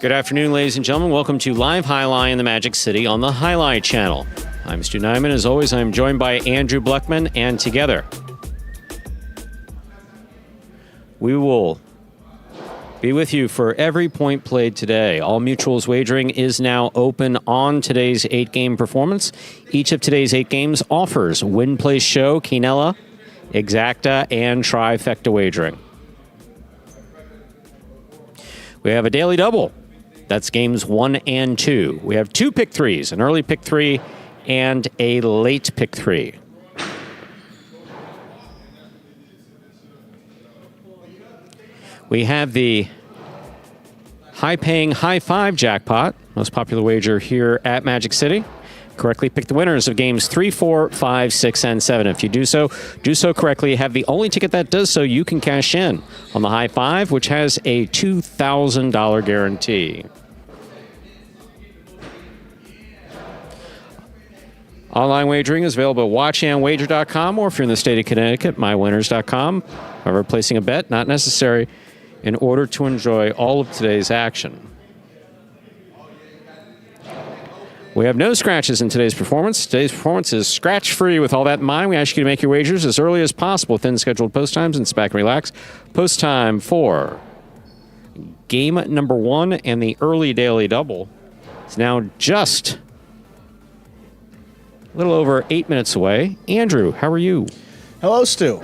Good afternoon, ladies and gentlemen. Welcome to Live Highlight in the Magic City on the Highlight Channel. I'm Stu Nyman. As always, I'm joined by Andrew Bleckman, and together we will be with you for every point played today. All Mutuals wagering is now open on today's 8-game performance. Each of today's 8 games offers win, place, show, quinella, exacta, and trifecta wagering. We have a daily double. That's games 1 and 2. We have 2 pick threes, an early pick 3 and a late pick 3. We have the high-paying high five jackpot, most popular wager here at Magic City. Correctly pick the winners of games 3, 4, 5, 6, and 7. If you do so correctly. Have the only ticket that does so, you can cash in on the high five, which has a $2,000 guarantee. Online wagering is available at watchandwager.com, or if you're in the state of Connecticut, mywinners.com. However, placing a bet, not necessary in order to enjoy all of today's action. We have no scratches in today's performance. Today's performance is scratch-free. With all that in mind, we ask you to make your wagers as early as possible within scheduled post times, and sit back and relax. Post time for game number 1 and the early daily double. It's now just a little over 8 minutes away. Andrew, how are you? Hello, Stu.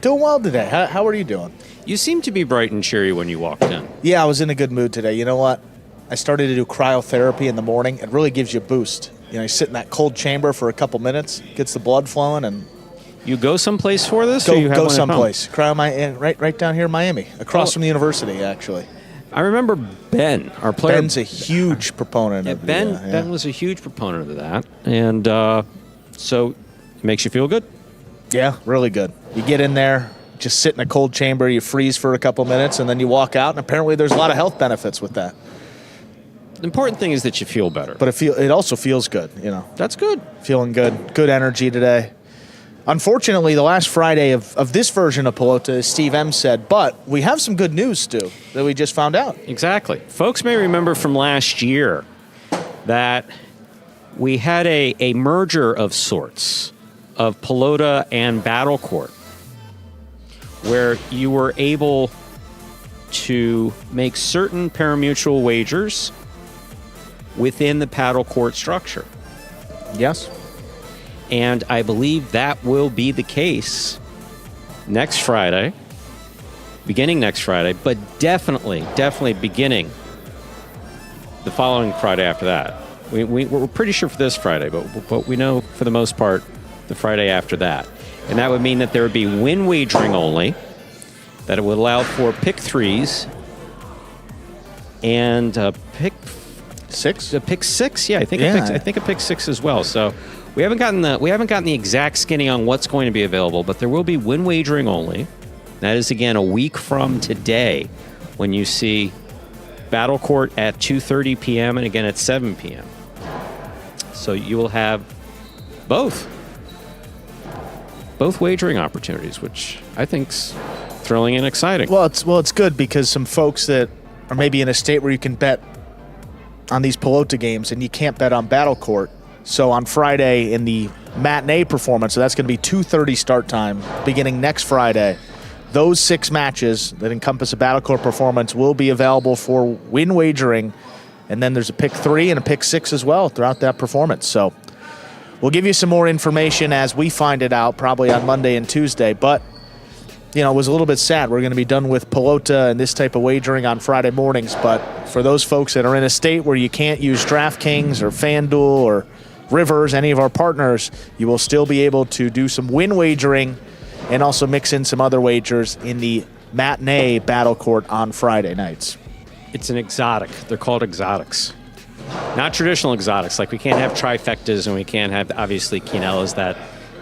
Doing well today. How are you doing? You seem to be bright and cheery when you walked in. Yeah, I was in a good mood today. You know what? I started to do cryotherapy in the morning. It really gives you a boost. You know, you sit in that cold chamber for a couple minutes, gets the blood flowing, and you go someplace for this? Go someplace. Right down here in Miami, across from the university, actually. I remember Ben, our player. Ben's a huge proponent of Ben. Ben was a huge proponent of that, and so it makes you feel good. Yeah, really good. You get in there, just sit in a cold chamber, you freeze for a couple minutes, and then you walk out, and apparently there's a lot of health benefits with that. The important thing is that you feel better. But it also feels good, you know. That's good. Feeling good. Good energy today. Unfortunately, the last Friday of this version of Pelota, as Steve M said, but we have some good news, Stu, that we just found out. Exactly. Folks may remember from last year that we had a merger of sorts of Pelota and Battle Court, where you were able to make certain pari-mutuel wagers within the paddle court structure. Yes. And I believe that will be the case next Friday, beginning next Friday, but definitely beginning the following Friday after that. We're pretty sure for this Friday, but we know for the most part the Friday after that. And that would mean that there would be win wagering only, that it would allow for pick threes and pick 6? A pick 6, yeah. I think a pick 6 as well. So we haven't gotten the exact skinny on what's going to be available, but there will be win wagering only. That is again a week from today, when you see Battle Court at 2:30 p.m. and again at 7 p.m. So you will have both wagering opportunities, which I think's thrilling and exciting. Well, it's good because some folks that are maybe in a state where you can bet on these Pelota games and you can't bet on Battle Court. So on Friday in the matinee performance, so that's going to be 2:30 start time beginning next Friday, those 6 matches that encompass a Battle Court performance will be available for win wagering, and then there's a pick 3 and a pick 6 as well throughout that performance. So we'll give you some more information as we find it out, probably on Monday and Tuesday, but you know, it was a little bit sad. We're going to be done with Pelota and this type of wagering on Friday mornings, but for those folks that are in a state where you can't use DraftKings or FanDuel or Rivers, any of our partners, you will still be able to do some win wagering and also mix in some other wagers in the matinee Battle Court on Friday nights. It's an exotic. They're called exotics. Not traditional exotics. Like we can't have trifectas and we can't have, obviously, quinellas that,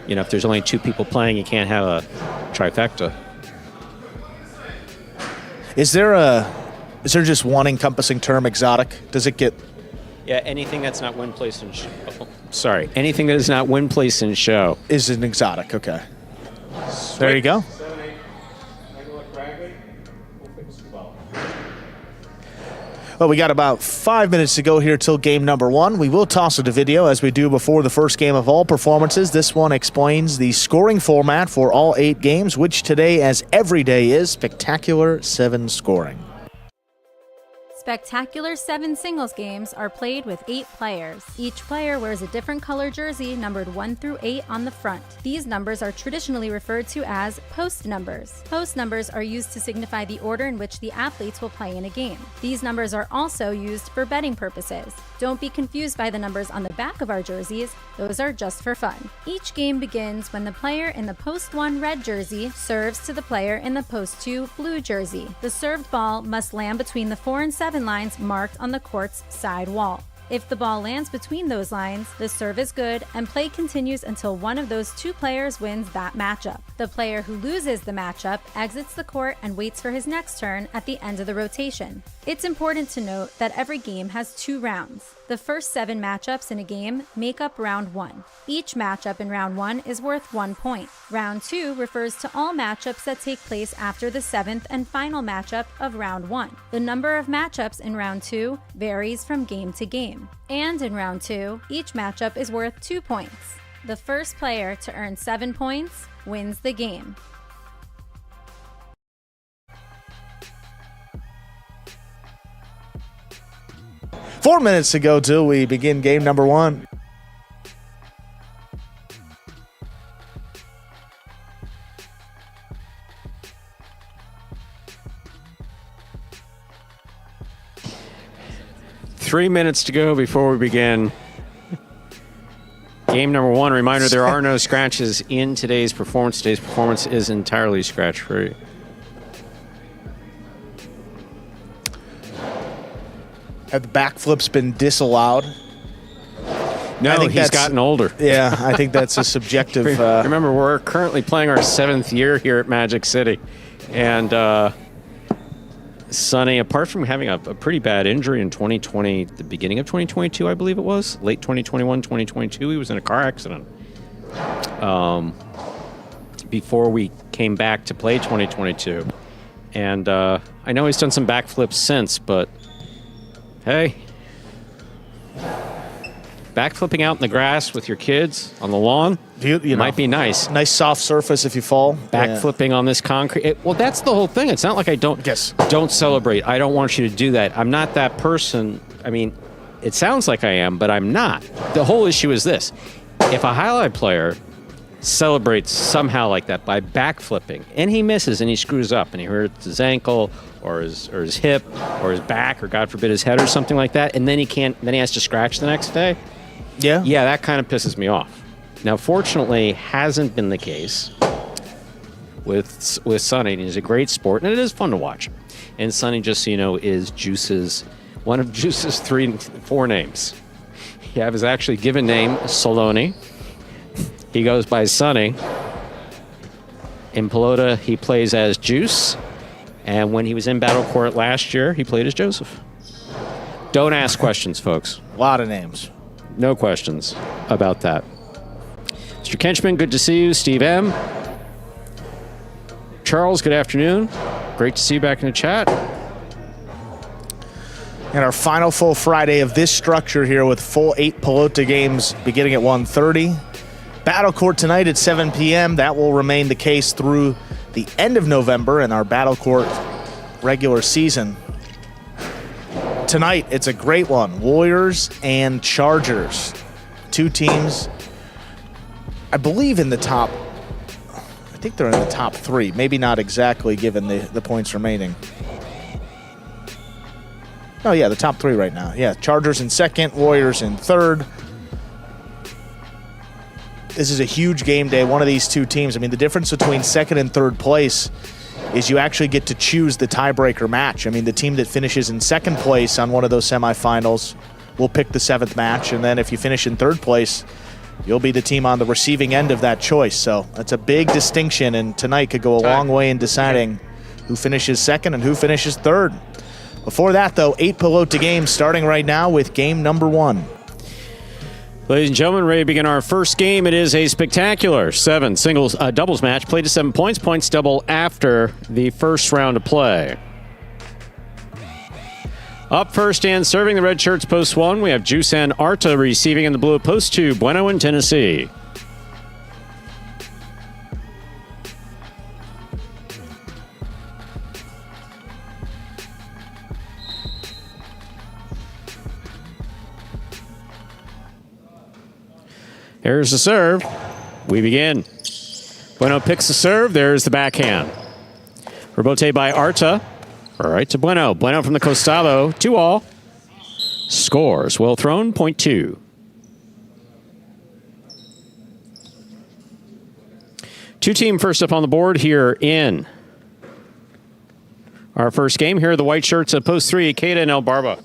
you know, if there's only 2 people playing, you can't have a trifecta. Is there just one encompassing term, exotic? Does it get... Yeah, anything that's not win, place, and show. Oh, sorry. Anything that is not win, place, and show. Is an exotic, okay. There you go. Well, we got about 5 minutes to go here till game number 1. We will toss it to video as we do before the first game of all performances. This one explains the scoring format for all 8 games, which today, as every day, is Spectacular 7 scoring. Spectacular 7 singles games are played with 8 players. Each player wears a different color jersey numbered 1 through 8 on the front. These numbers are traditionally referred to as post numbers. Post numbers are used to signify the order in which the athletes will play in a game. These numbers are also used for betting purposes. Don't be confused by the numbers on the back of our jerseys. Those are just for fun. Each game begins when the player in the post 1 red jersey serves to the player in the post 2 blue jersey. The served ball must land between the 4 and 7 lines marked on the court's side wall. If the ball lands between those lines, the serve is good and play continues until one of those 2 players wins that matchup. The player who loses the matchup exits the court and waits for his next turn at the end of the rotation. It's important to note that every game has 2 rounds. The first 7 matchups in a game make up round 1. Each matchup in round 1 is worth 1 point. Round 2 refers to all matchups that take place after the 7th and final matchup of round 1. The number of matchups in round 2 varies from game to game. And in round 2, each matchup is worth 2 points. The first player to earn 7 points wins the game. Four minutes to go till we begin game number 1. Three minutes to go before we begin game number 1. Reminder, there are no scratches in today's performance. Today's performance is entirely scratch-free. Have the backflips been disallowed? No, he's gotten older. Yeah, I think that's a subjective... Remember, we're currently playing our 7th year here at Magic City. And Sonny, apart from having a pretty bad injury in 2020, the beginning of 2022, I believe it was, late 2021, 2022, he was in a car accident. Before we came back to play 2022. And I know he's done some backflips since, but hey, backflipping out in the grass with your kids on the lawn might be nice. Nice soft surface if you fall. Backflipping on this concrete. Well, that's the whole thing. It's not like I don't celebrate. I don't want you to do that. I'm not that person. I mean, it sounds like I am, but I'm not. The whole issue is this. If a highlight player celebrates somehow like that by backflipping, and he misses and he screws up and he hurts his ankle or his hip or his back or God forbid his head or something like that, and then he has to scratch the next day. Yeah, that kind of pisses me off. Now, fortunately, hasn't been the case with Sonny. He's a great sport, and it is fun to watch. And Sonny, just so you know, is one of Juice's 4 names. He has his actually given name, Saloni. He goes by Sonny. In Pelota, he plays as Juice. And when he was in Battle Court last year, he played as Joseph. Don't ask questions, folks. A lot of names. No questions about that. Mr. Kenchman, good to see you. Steve M. Charles, good afternoon. Great to see you back in the chat. And our final full Friday of this structure here with full 8 Pelota games beginning at 1:30. Battle Court tonight at 7 p.m. That will remain the case through the end of November in our Battle Court regular season. Tonight, it's a great one. Warriors and Chargers. 2 teams, I believe in the top, I think they're in the top 3. Maybe not exactly given the points remaining. Oh yeah, the top 3 right now. Yeah, Chargers in 2nd, Warriors in 3rd. This is a huge game day. One of these 2 teams, I mean, the difference between 2nd and 3rd place is you actually get to choose the tiebreaker match. I mean, the team that finishes in 2nd place on one of those semifinals will pick the 7th match, and then if you finish in 3rd place, you'll be the team on the receiving end of that choice. So that's a big distinction, and tonight could go a long way in deciding who finishes 2nd and who finishes 3rd. Before that, though, 8 Pelota games starting right now with game number 1. Ladies and gentlemen, ready to begin our first game. It is a spectacular 7 doubles match. Played to 7 points. Points double after the first round of play. Up first and serving the red shirts, post 1, we have Juice Arta receiving in the blue at post 2, Bueno in Tennessee. Here's the serve. We begin. Bueno picks the serve. There's the backhand. Rebote by Arta. Right to Bueno. Bueno from the costado. 2-all. Scores. Well thrown. Point 2. Two-team first up on the board here in our first game. Here are the white shirts at post 3, Ikeda and El Barba.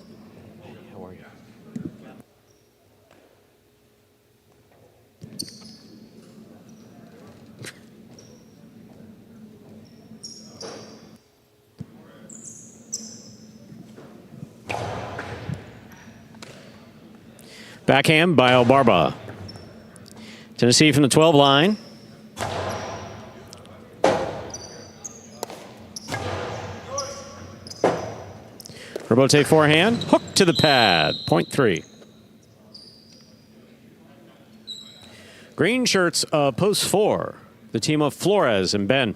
Backhand by El Barba. Tennessee from the 12 line. Rebote forehand. Hook to the pad. Point 3. Green shirts post 4. The team of Flores and Ben.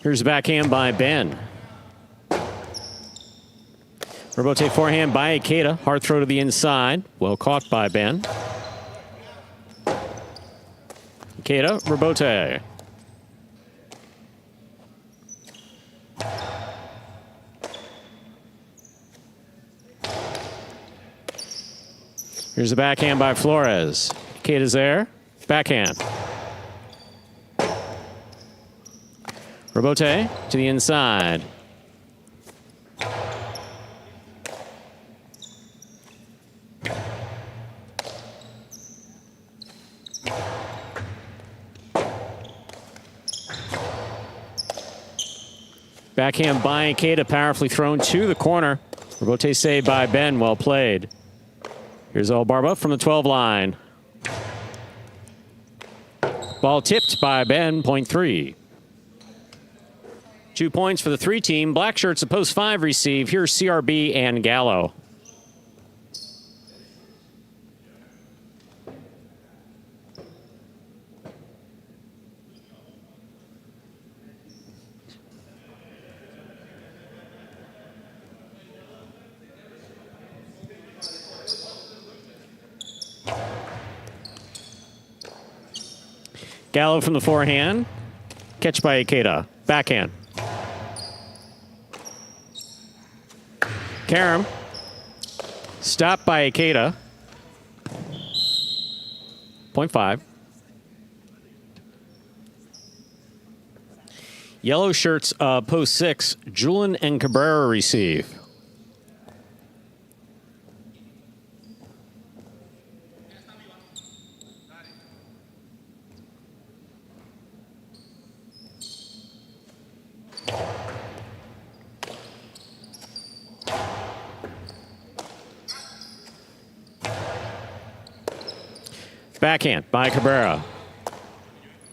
Here's the backhand by Ben. Rebote forehand by Ikeda. Hard throw to the inside. Well caught by Ben. Ikeda, rebote. Here's the backhand by Flores. Ikeda's there. Backhand. Rebote to the inside. Backhand by Ikeda, powerfully thrown to the corner. Rebote saved by Ben, well played. Here's El Barba from the 12 line. Ball tipped by Ben, point 3. 2 points for the 3 team. Black shirts at post 5 receive. Here's CRB and Gallo. Gallo from the forehand. Catch by Ikeda. Backhand. Karam. Stopped by Ikeda. Point 5. Yellow shirts, post 6. Julian and Cabrera receive. Backhand by Cabrera.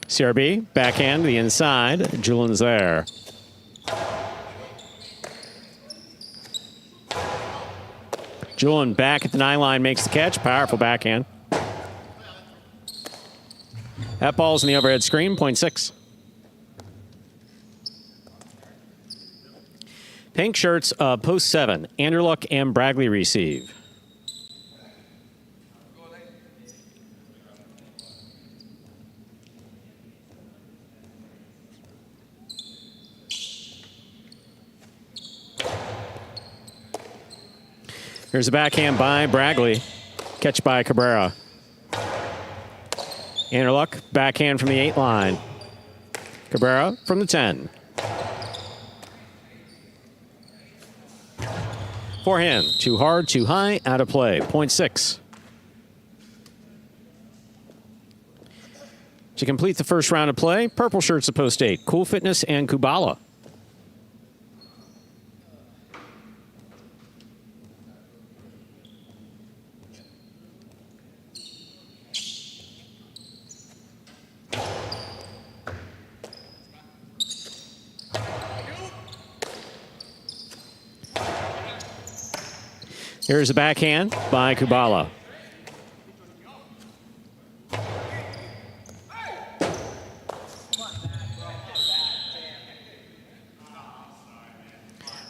CRB, backhand to the inside. Julian's there. Julian back at the 9 line makes the catch. Powerful backhand. That ball's in the overhead screen, point 6. Pink shirts, post 7. Anderluck and Bragley receive. Here's a backhand by Bragley. Catch by Cabrera. Anderluck, backhand from the 8 line. Cabrera from the 10. Forehand, too hard, too high, out of play. Point 6. To complete the first round of play, purple shirts at post 8, Cool Fitness and Kubala. Here's a backhand by Kubala.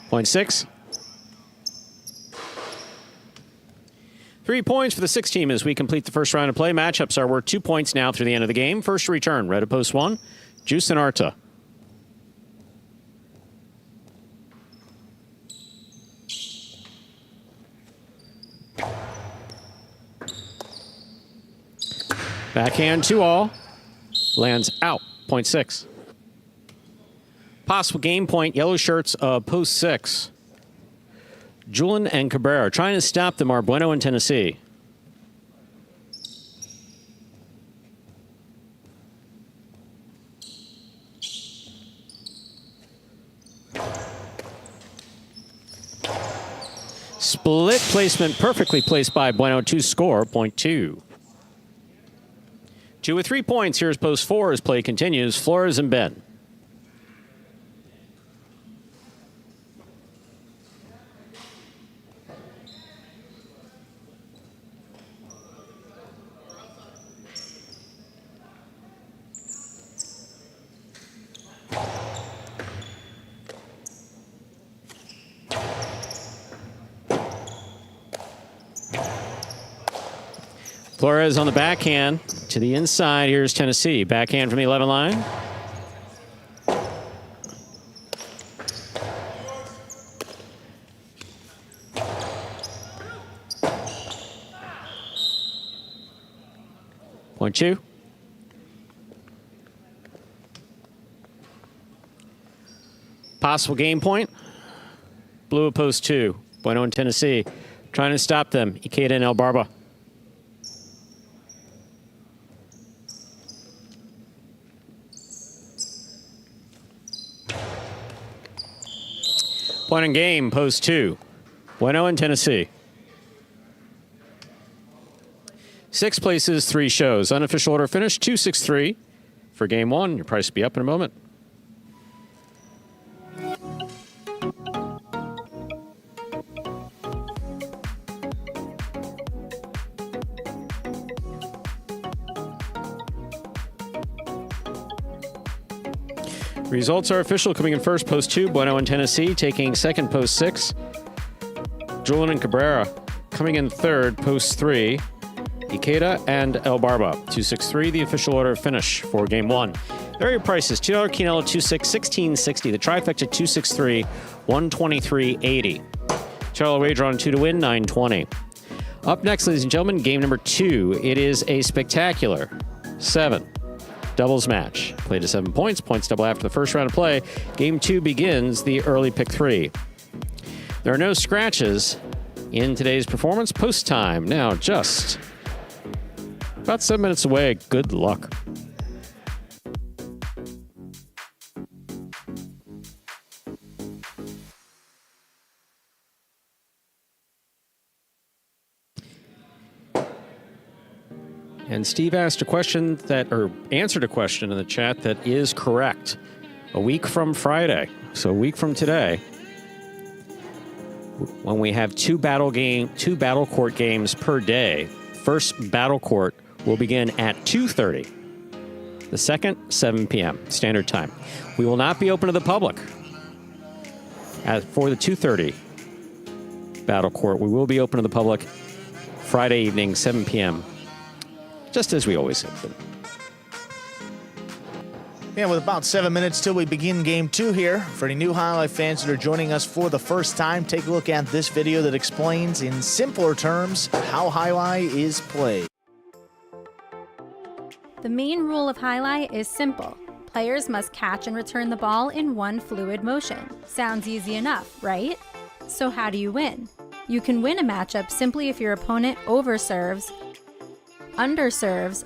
Point 6. 3 points for the 6 team as we complete the first round of play. Matchups are worth 2 points now through the end of the game. First return, red at post 1, Juice and Arta. Backhand 2-all. Lands out. Point 6. Possible game point, yellow shirts, post 6. Julian and Cabrera. Trying to stop them are Bueno and Tennessee. Split placement, perfectly placed by Bueno to score, point 2. 2 with 3 points. Here's post 4 as play continues. Flores and Ben. Flores on the backhand to the inside. Here's Tennessee. Backhand from the 11 line. Point 2. Possible game point. Blue at post 2. Bueno and Tennessee. Trying to stop them. Ikeda and El Barba. Point in game, post 2. Bueno and Tennessee. 6 places, 3 shows. Unofficial order finish, 2-6-3 for game 1. Your price will be up in a moment. Results are official. Coming in first, post 2, Bueno and Tennessee. Taking second, post 6, Julian and Cabrera. Coming in third, post 3, Ikeda and El Barba. 2-6-3, the official order finish for game 1. There are your prices. $2 Quinella, 2-6, $16.60. The trifecta, 2-6-3, $123.80. $2 wager on 2 to win, $9.20. Up next, ladies and gentlemen, game number 2. It is a spectacular 7 doubles match. Played to 7 points. Points double after the first round of play. Game 2 begins the early pick 3. There are no scratches in today's performance. Post time now just about 7 minutes away. Good luck. And Steve asked a question answered a question in the chat that is correct. A week from Friday, so a week from today, when we have 2 battle court games per day, first battle court will begin at 2:30. The second, 7 p.m. Standard Time. We will not be open to the public. For the 2:30 battle court, we will be open to the public Friday evening, 7 p.m., just as we always have been. Yeah, with about 7 minutes till we begin game 2 here. For any new Highlight fans that are joining us for the first time, take a look at this video that explains in simpler terms how Highlight is played. The main rule of Highlight is simple. Players must catch and return the ball in one fluid motion. Sounds easy enough, right? So how do you win? You can win a matchup simply if your opponent overserves, underserves,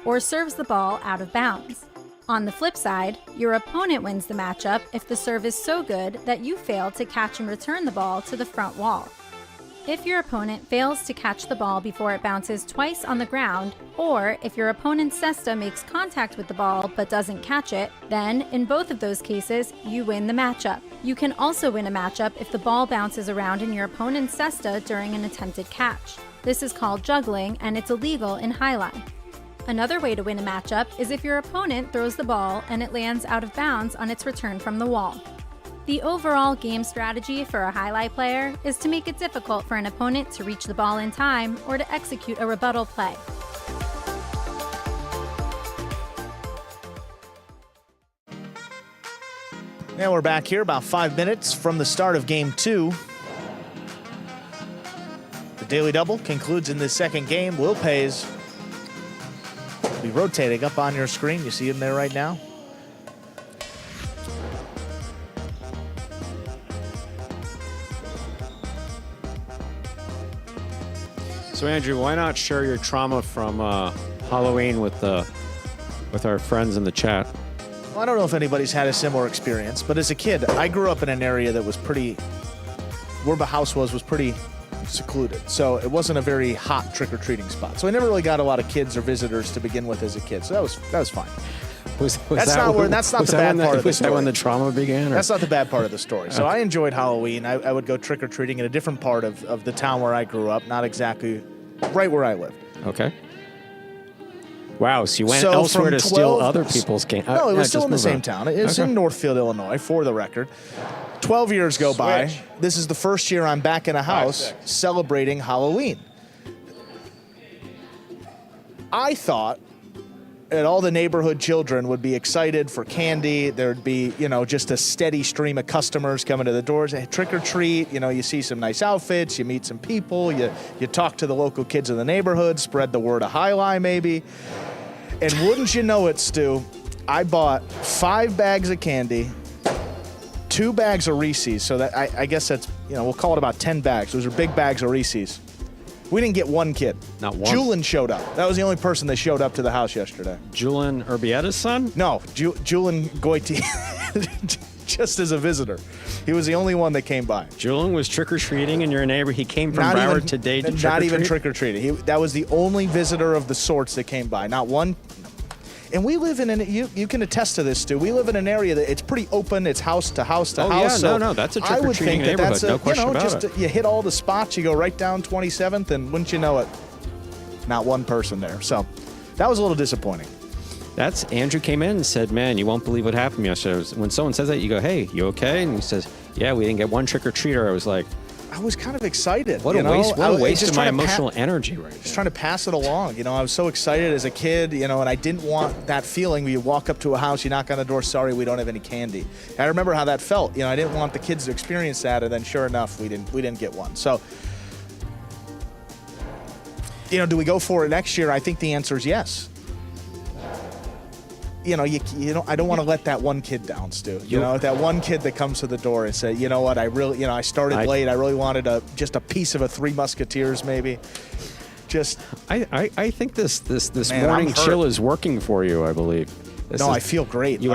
or serves the ball out of bounds. On the flip side, your opponent wins the matchup if the serve is so good that you fail to catch and return the ball to the front wall. If your opponent fails to catch the ball before it bounces twice on the ground, or if your opponent's cesta makes contact with the ball but doesn't catch it, then in both of those cases, you win the matchup. You can also win a matchup if the ball bounces around in your opponent's cesta during an attempted catch. This is called juggling, and it's illegal in highlight. Another way to win a matchup is if your opponent throws the ball and it lands out of bounds on its return from the wall. The overall game strategy for a highlight player is to make it difficult for an opponent to reach the ball in time or to execute a rebuttal play. Now we're back here about 5 minutes from the start of Game 2. The Daily Double concludes in this second game. Will Pays will be rotating up on your screen. You see him there right now. So Andrew, why not share your trauma from Halloween with our friends in the chat? Well, I don't know if anybody's had a similar experience, but as a kid, I grew up in an area that was where the house was pretty secluded. So it wasn't a very hot trick-or-treating spot. So I never really got a lot of kids or visitors to begin with as a kid. So that was fine. That's not the bad part of the story. Was that when the trauma began? That's not the bad part of the story. So I enjoyed Halloween. I would go trick-or-treating in a different part of the town where I grew up, not exactly right where I lived. Okay. Wow, so you went elsewhere to steal other people's games. No, it was still in the same town. It was in Northfield, Illinois, for the record. 12 years go by. This is the first year I'm back in a house celebrating Halloween. I thought that all the neighborhood children would be excited for candy. There'd be, just a steady stream of customers coming to the doors. Hey, trick or treat. You see some nice outfits. You meet some people. You talk to the local kids in the neighborhood. Spread the word of High maybe. And wouldn't you know it, Stu, I bought 5 bags of candy, 2 bags of Reese's. So that I guess that's, we'll call it about 10 bags. Those are big bags of Reese's. We didn't get one kid. Not one. Julian showed up. That was the only person that showed up to the house yesterday. Julian Urbietta's son? No, Julian Goiti, just as a visitor. He was the only one that came by. Julian was trick-or-treating in your neighbor. He came from Broward today to trick-or-treat? Not even trick-or-treating. That was the only visitor of the sorts that came by. Not one. And we live in you can attest to this, Stu. We live in an area that it's pretty open. It's house to house to house. Yeah, no, that's a trick-or-treating neighborhood. No question about it. You hit all the spots. You go right down 27th, and wouldn't you know it, not one person there. So that was a little disappointing. Andrew came in and said, man, you won't believe what happened yesterday. When someone says that, you go, hey, you okay? And he says, yeah, we didn't get one trick-or-treater. I was like, I was kind of excited. What a waste of my emotional energy right now. Just trying to pass it along. I was so excited as a kid, and I didn't want that feeling where you walk up to a house, you knock on the door, sorry, we don't have any candy. I remember how that felt. I didn't want the kids to experience that, and then sure enough, we didn't get one. So, do we go for it next year? I think the answer is yes. I don't want to let that one kid down, Stu. That one kid that comes to the door and say, you know what, I really, I started late. I really wanted just a piece of a Three Musketeers, maybe. I think this morning chill is working for you. I believe. I feel great. You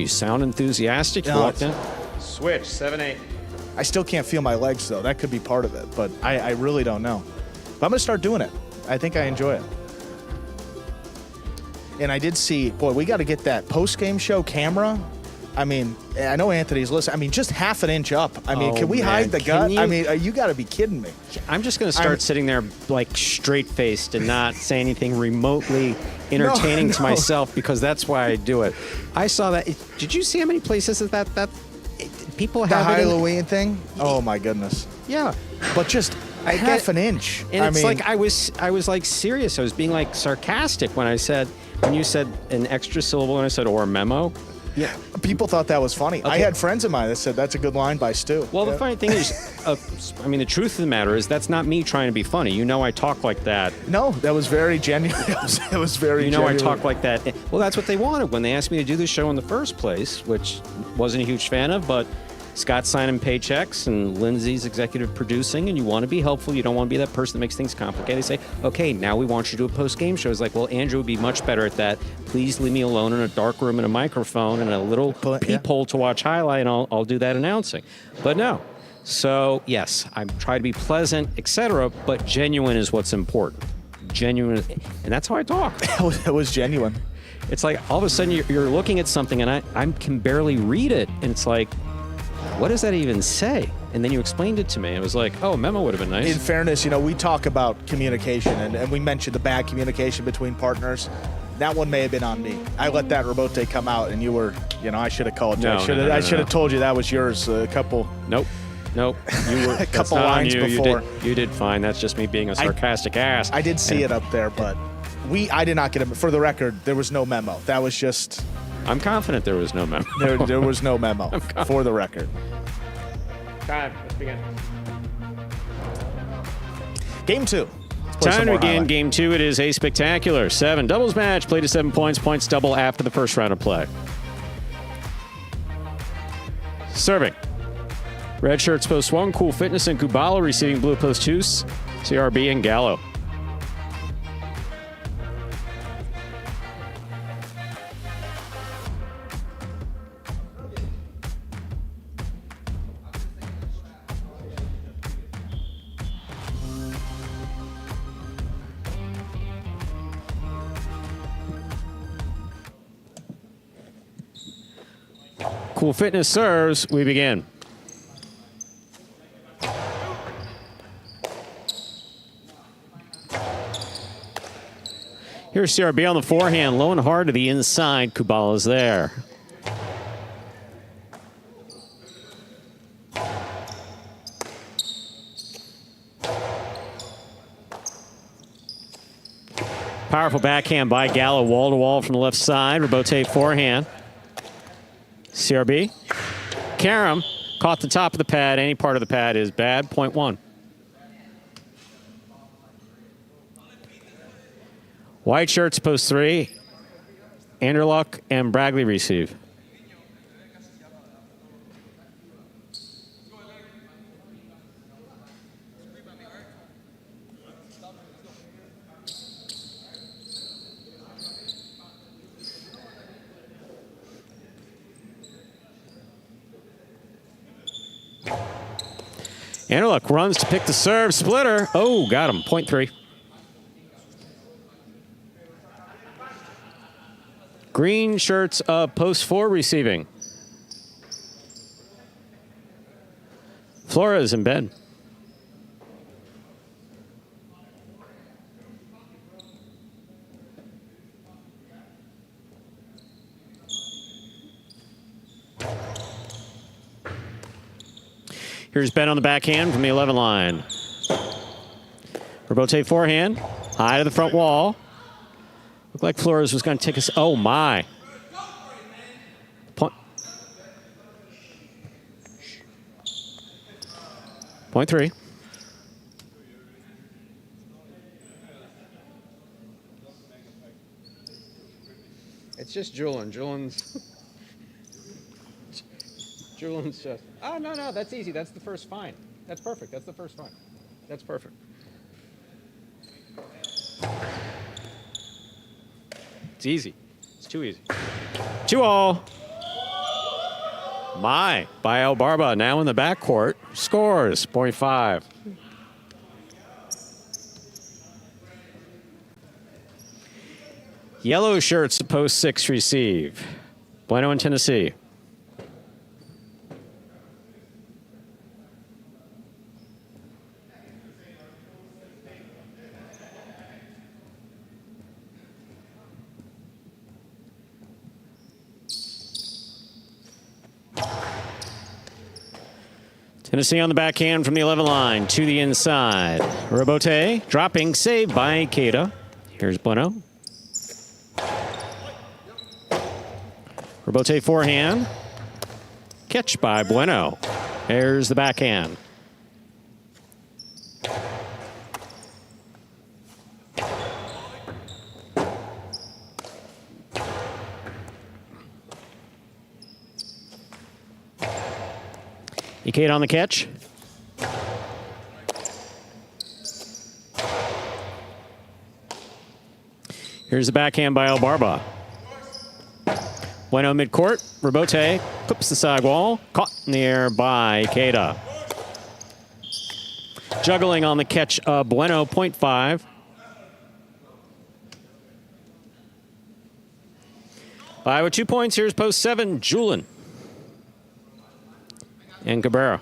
sound enthusiastic. You walked in. Switch 7-8. I still can't feel my legs though. That could be part of it, but I really don't know. But I'm gonna start doing it. I think I enjoy it. And I did see, we got to get that post-game show camera. I know Anthony's listening. Just half an inch up. Can we hide the gut? You got to be kidding me. I'm just going to start sitting there like straight-faced and not say anything remotely entertaining to myself because that's why I do it. I saw that. Did you see how many places that people have the Halloween thing? Oh my goodness. Yeah. But just half an inch. And it's like I was like serious. I was being like sarcastic when you said an extra syllable and I said, or a memo. Yeah. People thought that was funny. Okay. I had friends of mine that said that's a good line by Stu. Well, the funny thing is, the truth of the matter is that's not me trying to be funny. I talk like that. No, that was very genuine. It was very genuine. I talk like that. Well, that's what they wanted when they asked me to do the show in the first place, which wasn't a huge fan of, but Scott's signing paychecks and Lindsay's executive producing, and you want to be helpful. You don't want to be that person that makes things complicated. They say, okay, now we want you to do a post-game show. It's like, well, Andrew would be much better at that. Please leave me alone in a dark room and a microphone and a little peephole to watch highlight, and I'll do that announcing. But no. So, yes, I try to be pleasant, etc., but genuine is what's important. Genuine, and that's how I talk. It was genuine. It's like all of a sudden you're looking at something and I can barely read it, and it's like, what does that even say? And then you explained it to me. It was like, oh, a memo would have been nice. In fairness, we talk about communication, and we mentioned the bad communication between partners. That one may have been on me. I let that rebote come out, and you were, I should have called you. I should have told you that was yours a couple. Nope. You were a couple lines before. You did fine. That's just me being a sarcastic ass. I did see it up there, but I did not get it. For the record, there was no memo. That was just. I'm confident there was no memo. There was no memo, for the record. Time. Let's begin. Game 2. Time to begin Game 2. It is a spectacular 7 doubles match. Played to 7 points. Points double after the first round of play. Serving. Red shirts post 1. Cool Fitness and Kubala receiving blue post 2. CRB and Gallo. Cool Fitness serves. We begin. Here's CRB on the forehand, low and hard to the inside. Kubala's there. Powerful backhand by Gallo, wall to wall from the left side. Rebote forehand. CRB. Karam caught the top of the pad. Any part of the pad is bad. Point 1. White shirts post 3. Anderluck and Bragley receive. Anderluck runs to pick the serve. Splitter. Oh, got him. Point 3. Green shirts post 4 receiving. Flores in bed. Here's Ben on the backhand from the 11 line. Rebote forehand, high to the front wall. Looked like Flores was going to take us. Oh, my. Point 3. It's just Julian. Julian's just. Oh, no, that's easy. That's the first fine. That's perfect. That's the first fine. That's perfect. It's easy. It's too easy. 2-all. My, by El Barba, now in the backcourt. Scores, 0.5. Yellow shirts, post 6 receive. Bueno in Tennessee. Tennessee on the backhand from the 11 line to the inside. Rebote dropping, saved by Keita. Here's Bueno. Rebote forehand. Catch by Bueno. There's the backhand. Ikeda on the catch. Here's the backhand by El Barba. Bueno midcourt. Rebote clips the sidewall. Caught in the air by Ikeda. Juggling on the catch of Bueno, 0.5. Five with 2 points. Here's post 7, Julin and Cabrera.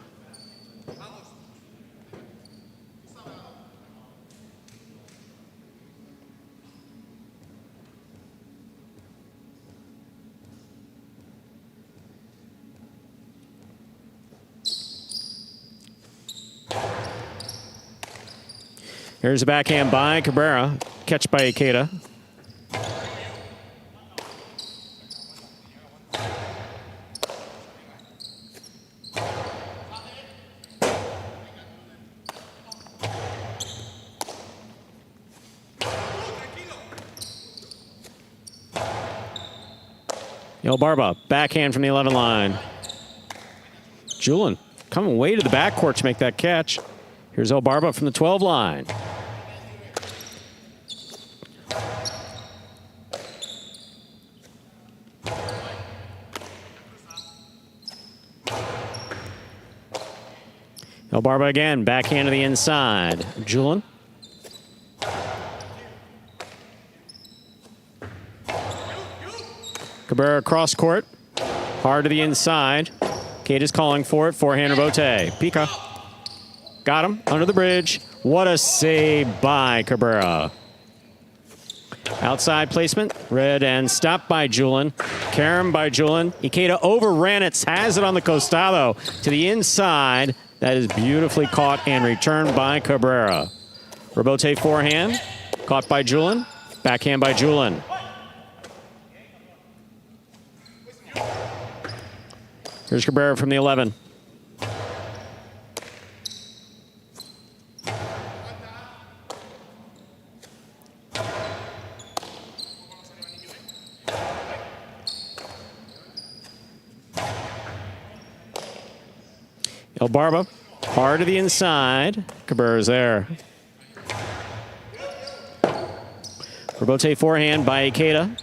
Here's a backhand by Cabrera. Catch by Ikeda. El Barba, backhand from the 11 line. Julin coming way to the backcourt to make that catch. Here's El Barba from the 12 line. El Barba again, backhand to the inside. Julin. Cabrera cross court. Hard to the inside. Kate is calling for it. Forehand rebote. Pika. Got him under the bridge. What a save by Cabrera. Outside placement. Read and stopped by Julin. Karam by Julin. Ikeda overran it. Has it on the costado to the inside. That is beautifully caught and returned by Cabrera. Rebote forehand. Caught by Julin. Backhand by Julin. Here's Cabrera from the 11. El Barba, hard to the inside. Cabrera's there. Rebote forehand by Ikeda.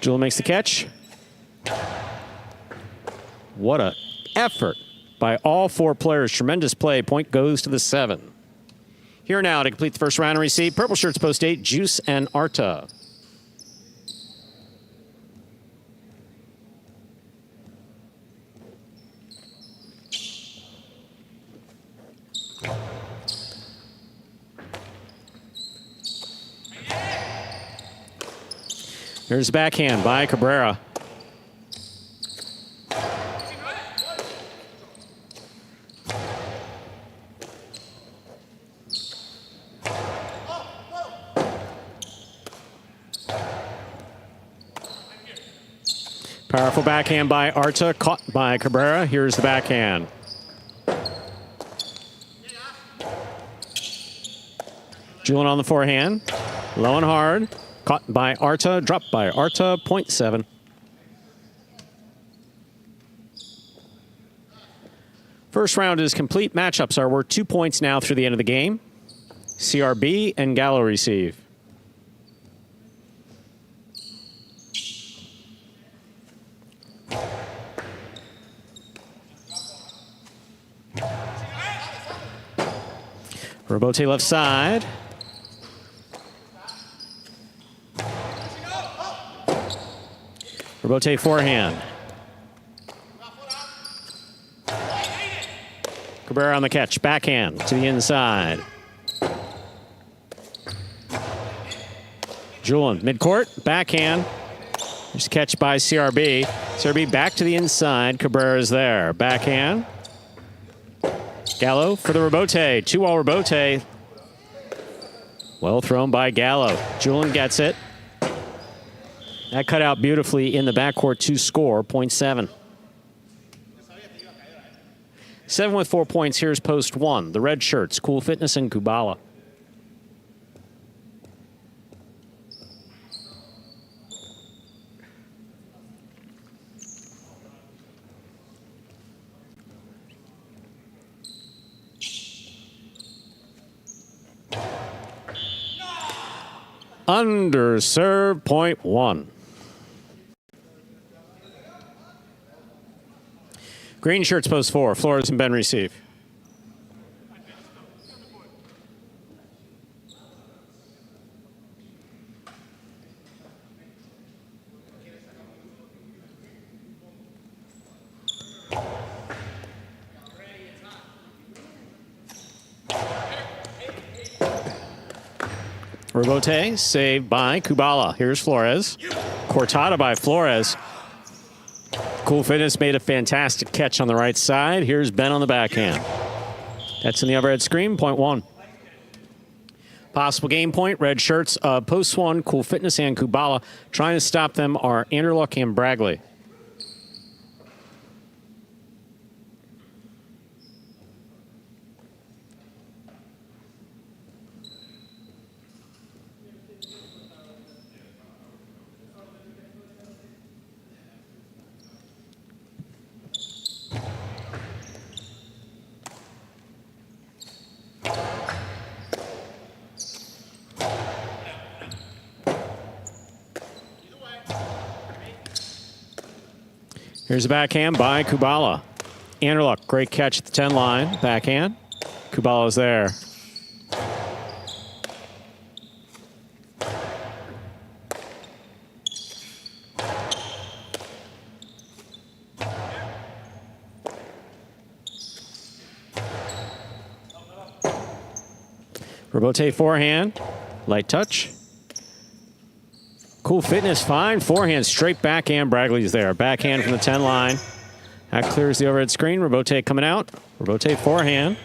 Julin makes the catch. What an effort by all four players. Tremendous play. Point goes to the 7. Here now to complete the first round and receive purple shirts post 8, Juice and Arta. Here's the backhand by Cabrera. Powerful backhand by Arta, caught by Cabrera. Here's the backhand. Julin on the forehand. Low and hard. Caught by Arta, dropped by Arta, 0.7. First round is complete. Matchups are worth 2 points now through the end of the game. CRB and Gallo receive. Rebote left side. Rebote forehand. Cabrera on the catch. Backhand to the inside. Julin, midcourt. Backhand. There's a catch by CRB. CRB back to the inside. Cabrera is there. Backhand. Gallo for the rebote. 2-all rebote. Well thrown by Gallo. Julin gets it. That cut out beautifully in the backcourt to score, 0.7. 7 with 4 points. Here's post 1. The red shirts, Cool Fitness and Kubala. Underserved, point 1. Green shirts, post 4. Flores and Ben receive. Robote, saved by Kubala. Here's Flores. Cortada by Flores. Cool Fitness made a fantastic catch on the right side. Here's Ben on the backhand. That's in the overhead screen, point 1. Possible game point, red shirts, post 1, Cool Fitness and Kubala. Trying to stop them are Anderluck and Bragley. Here's a backhand by Kubala. Anderluck, great catch at the 10 line. Backhand. Kubala's there. Robote forehand. Light touch. Cool Fitness, fine. Forehand, straight backhand. Bragley's there. Backhand from the 10 line. That clears the overhead screen. Robote coming out. Robote forehand.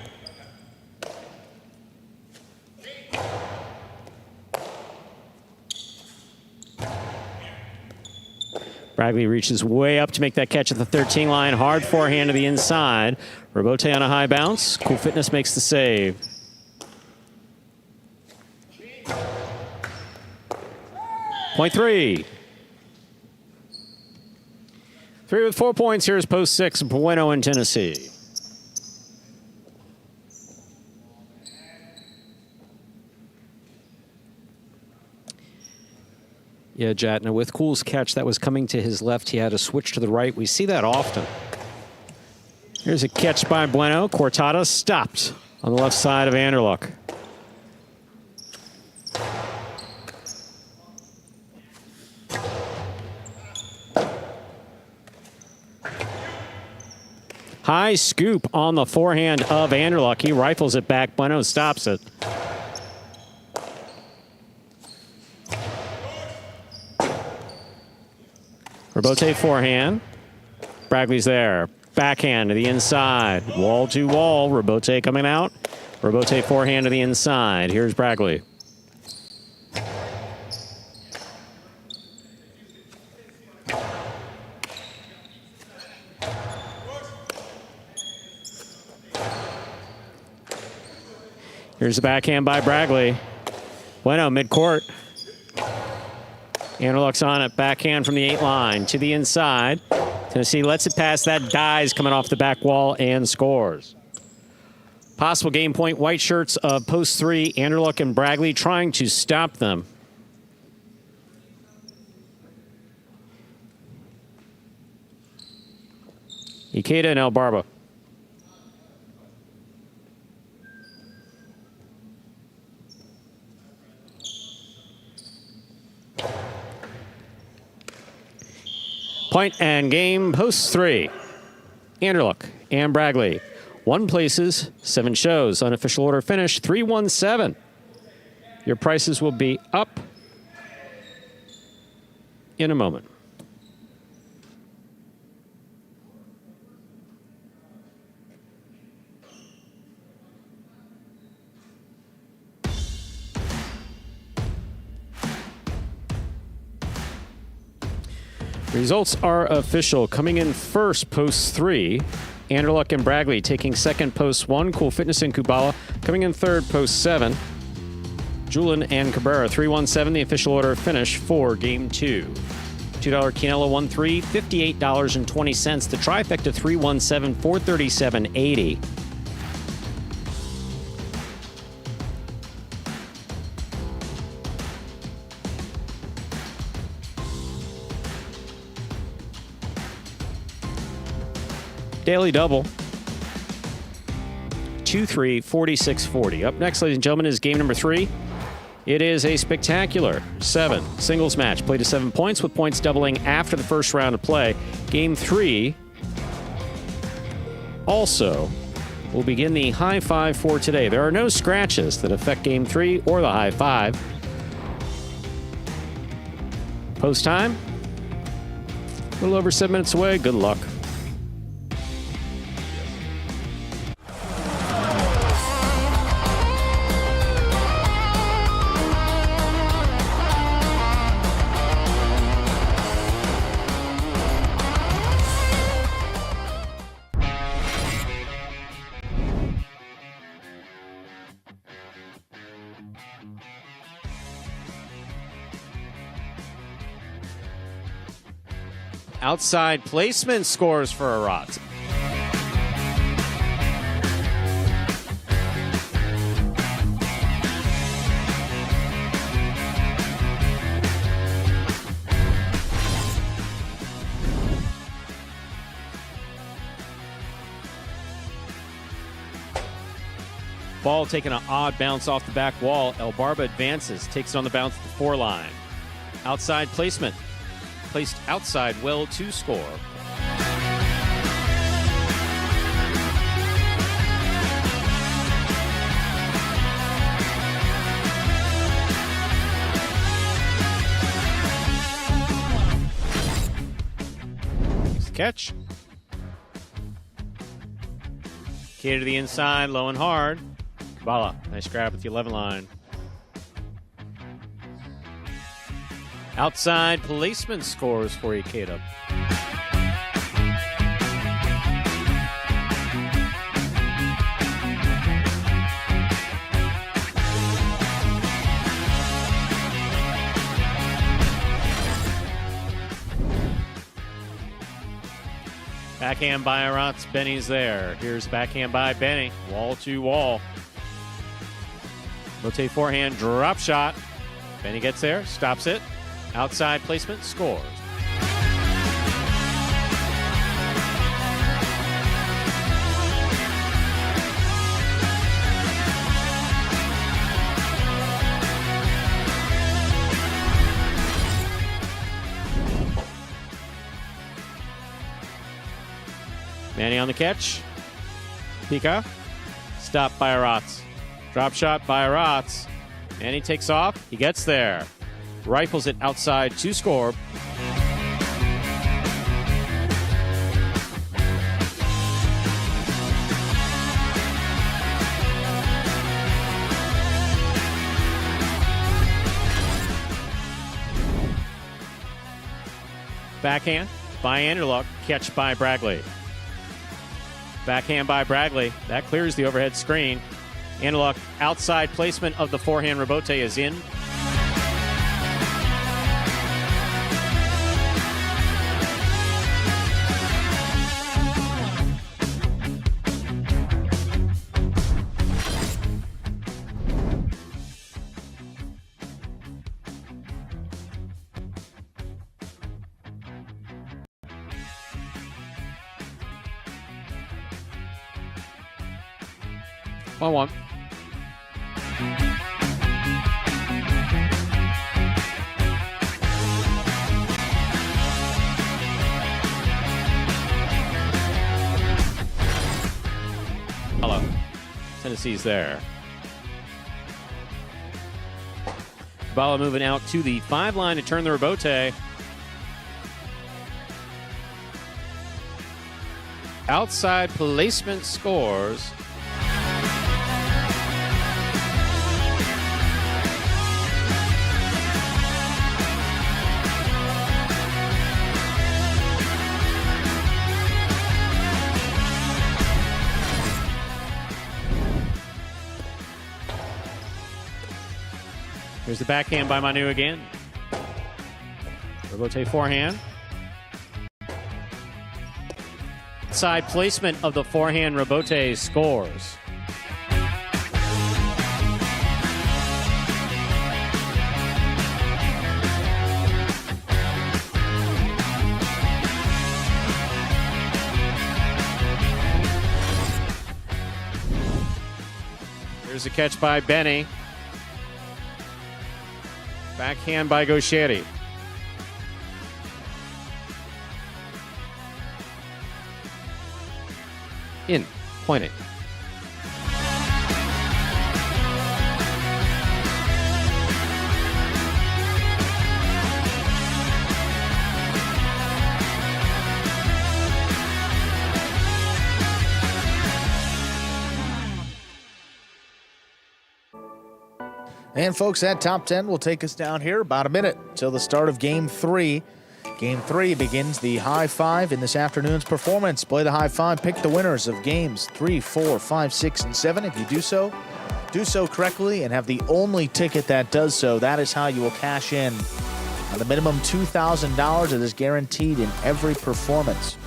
Bragley reaches way up to make that catch at the 13 line. Hard forehand to the inside. Robote on a high bounce. Cool Fitness makes the save. Point 3. 3 with 4 points. Here's post 6, Bueno in Tennessee. Yeah, Jatna, with Cool's catch that was coming to his left, he had to switch to the right. We see that often. Here's a catch by Bueno. Cortada stopped on the left side of Anderluck. High scoop on the forehand of Anderluck. He rifles it back. Bueno stops it. Robote forehand. Bragley's there. Backhand to the inside. Wall to wall. Robote coming out. Robote forehand to the inside. Here's Bragley. Here's the backhand by Bragley. Bueno, midcourt. Anderluck's on it. Backhand from the 8 line to the inside. Tennessee lets it pass. That dies coming off the back wall and scores. Possible game point. White shirts of post 3. Anderluck and Bragley trying to stop them. Ikeda and El Barba. Point and game, post 3. Anderluck and Bragley. 1 places, 7 shows. Unofficial order finish, 3-1-7. Your prices will be up in a moment. Results are official. Coming in first, post 3. Anderluck and Bragley taking second, post 1. Cool Fitness and Kubala coming in third, post 7. Julin and Cabrera, 3-1-7, the official order finish for game 2. $2 Quinella 1-3, $58.20. The trifecta 3-1-7, $437.80. Daily double. 2-3, 46-40. Up next, ladies and gentlemen, is game number 3. It is a spectacular 7 singles match, played to 7 points, with points doubling after the first round of play. Game 3 also will begin the high five for today. There are no scratches that affect game 3 or the high five. Post time, a little over 7 minutes away. Good luck. Outside placement scores for Arat. Ball taking an odd bounce off the back wall. El Barba advances, takes it on the bounce at the 4 line. Outside placement. Placed outside well to score. Catch. Key to the inside, low and hard. Bala, nice grab with the 11 line. Outside placement scores for Ikeda. Backhand by Aratz. Benny's there. Here's backhand by Benny. Wall to wall. Rotate forehand, drop shot. Benny gets there, stops it. Outside placement, scores. Manny on the catch. Pika. Stopped by Aratz. Drop shot by Aratz. Manny takes off. He gets there. Rifles it outside to score. Backhand by Anderluck. Catch by Bragley. Backhand by Bragley. That clears the overhead screen. Anderluck outside placement of the forehand rebote is in. One. Hello. Tennessee's there. Bala moving out to the 5 line to turn the rebote. Outside placement scores. Here's the backhand by Manu again. Rebote forehand. Side placement of the forehand rebote scores. Here's a catch by Benny. Backhand by Gaucheri. In, pointing. And folks, that top 10 will take us down here about a minute till the start of Game 3. Game 3 begins the high five in this afternoon's performance. Play the high five, pick the winners of Games 3, 4, 5, 6, and 7. If you do so correctly and have the only ticket that does so, that is how you will cash in on the minimum $2,000 that is guaranteed in every performance.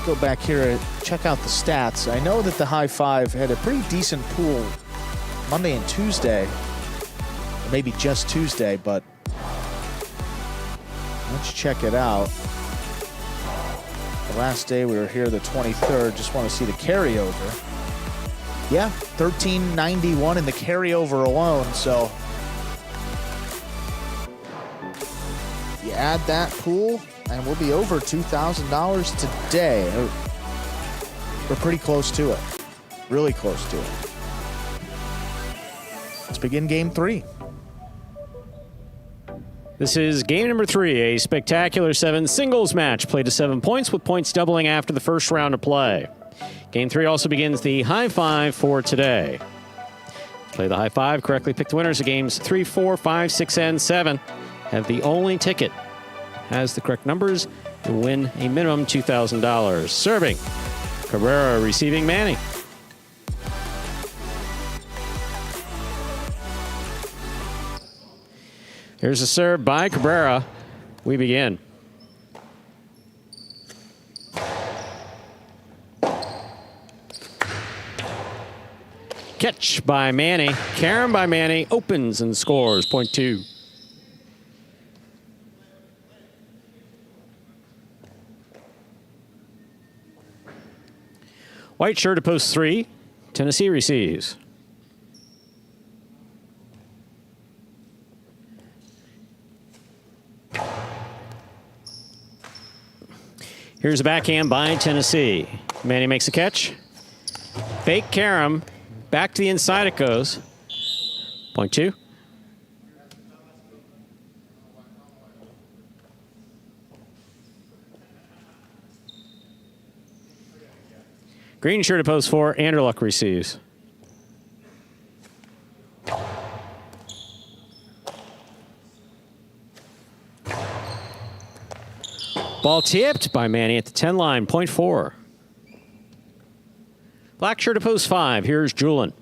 Go back here and check out the stats. I know that the high five had a pretty decent pool Monday and Tuesday, or maybe just Tuesday, but let's check it out. The last day we were here, the 23rd, just want to see the carryover. Yeah, 1391 in the carryover alone, so you add that pool, and we'll be over $2,000 today. We're pretty close to it. Really close to it. Let's begin Game 3. This is game number 3, a spectacular 7 singles match played to 7 points with points doubling after the first round of play. Game 3 also begins the high five for today. Play the high five, correctly pick the winners of games 3, 4, 5, 6, and 7. Have the only ticket has the correct numbers to win a minimum $2,000. Serving, Cabrera. Receiving, Manny. Here's a serve by Cabrera. We begin. Catch by Manny. Carom by Manny. Opens and scores. Point 2. White shirt to post 3. Tennessee receives. Here's a backhand by Tennessee. Manny makes a catch. Fake Carom. Back to the inside it goes. Point 2. Green shirt to post 4. Anderluck receives. Ball tipped by Manny at the 10 line. Point 4. Black shirt to post 5. Here's Julin.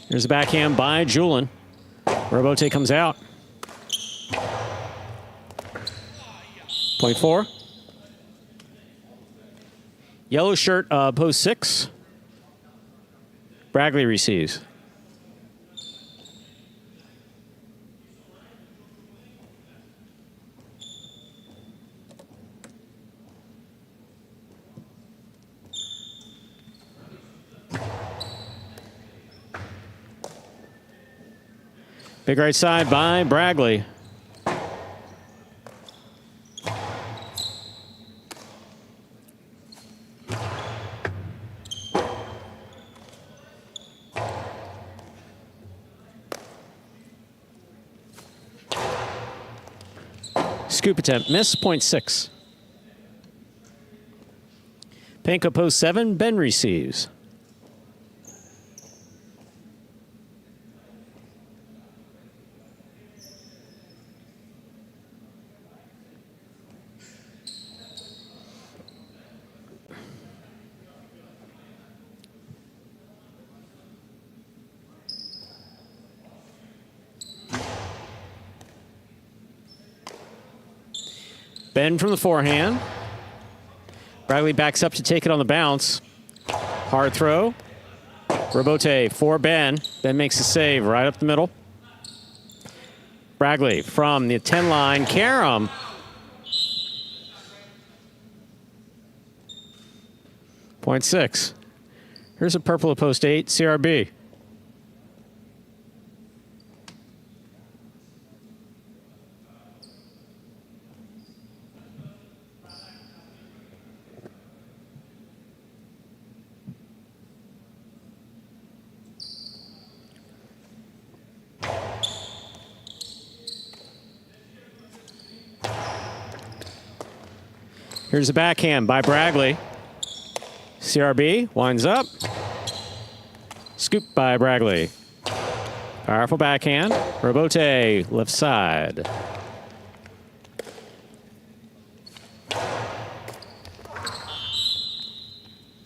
Here's a backhand by Julin. Robote comes out. Point 4. Yellow shirt, post 6. Bragley receives. Big right side by Bragley. Scoop attempt, miss, point 6. Panko post 7, Ben receives. Ben from the forehand. Bragley backs up to take it on the bounce. Hard throw. Robote for Ben. Ben makes a save right up the middle. Bragley from the 10 line. Karam. Point 6. Here's a purple at post 8, CRB. Here's a backhand by Bragley. CRB winds up. Scoop by Bragley. Powerful backhand. Robote, left side.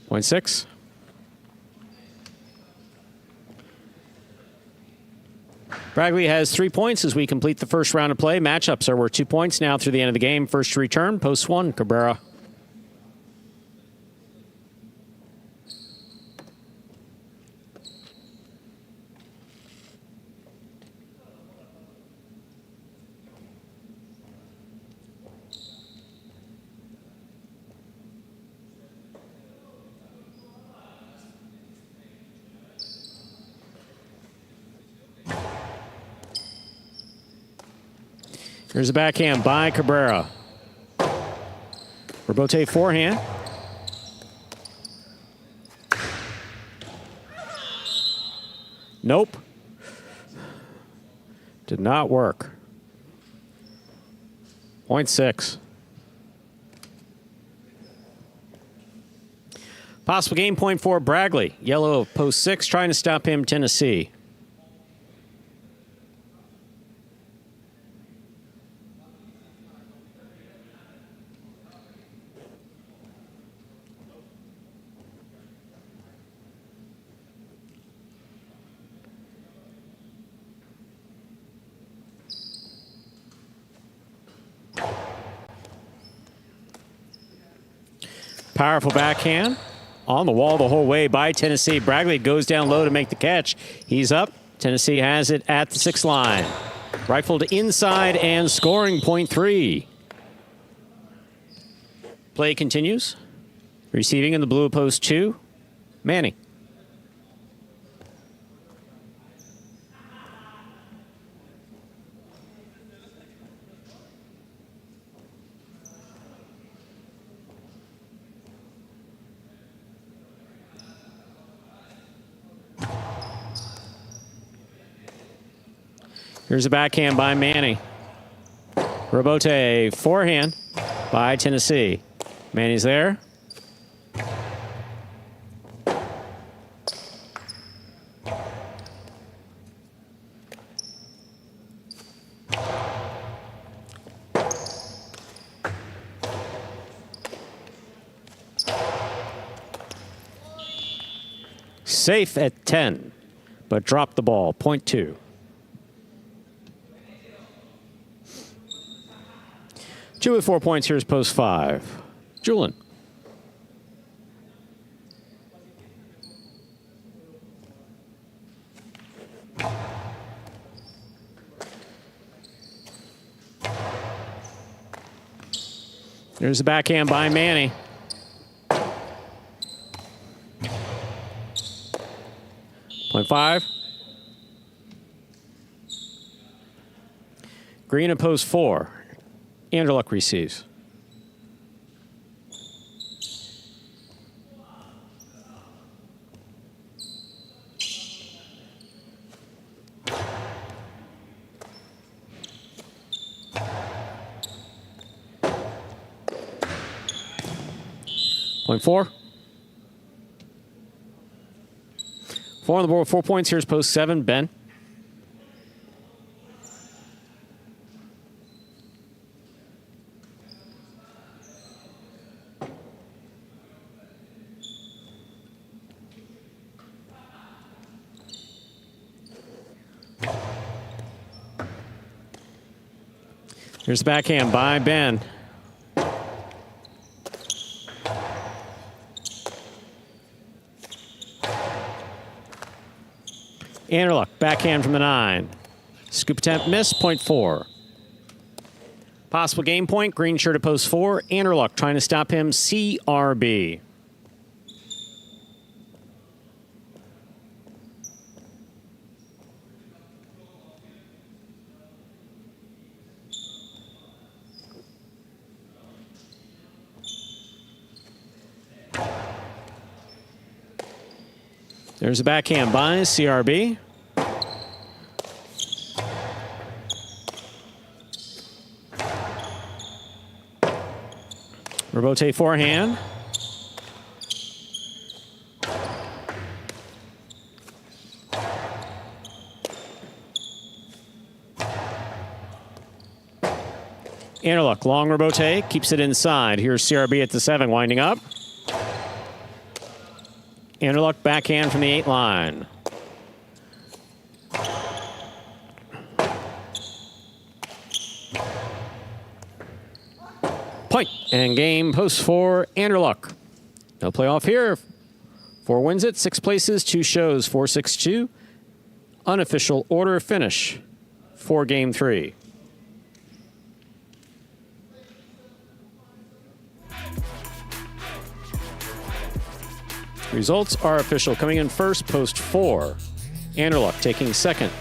Point 6. Bragley has 3 points as we complete the first round of play. Matchups are worth 2 points now through the end of the game. First to return, post 1, Cabrera. Here's a backhand by Cabrera. Robote forehand. Nope. Did not work. Point 6. Possible game point for Bragley. Yellow post 6, trying to stop him, Tennessee. Powerful backhand. On the wall the whole way by Tennessee. Bragley goes down low to make the catch. He's up. Tennessee has it at the 6 line. Rifled inside and scoring point 3. Play continues. Receiving in the blue post 2. Manny. Here's a backhand by Manny. Robote, forehand by Tennessee. Manny's there. Safe at 10, but dropped the ball, point 2. Two with 4 points. Here's post 5. Julian. There's a backhand by Manny. Point 5. Green at post 4. Anderluck receives. Point 4. 4 on the board, 4 points. Here's post 7, Ben. Here's the backhand by Ben. Anderluck, backhand from the 9. Scoop attempt, miss, point 4. Possible game point, green shirt at post 4. Anderluck trying to stop him, CRB. There's a backhand by CRB. Rebote forehand. Anderluck, long rebote, keeps it inside. Here's CRB at the 7, winding up. Anderluck, backhand from the 8 line. Point and game, post 4, Anderluck. No playoff here. 4 wins it, 6 places, 2 shows, 4-6-2. Unofficial order finish for game 3. Results are official. Coming in first, post 4. Anderluck taking second.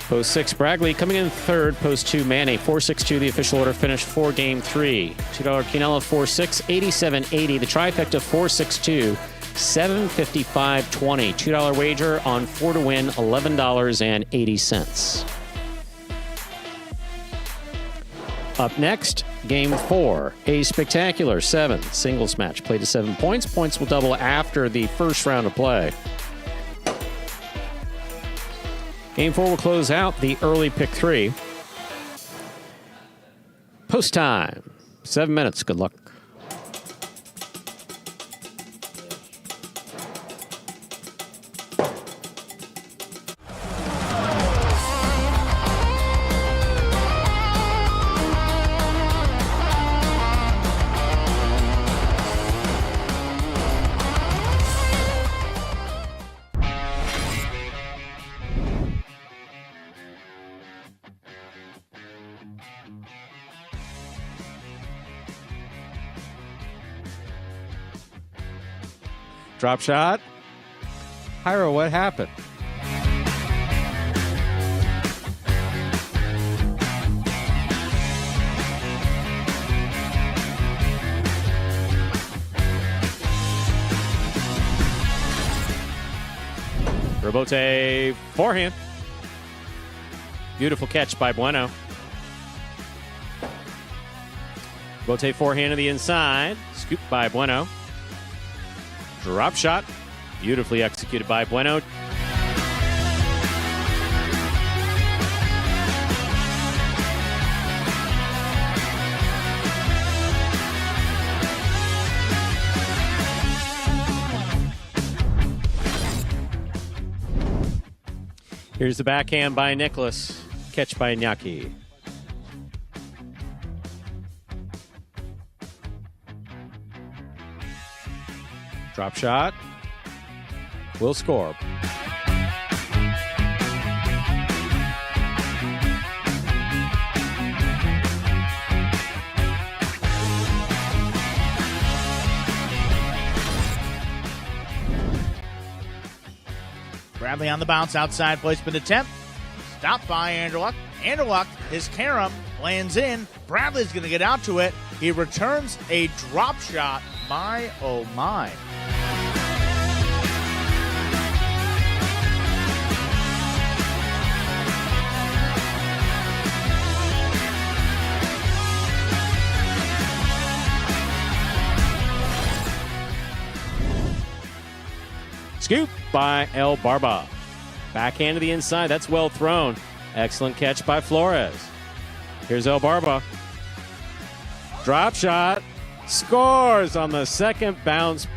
Post 6, Bragley coming in third. Post 2, Manny. 4-6-2, the official order finish for game 3. $2 Quinella, 4-6, 87.80. The trifecta, 4-6-2, 755.20. $2 wager on 4 to win, $11.80. Up next, game 4, a spectacular 7 singles match. Played to 7 points. Points will double after the first round of play. Game 4 will close out the early pick 3. Post time. 7 minutes. Good luck. Drop shot. Hyro, what happened? Rebote forehand. Beautiful catch by Bueno. Rebote forehand to the inside. Scoop by Bueno. Drop shot. Beautifully executed by Bueno. Here's the backhand by Nicholas. Catch by Iñaki. Drop shot. Will score. Bradley on the bounce, outside placement attempt. Stopped by Anderluck. Anderluck, his carom, lands in. Bradley's going to get out to it. He returns a drop shot. My, oh my. Scoop by El Barba. Backhand to the inside. That's well thrown. Excellent catch by Flores. Here's El Barba. Drop shot. Scores on the second bounce.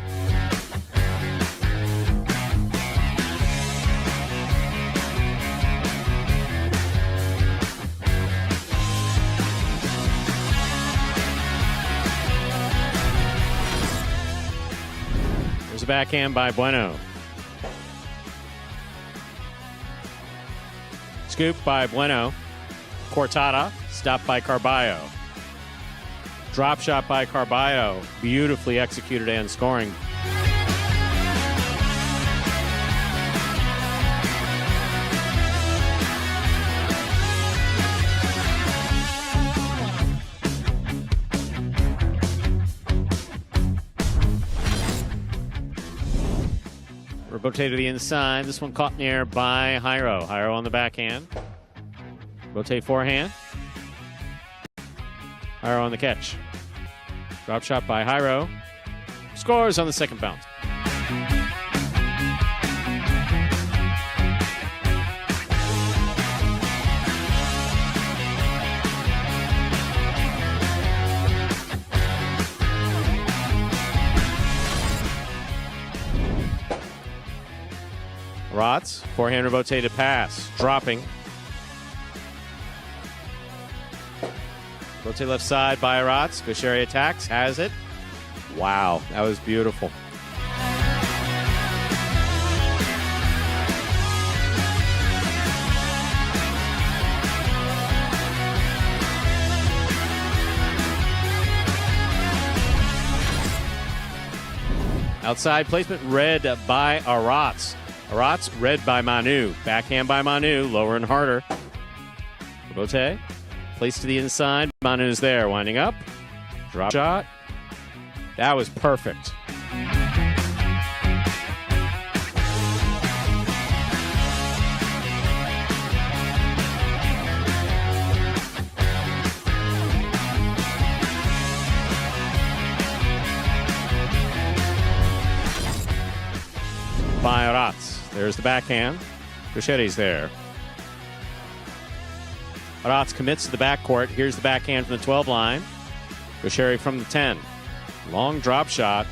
There's a backhand by Bueno. scoop by Bueno. Cortada, stopped by Carballo. Drop shot by Carballo, beautifully executed and scoring. Rebote to the inside. This one caught in the air by Jairo. Jairo on the backhand. Rebote forehand. Jairo on the catch. Drop shot by Jairo. Scores on the second bounce. Rotz, forehand rebote to pass, dropping. Rebote left side by Rotz. Gaucheri attacks, has it. Wow, that was beautiful. Outside placement read by Aratz. Aratz read by Manu. Backhand by Manu, lower and harder. Rebote, placed to the inside. Manu's there, winding up. Drop shot. That was perfect. By Aratz. There's the backhand. Gaucheri's there. Aratz commits to the backcourt. Here's the backhand from the 12 line. Gaucheri from the 10. Long drop shot.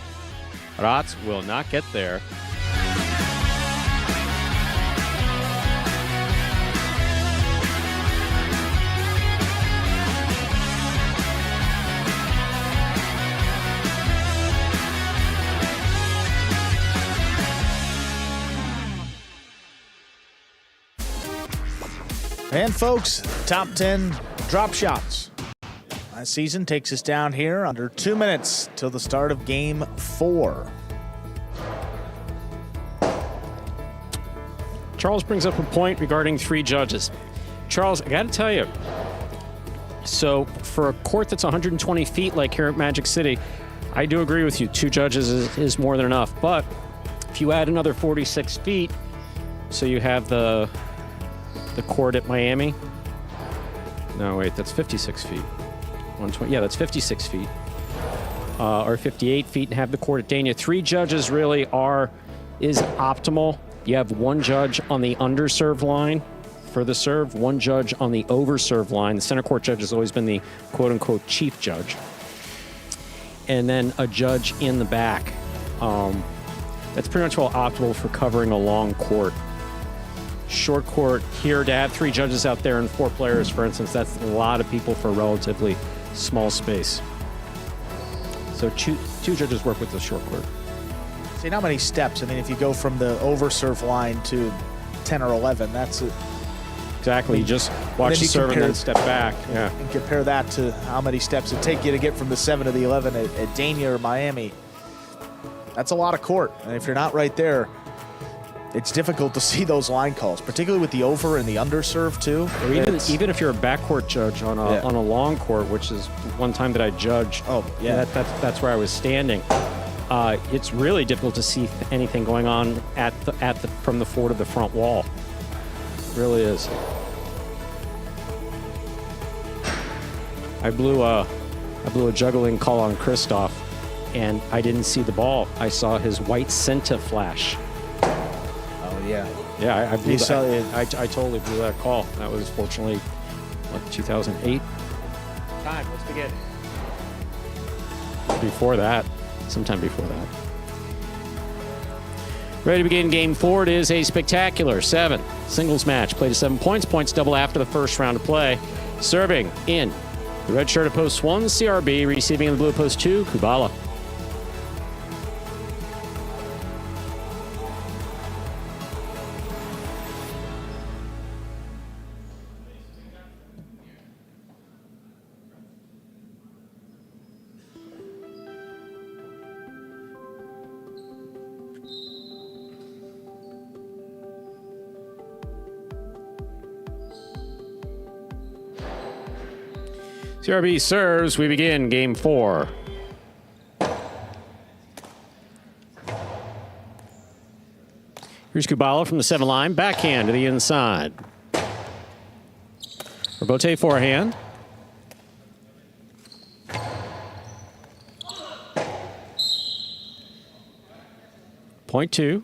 Aratz will not get there. And folks, top 10 drop shots. Last season takes us down here under 2 minutes till the start of game 4. Charles brings up a point regarding 3 judges. Charles, I got to tell you, so for a court that's 120 feet like here at Magic City, I do agree with you. 2 judges is more than enough. But if you add another 46 feet, so you have the court at Miami. No, wait, that's 56 feet. 120. Yeah, that's 56 feet. Or 58 feet, and have the court at Dania. 3 judges really is optimal. You have 1 judge on the underserve line for the serve, 1 judge on the overserve line. The center court judge has always been the quote-unquote chief judge. And then a judge in the back. That's pretty much all optimal for covering a long court. Short court here, to have 3 judges out there and 4 players, for instance, that's a lot of people for a relatively small space. So 2 judges work with the short court. See, not many steps. I mean, if you go from the overserve line to 10 or 11, that's it. Exactly. You just watch the serve and then step back. Yeah. And compare that to how many steps it take you to get from the 7 to the 11 at Dania or Miami. That's a lot of court. And if you're not right there, it's difficult to see those line calls, particularly with the over and the underserve too. Or even if you're a backcourt judge on a long court, which is one time that I judged. Oh yeah, that's where I was standing. It's really difficult to see anything going on from the 4 to the front wall. It really is. I blew a juggling call on Kristoff, and I didn't see the ball. I saw his white Senta flash. Yeah. Yeah, I totally blew that call. That was fortunately, 2008? Time, let's begin. Before that, sometime before that. Ready to begin game 4. It is a spectacular 7 singles match. Played to 7 points. Points double after the first round of play. Serving in the red shirt of post 1, CRB. Receiving in the blue of post 2, Kubala. TRB serves. We begin game 4. Here's Kubala from the 7 line. Backhand to the inside. Robote forehand. Point 2.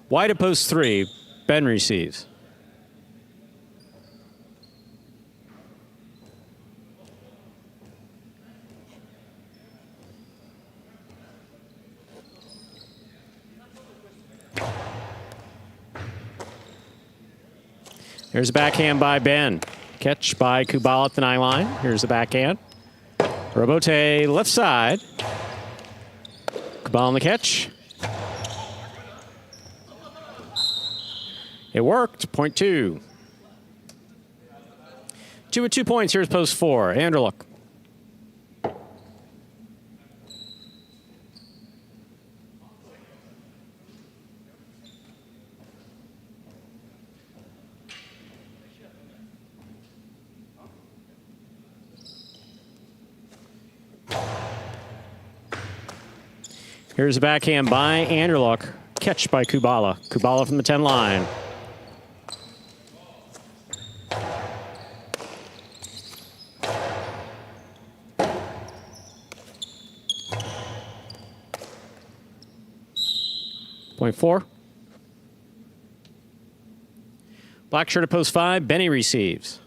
Wide at post 3. Ben receives. Here's a backhand by Ben. Catch by Kubala at the 9 line. Here's the backhand. Robote left side. Kubala on the catch. It worked. Point 2. 2 with 2 points. Here's post 4. Anderluck. Here's a backhand by Anderluck. Catch by Kubala. Kubala from the 10 line. Point 4. Black shirt at post 5. Benny receives.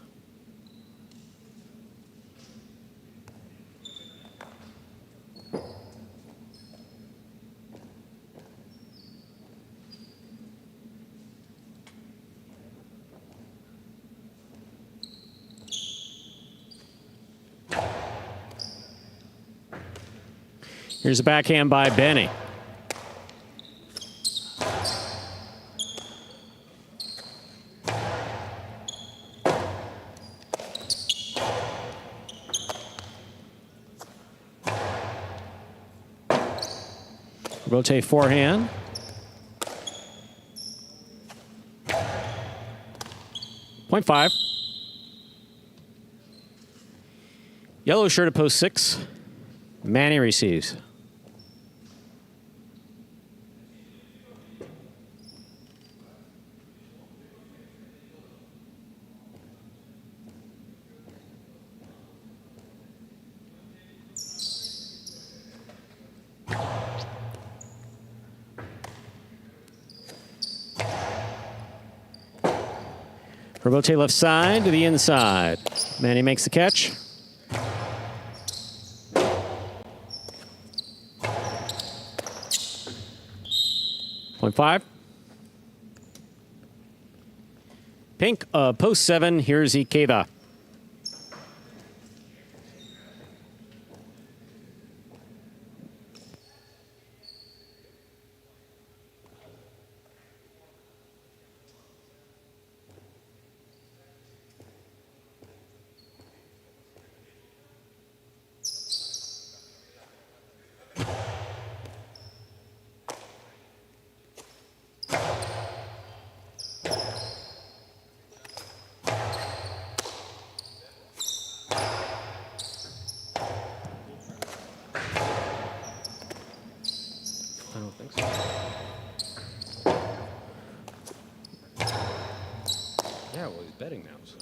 Here's a backhand by Benny. Rotate forehand. Point 5. Yellow shirt at post 6. Manny receives. Robote left side to the inside. Manny makes the catch. Point 5. Pink, post 7. Here's Ikeda. I don't think so. Yeah, well, he's betting now, so.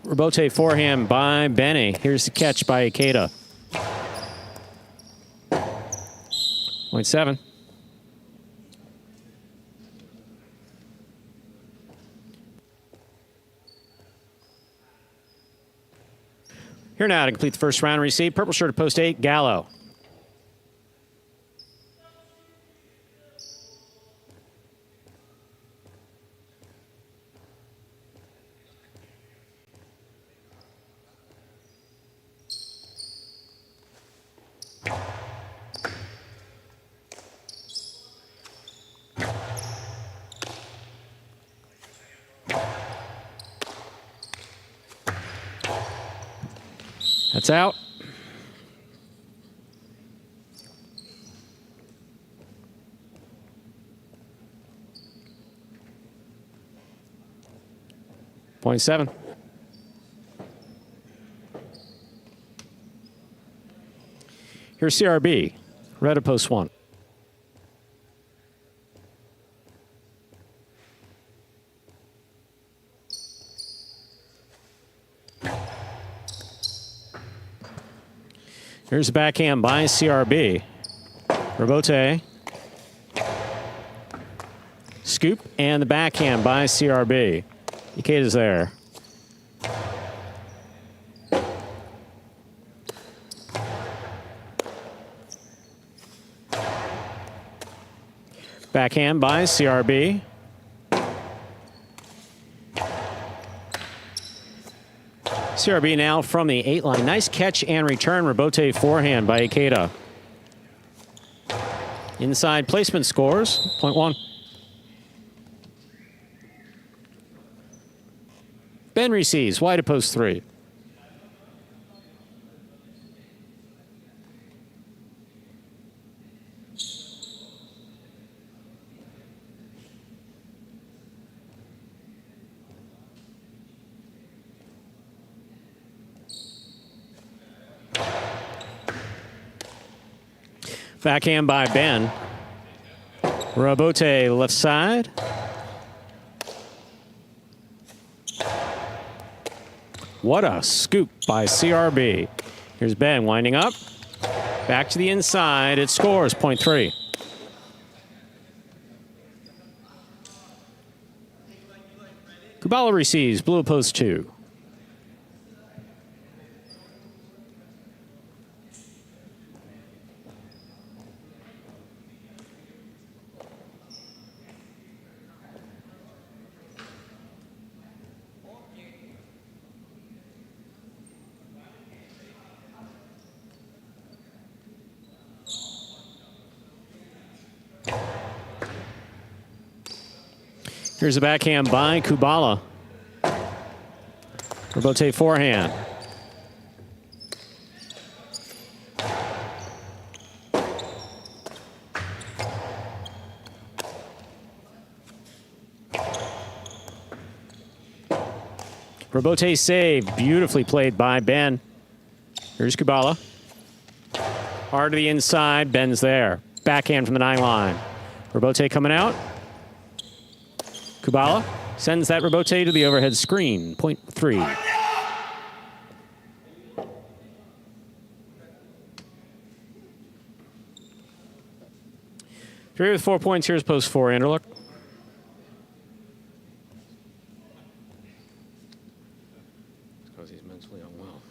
Robote forehand by Benny. Here's the catch by Ikeda. Point 7. Here now to complete the first round receive. Purple shirt at post 8, Gallo. That's out. Point 7. Here's CRB. Red at post 1. Here's the backhand by CRB. Rebote. Scoop and the backhand by CRB. Ikeda's there. Backhand by CRB. CRB now from the 8 line. Nice catch and return. Rebote forehand by Ikeda. Inside placement scores. Point 1. Ben receives. Wide at post 3. Backhand by Ben. Rebote left side. What a scoop by CRB. Here's Ben winding up. Back to the inside. It scores. Point 3. Kubala receives. Blue post 2. Here's a backhand by Kubala. Rebote forehand. Rebote save. Beautifully played by Ben. Here's Kubala. Hard to the inside. Ben's there. Backhand from the 9 line. Rebote coming out. Kubala sends that rebote to the overhead screen. Point 3. Three with 4 points. Here's post 4, Anderluck. Because he's mentally unwell.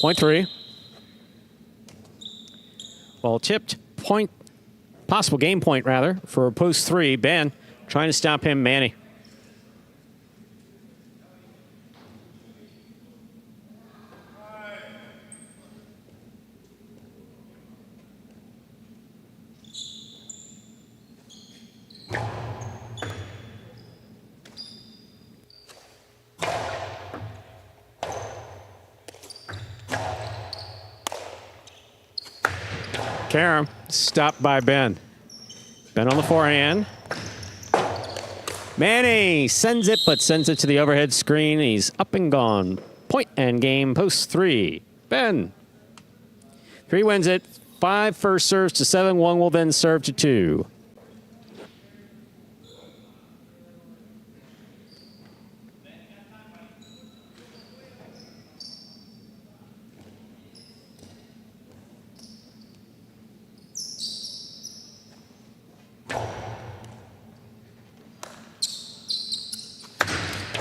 Point 3. Ball tipped. Point. Possible game point, rather, for post 3. Ben trying to stop him. Manny. Karam stopped by Ben. Ben on the forehand. Manny sends it, but sends it to the overhead screen. He's up and gone. Point and game, post 3. Ben. 3 wins it. 5 first serves to 7. 1 will then serve to 2.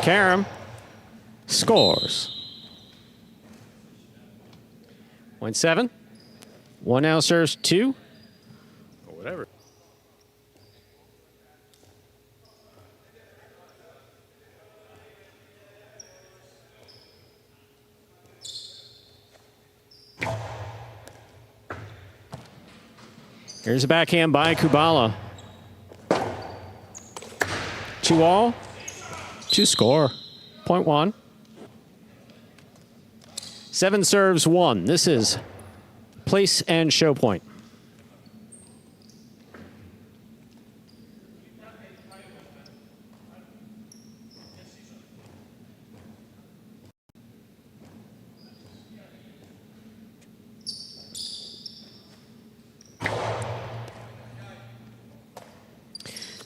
Karam scores. Point 7. 1 now serves 2. Or whatever. Here's a backhand by Kubala. 2 all. 2 score. Point 1. 7 serves 1. This is place and show point.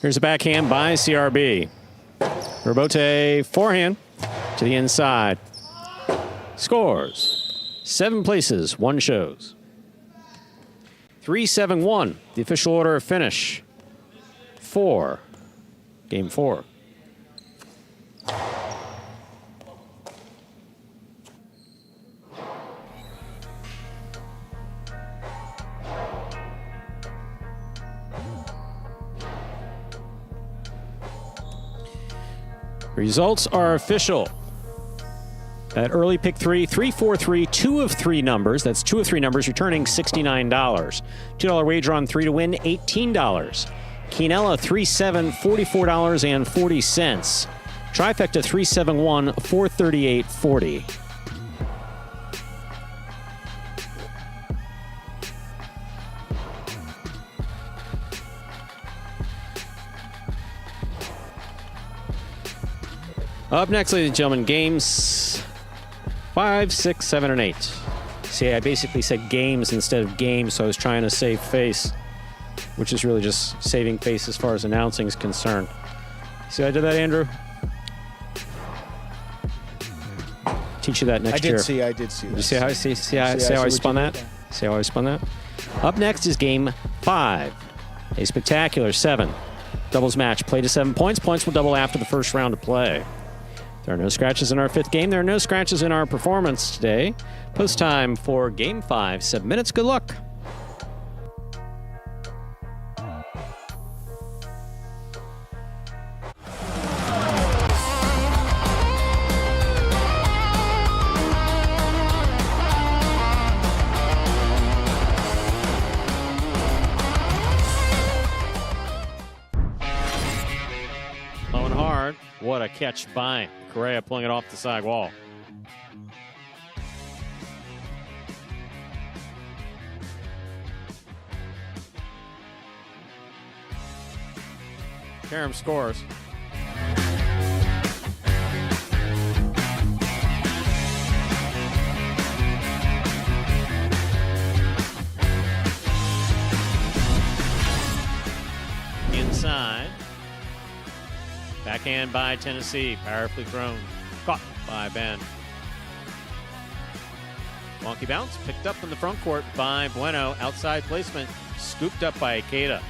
Here's a backhand by CRB. Robote forehand to the inside. Scores. 7 places, 1 shows. 3-7-1, the official order of finish. 4. Game 4. Results are official. At early pick 3, 3-4-3, 2 of 3 numbers. That's 2 of 3 numbers, returning $69. $2 wager on 3 to win, $18. Quinella 3-7, $44.40. Trifecta 3-7-1, $438.40. Up next, ladies and gentlemen, games 5, 6, 7, and 8. See, I basically said games instead of games, so I was trying to save face, which is really just saving face as far as announcing is concerned. See how I did that, Andrew? Teach you that next year. I did see that. You see how I spun that? See how I spun that? Up next is game 5. A spectacular 7. Doubles match. Play to 7 points. Points will double after the first round of play. There are no scratches in our 5th game. There are no scratches in our performance today. Post time for game 5. 7 minutes. Good luck. Low and hard. What a catch by Correa, pulling it off the side wall. Karam scores. Inside. Backhand by Tennessee. Powerfully thrown. Caught by Ben. Wonky bounce. Picked up in the front court by Bueno. Outside placement. Scooped up by Ikeda.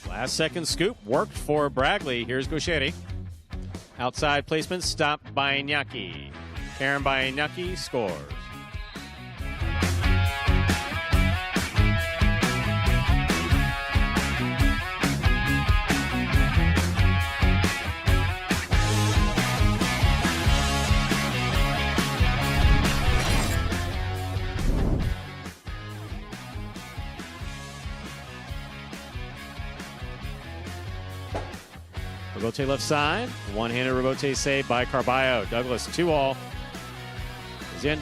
Last second scoop worked for Bragley. Here's Gauchetti. Outside placement stopped by Iñaki. Karen by Iñaki scores. Robote left side. One-handed Robote save by Carballo. Douglas 2-all. Is in.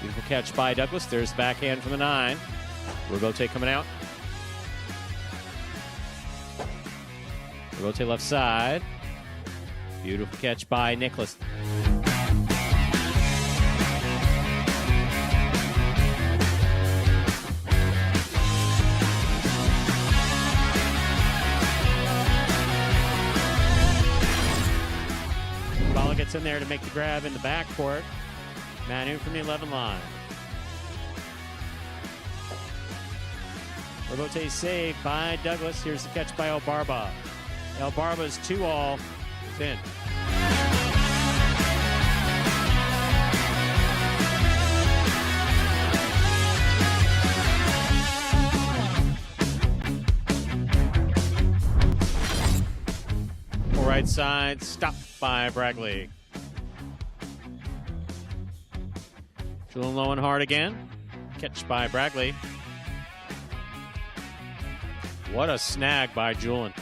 Beautiful catch by Douglas. There's the backhand from the 9. Robote coming out. Robote left side. Beautiful catch by Nicholas. Ball gets in there to make the grab in the backcourt. Manu from the 11 line. Robote saved by Douglas. Here's the catch by Obarba. El Barba's 2-all. It's in. Right side, stopped by Bragley. Julian low and hard again. Catch by Bragley. What a snag by Julian.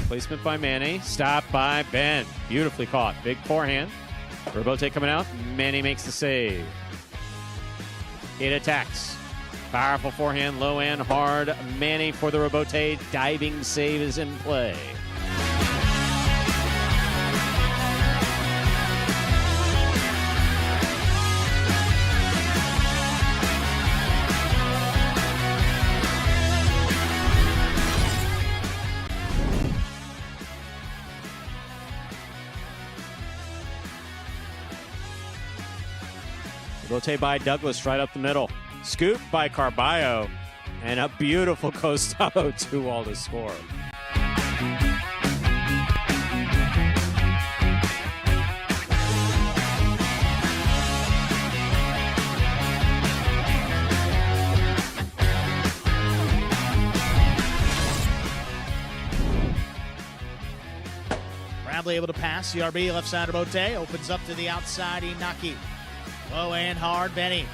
Placement by Manny. Stop by Ben. Beautifully caught. Big forehand. Robote coming out. Manny makes the save. It attacks. Powerful forehand, low and hard. Manny for the Robote. Diving save is in play. Rotate by Douglas right up the middle. Scoop by Carballo. And a beautiful Costado 2-all to score. Bradley able to pass. CRB left side of Bote. Opens up to the outside. Inaki. Low and hard, Benny.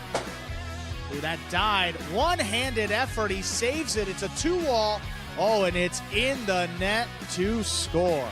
Ooh, that died. One-handed effort. He saves it. It's a 2-all. Oh, and it's in the net to score.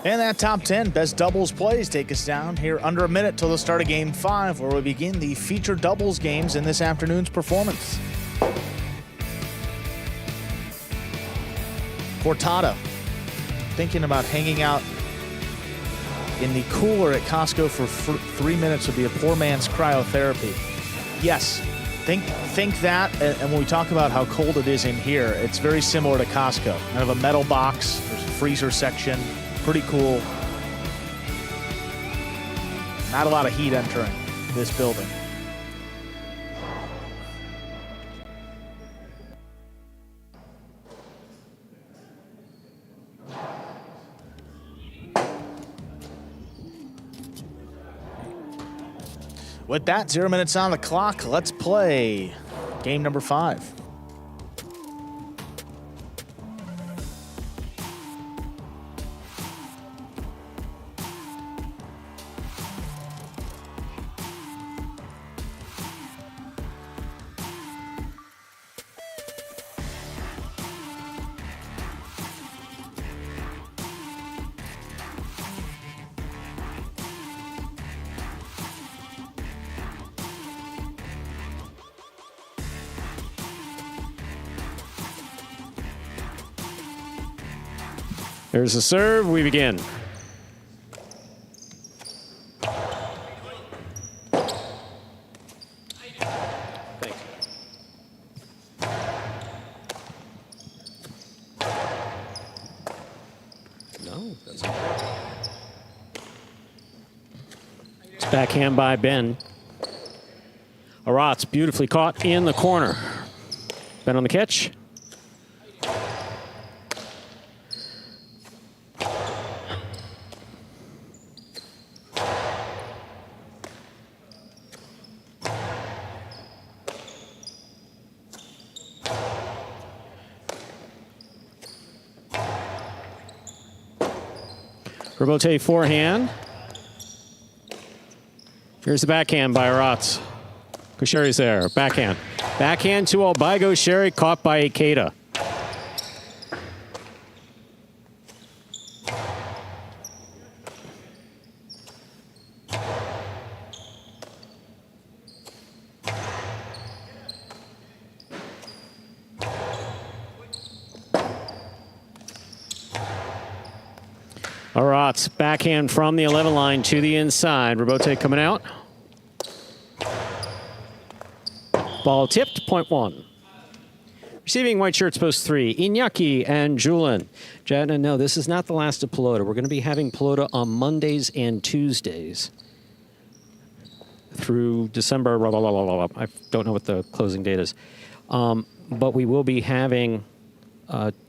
And that top 10 best doubles plays take us down here under a minute till the start of Game 5, where we begin the feature doubles games in this afternoon's performance. Cortada thinking about hanging out in the cooler at Costco for 3 minutes would be a poor man's cryotherapy. Yes, think that, and when we talk about how cold it is in here, it's very similar to Costco. Kind of a metal box, there's a freezer section. Pretty cool. Not a lot of heat entering this building. With that, 0 minutes on the clock, let's play game number 5. There's a serve. We begin. Thanks. No, that's not. It's backhand by Ben. Aratz beautifully caught in the corner. Ben on the catch. Robote forehand. Here's the backhand by Aratz. Gosheri's there. Backhand. Backhand 2-all by Gosheri, caught by Ikeda. Aratz, backhand from the 11 line to the inside. Robote coming out. Ball tipped, point 1. Receiving white shirts, post 3, Iñaki and Julian. Jadna, no, this is not the last of Pelota. We're going to be having Pelota on Mondays and Tuesdays through December. Blah, blah, blah, blah, blah. I don't know what the closing date is. But we will be having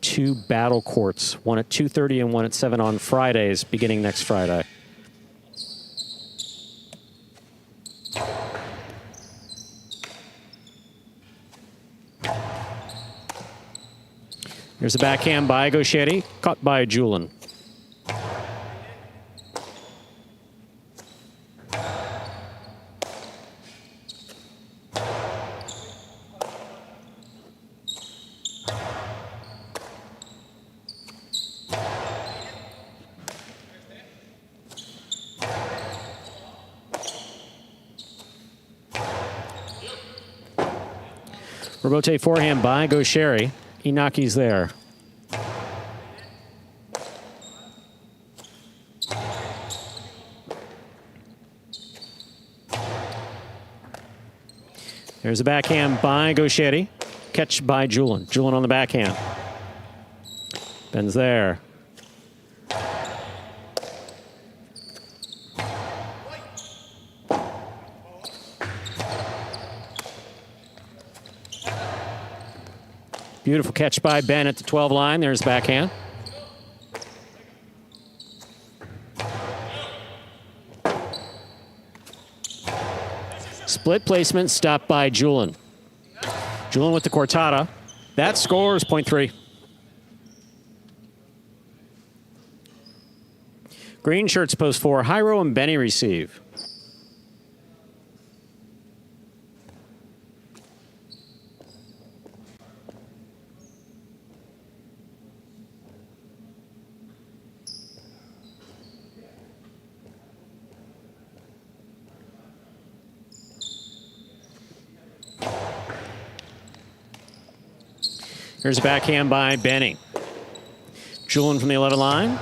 2 battle courts, one at 2:30 and one at 7 on Fridays, beginning next Friday. Here's a backhand by Gaucheri, caught by Julian. Robote forehand by Gaucheri. Inaki's there. There's a backhand by Gaucheri. Catch by Julian. Julian on the backhand. Ben's there. Beautiful catch by Ben at the 12 line. There's backhand. Split placement, stopped by Julian. Julian with the cortada. That scores point 3. Green shirts, post 4. Jairo and Benny receive. Here's a backhand by Benny. Julian from the 11 line.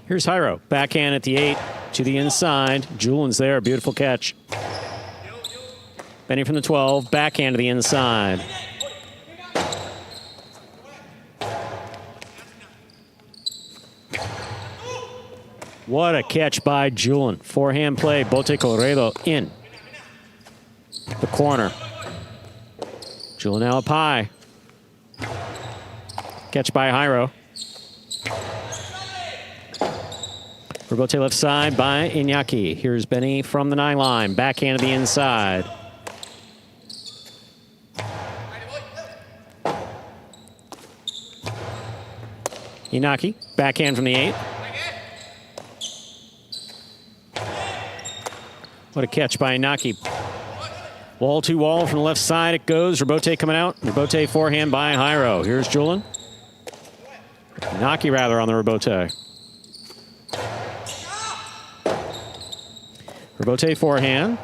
Here's Jairo. Backhand at the 8 to the inside. Julian's there. Beautiful catch. Benny from the 12. Backhand to the inside. What a catch by Julian. Forehand play. Bote Corredo in the corner. Julian now up high. Catch by Jairo. Robote left side by Iñaki. Here's Benny from the 9 line. Backhand to the inside. Iñaki. Backhand from the 8. What a catch by Inaki. Wall to wall from the left side it goes. Robote coming out. Robote forehand by Jairo. Here's Julian. Inaki rather on the Robote. Robote forehand.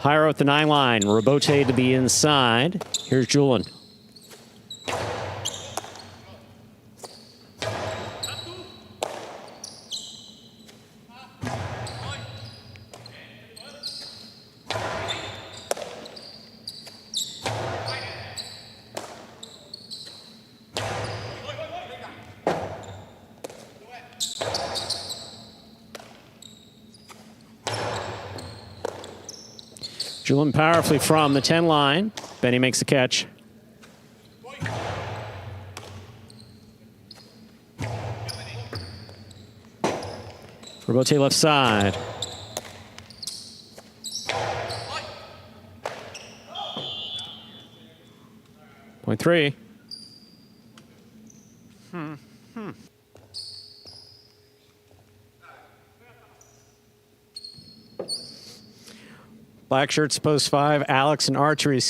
Jairo at the 9 line. Robote to the inside. Here's Julian. Julian powerfully from the 10 line. Benny makes the catch. Robote left side. Point 3. Black shirts post 5, Alex and archery.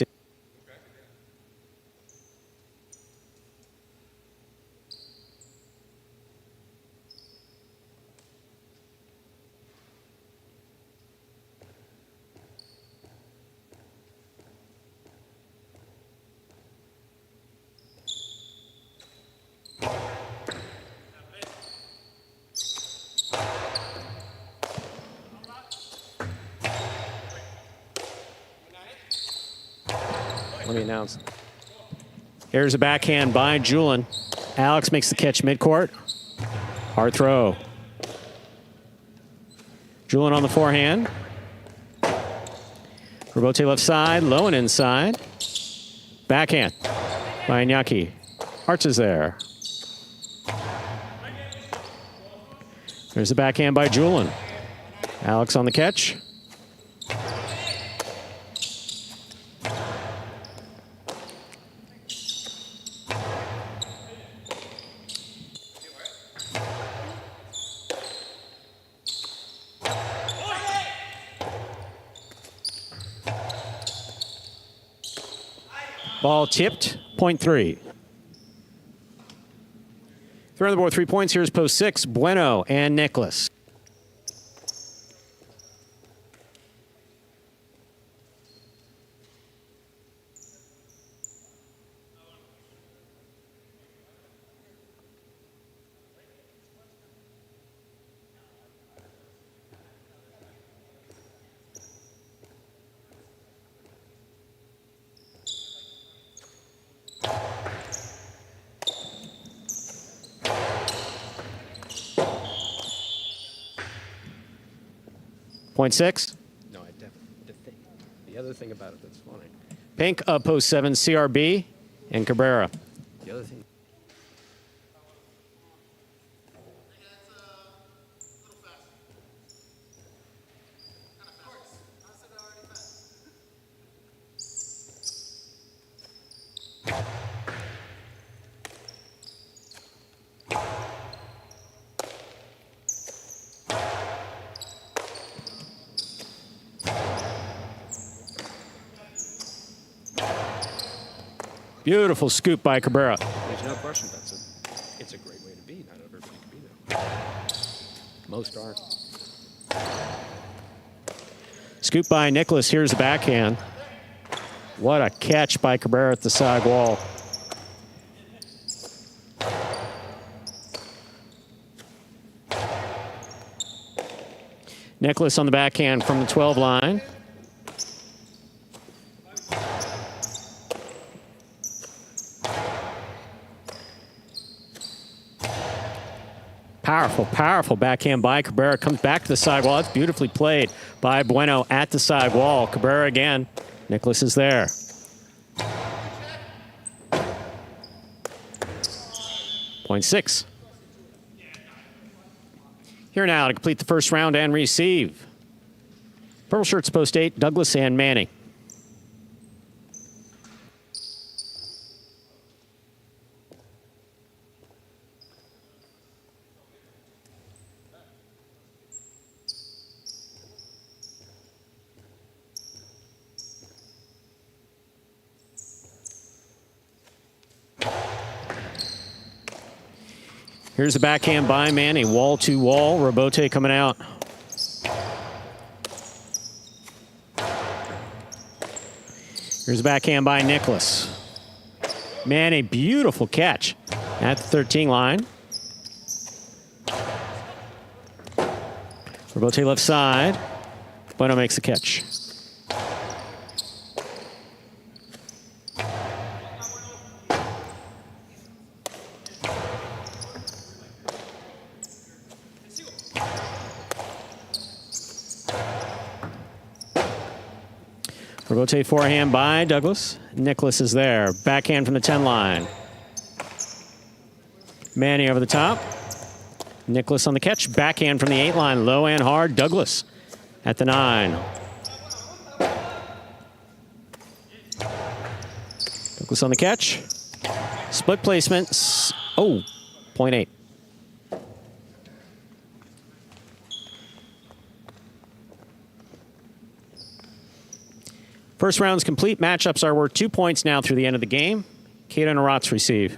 Let me announce. Here's a backhand by Julian. Alex makes the catch midcourt. Hard throw. Julian on the forehand. Robote left side, low and inside. Backhand by Iñaki. Arts is there. There's the backhand by Julian. Alex on the catch. Ball tipped, point 3. 3 on the board, 3 points. Here's post 6, Bueno and Nicholas. Point 6. No, the other thing about it that's funny. Pink post 7, CRB and Cabrera. The other thing. Beautiful scoop by Cabrera. There's no question it's a great way to be. Not everybody can be there. Most aren't. Scoop by Nicholas. Here's the backhand. What a catch by Cabrera at the side wall. Nicholas on the backhand from the 12 line. Powerful, powerful backhand by Cabrera. Comes back to the sidewall. It's beautifully played by Bueno at the sidewall. Cabrera again. Nicholas is there. Point 6. Here now to complete the first round and receive. Purple shirts post 8, Douglas and Manning. Here's the backhand by Manny. Wall to wall. Robote coming out. Here's the backhand by Nicholas. Manny, beautiful catch at the 13 line. Robote left side. Bueno makes the catch. Robote forehand by Douglas. Nicholas is there. Backhand from the 10 line. Manny over the top. Nicholas on the catch. Backhand from the 8 line. Low and hard. Douglas at the 9. Douglas on the catch. Split placement. Oh, point 8. First round's complete. Matchups are worth 2 points now through the end of the game. Kata and Arats receive.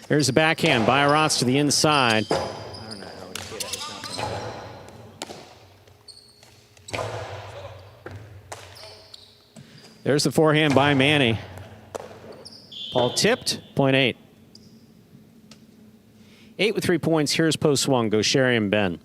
There's the backhand by Arats to the inside. I don't know how Kata has not been better. There's the forehand by Manny. Paul tipped, point 8. 8 with 3 points. Here's post 1. Go Sherry and Ben.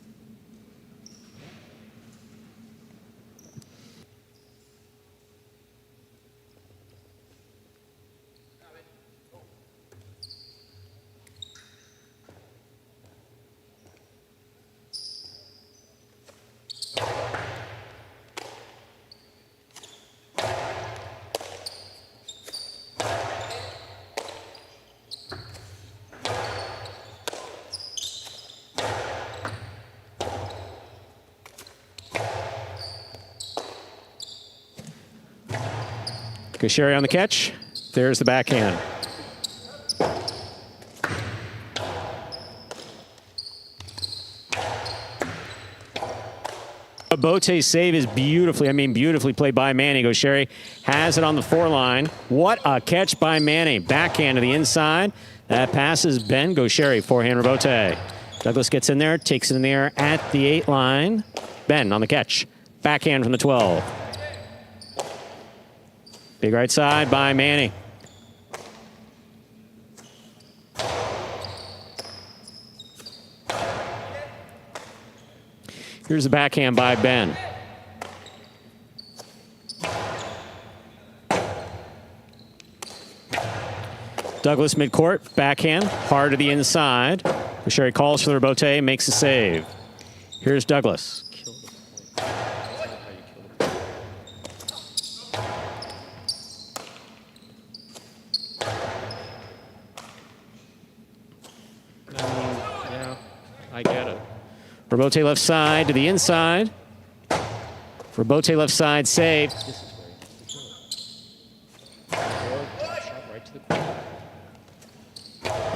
Sherry on the catch. There's the backhand. Bote's save is beautifully played by Manny. Sherry has it on the 4 line. What a catch by Manny. Backhand to the inside. That passes Ben. Sherry, forehand Robote. Douglas gets in there, takes it in the air at the 8 line. Ben on the catch. Backhand from the 12. Big right side by Manny. Here's the backhand by Ben. Douglas midcourt, backhand, hard to the inside. Sherry calls for the rebote, makes a save. Here's Douglas. I get it. Rebote left side to the inside. Rebote left side save.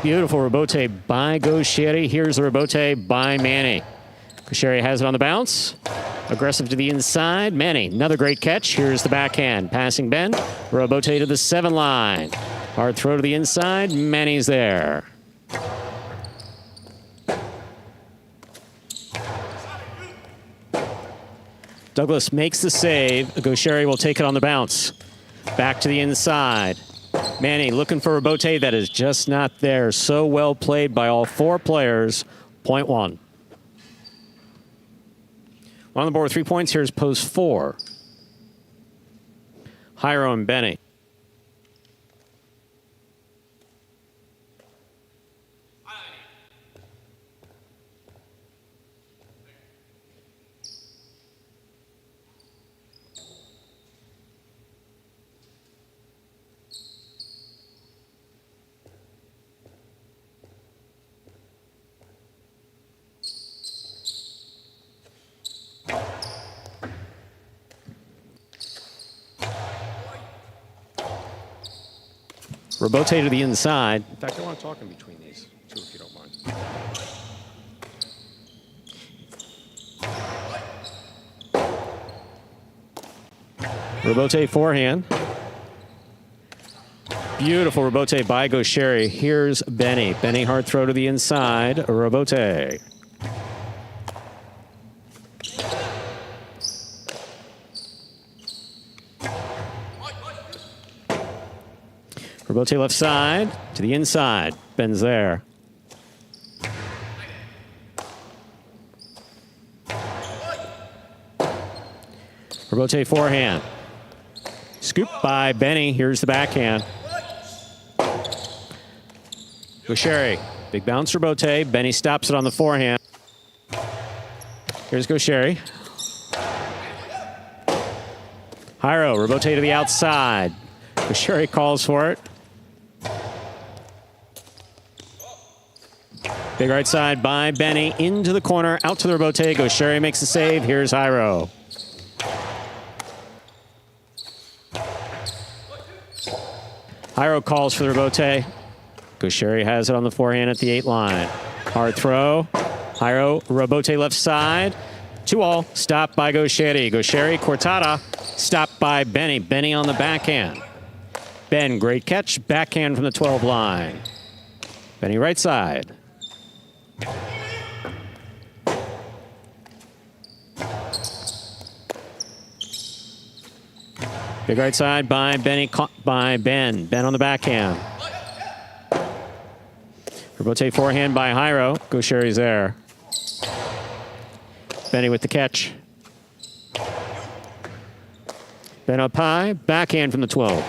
Beautiful rebote by Gaucheri. Here's the rebote by Manny. Gaucheri has it on the bounce. Aggressive to the inside. Manny, another great catch. Here's the backhand. Passing Ben. Rebote to the 7 line. Hard throw to the inside. Manny's there. Douglas makes the save. Gaucheri will take it on the bounce. Back to the inside. Manny looking for a rebote that is just not there. So well played by all 4 players. Point 1. On the board with 3 points. Here's post 4. Jairo and Benny. Rebote to the inside. In fact, I want to talk in between these two, if you don't mind. Rebote forehand. Beautiful rebote by Gaucheri. Here's Benny. Benny hard throw to the inside. Rebote. Rebote left side to the inside. Ben's there. Rebote forehand. Scoop by Benny. Here's the backhand. Gaucheri. Big bounce rebote. Benny stops it on the forehand. Here's Gaucheri. Jairo. Rebote to the outside. Gaucheri calls for it. Big right side by Benny. Into the corner. Out to the rebote. Gaucheri makes the save. Here's Jairo. Jairo calls for the rebote. Gaucheri has it on the forehand at the 8 line. Hard throw. Jairo, rebote left side. 2-all. Stopped by Gaucheri. Gaucheri, cortada. Stopped by Benny. Benny on the backhand. Ben, great catch. Backhand from the 12 line. Benny right side. Big right side by Benny, caught by Ben. Ben on the backhand. Rebote forehand by Jairo. Gaucheri's there. Benny with the catch. Ben up high. Backhand from the 12.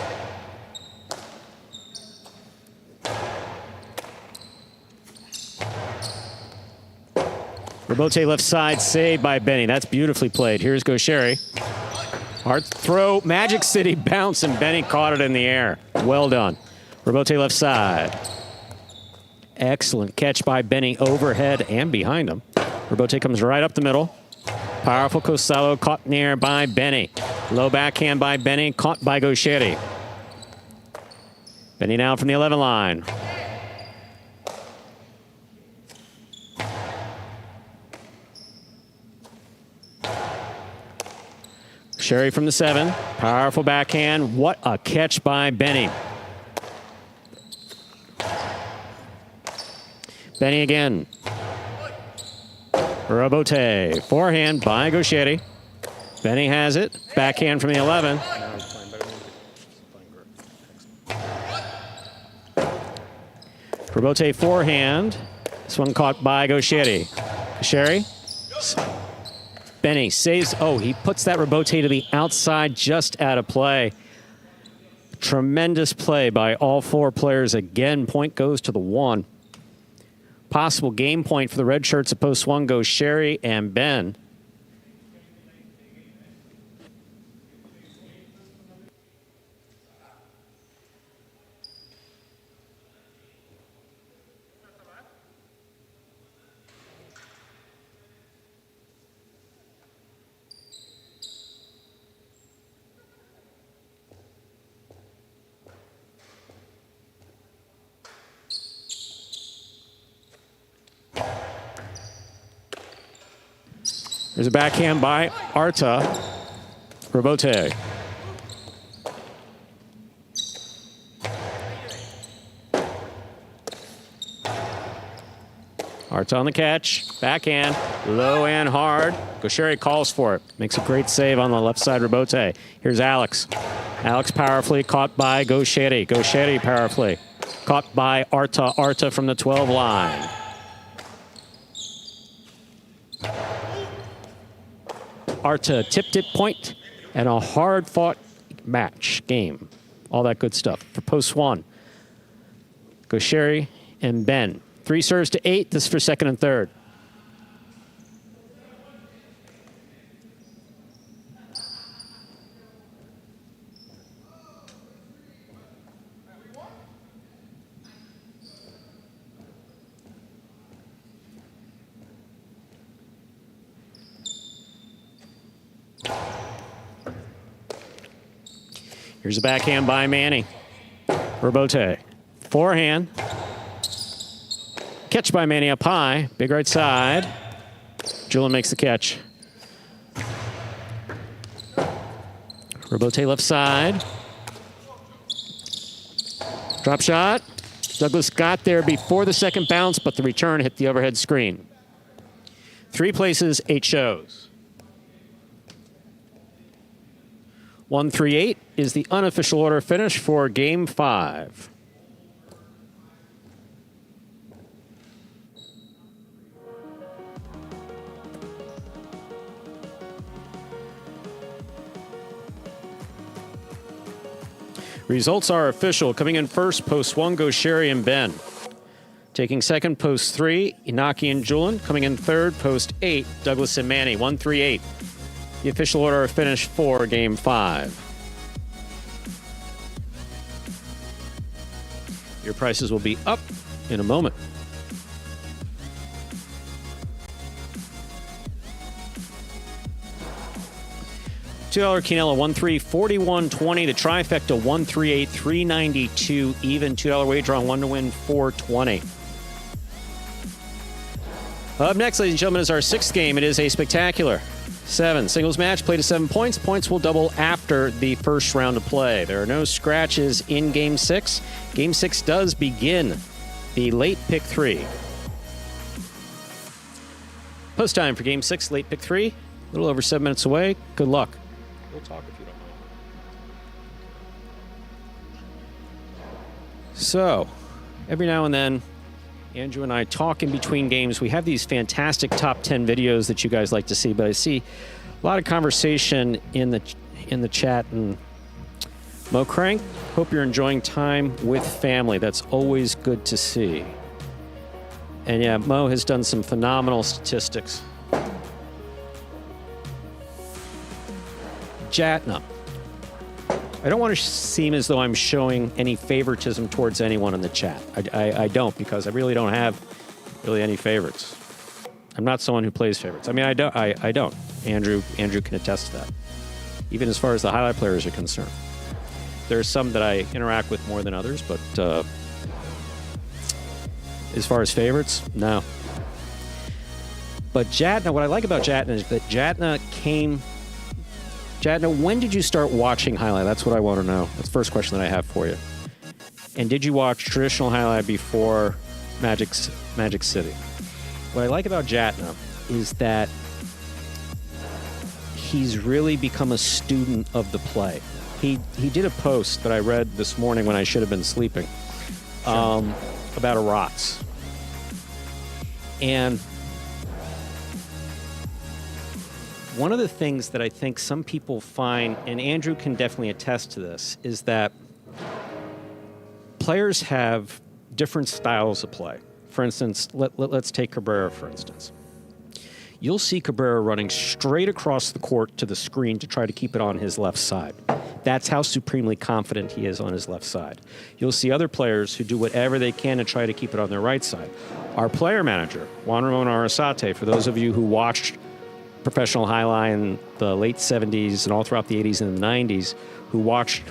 Rebote left side, saved by Benny. That's beautifully played. Here's Gaucheri. Hard throw, Magic City bounce, and Benny caught it in the air. Well done. Rebote left side. Excellent catch by Benny overhead and behind him. Rebote comes right up the middle. Powerful Costello caught near by Benny. Low backhand by Benny, caught by Gaucheri. Benny now from the 11 line. Sherry from the 7. Powerful backhand. What a catch by Benny. Benny again. Rebote. Forehand by Gaucheri. Benny has it. Backhand from the 11. Rebote forehand. This one caught by Gaucheri. Gaucheri. Benny saves. Oh, he puts that rebote to the outside, just out of play. Tremendous play by all 4 players. Again, point goes to the 1. Possible game point for the red shirts at post 1 goes Gaucheri and Ben. There's a backhand by Arta. Rebote. Arta on the catch. Backhand. Low and hard. Gaucheri calls for it. Makes a great save on the left side rebote. Here's Alex. Alex powerfully caught by Gaucheri. Gaucheri powerfully caught by Arta. Arta from the 12 line. Arta tipped it point, and a hard-fought match game. All that good stuff for post 1. Gaucheri and Ben. 3 serves to 8. This is for second and third. Here's a backhand by Manny. Rebote. Forehand. Catch by Manny up high. Big right side. Julian makes the catch. Rebote left side. Drop shot. Douglas got there before the second bounce, but the return hit the overhead screen. 3 places, 8 shows. 1-3-8 is the unofficial order finish for Game 5. Results are official. Coming in first, post 1, Gaucheri and Ben. Taking second, post 3, Inaki and Julian. Coming in third, post 8, Douglas and Manny. 1-3-8. The official order of finish for Game 5. Your prices will be up in a moment. $2 Quinella 1-3, 41.20. The trifecta 138, 392 even. $2 wager on 1 to win 420. Up next, ladies and gentlemen, is our 6th game. It is a spectacular 7 singles match. Play to 7 points. Points will double after the first round of play. There are no scratches in Game 6. Game 6 does begin the late pick 3. Post time for Game 6, late pick 3. A little over 7 minutes away. Good luck. We'll talk if you don't mind. So, every now and then, Andrew and I talk in between games. We have these fantastic top 10 videos that you guys like to see, but I see a lot of conversation in the chat. And Mo Crank, hope you're enjoying time with family. That's always good to see. And yeah, Mo has done some phenomenal statistics. Jatna. I don't want to seem as though I'm showing any favoritism towards anyone in the chat. I don't, because I really don't have really any favorites. I'm not someone who plays favorites. I mean, I don't. Andrew can attest to that. Even as far as the highlight players are concerned. There's some that I interact with more than others, but as far as favorites, no. But Jatna, what I like about Jatna is that Jatna, when did you start watching highlight? That's what I want to know. That's the first question that I have for you. And did you watch traditional highlight before Magic City? What I like about Jatna is that he's really become a student of the play. He did a post that I read this morning when I should have been sleeping about Arats. And one of the things that I think some people find, and Andrew can definitely attest to this, is that players have different styles of play. For instance, let's take Cabrera, for instance. You'll see Cabrera running straight across the court to the screen to try to keep it on his left side. That's how supremely confident he is on his left side. You'll see other players who do whatever they can to try to keep it on their right side. Our player manager, Juan Ramon Arrasate, for those of you who watched professional highlight in the late 70s and all throughout the 80s and the 90s, who watched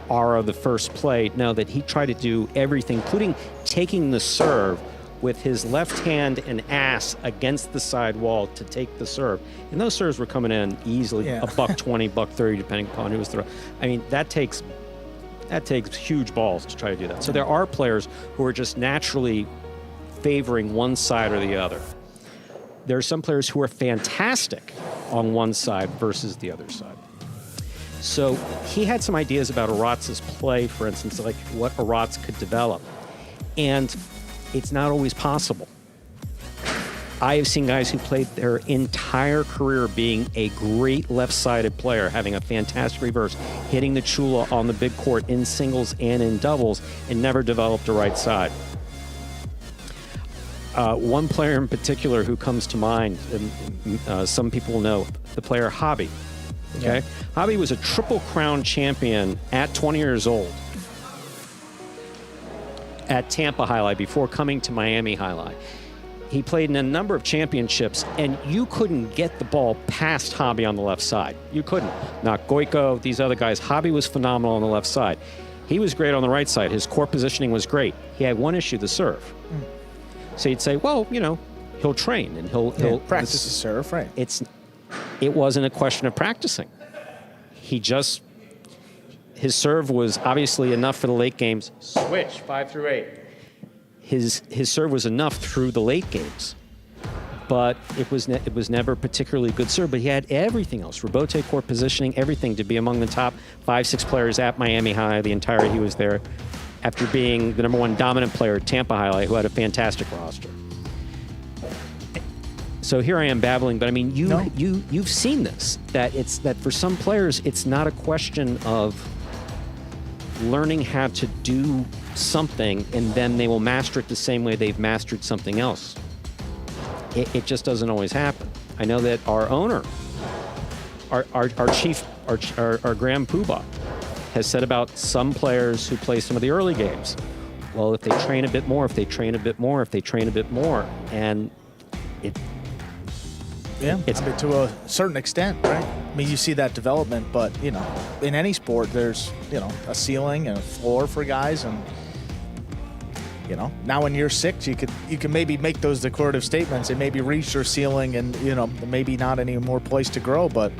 Ara the first play, know that he tried to do everything, including taking the serve with his left hand and ass against the side wall to take the serve. And those serves were coming in easily, a $120, $130, depending upon who was throwing. I mean, that takes huge balls to try to do that. So there are players who are just naturally favoring one side or the other. There are some players who are fantastic on one side versus the other side. So he had some ideas about Arats's play, for instance, like what Arats could develop. And it's not always possible. I have seen guys who played their entire career being a great left-sided player, having a fantastic reverse, hitting the chula on the big court in singles and in doubles, and never developed a right side. One player in particular who comes to mind, and some people know, the player Hobby. Okay, Hobby was a Triple Crown champion at 20 years old at Tampa Highlight before coming to Miami Highlight. He played in a number of championships, and you couldn't get the ball past Hobby on the left side. You couldn't. Not Goico, these other guys. Hobby was phenomenal on the left side. He was great on the right side. His court positioning was great. He had one issue, the serve. So you'd say, well, you know, he'll train and he'll practice the serve, right? It wasn't a question of practicing. His serve was obviously enough for the late games. Switch 5 through 8. His serve was enough through the late games, but it was never particularly good serve. But he had everything else: rebote, court positioning, everything to be among the top 5-6 players at Miami High. The entire he was there, after being the #1 dominant player at Tampa Highlight, who had a fantastic roster. So here I am babbling, but I mean, you've seen this, that for some players, it's not a question of learning how to do something and then they will master it the same way they've mastered something else. It just doesn't always happen. I know that our owner, our chief, our Graham Poobah, has said about some players who play some of the early games, well, if they train a bit more, and Yeah, It's I mean, to a certain extent, right? I mean, you see that development, but, in any sport, there's, a ceiling and a floor for guys. And, now in year 6, you can maybe make those declarative statements and maybe reach your ceiling and, maybe not any more place to grow. But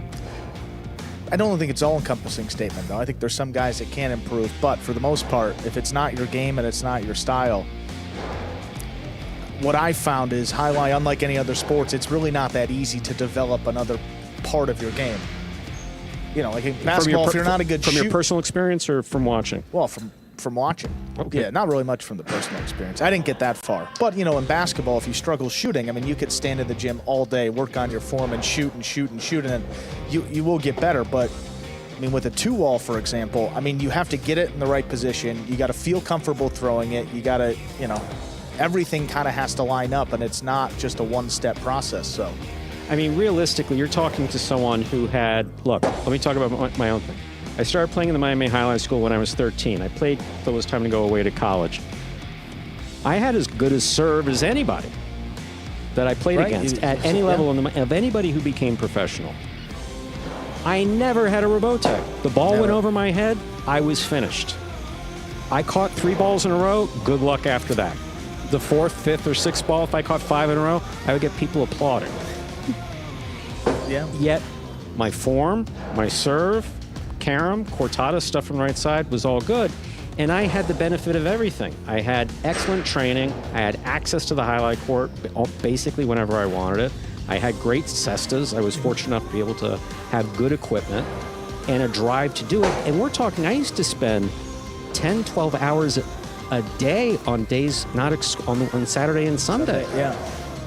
I don't think it's all-encompassing statement, though. I think there's some guys that can improve. But for the most part, if it's not your game and it's not your style, what I found is highlight, unlike any other sports, it's really not that easy to develop another part of your game. Like in basketball, if you're not a good from your personal experience or from watching? Well, from watching. Okay. Yeah, not really much from the personal experience. I didn't get that far. But, in basketball, if you struggle shooting, I mean, you could stand in the gym all day, work on your form and shoot, and then you will get better. But, I mean, with a 2-wall, for example, I mean, you have to get it in the right position. You got to feel comfortable throwing it. You got to, everything kind of has to line up, and it's not just a one-step process. So, I mean, realistically, you're talking to someone who had, look, let me talk about my own thing. I started playing in the Miami Highline School when I was 13. I played till it was time to go away to college. I had as good a serve as anybody that I played against at any level of anybody who became professional. I never had a rebote. The ball went over my head, I was finished. I caught 3 balls in a row, good luck after that. The 4th, 5th, or 6th ball, if I caught 5 in a row, I would get people applauding. yeah. Yet, my form, my serve, carom, cortada, stuff from the right side was all good. And I had the benefit of everything. I had excellent training. I had access to the highlight court basically whenever I wanted it. I had great cestas. I was fortunate enough to be able to have good equipment and a drive to do it. And we're talking, I used to spend 10, 12 hours a day on days not on Saturday and Sunday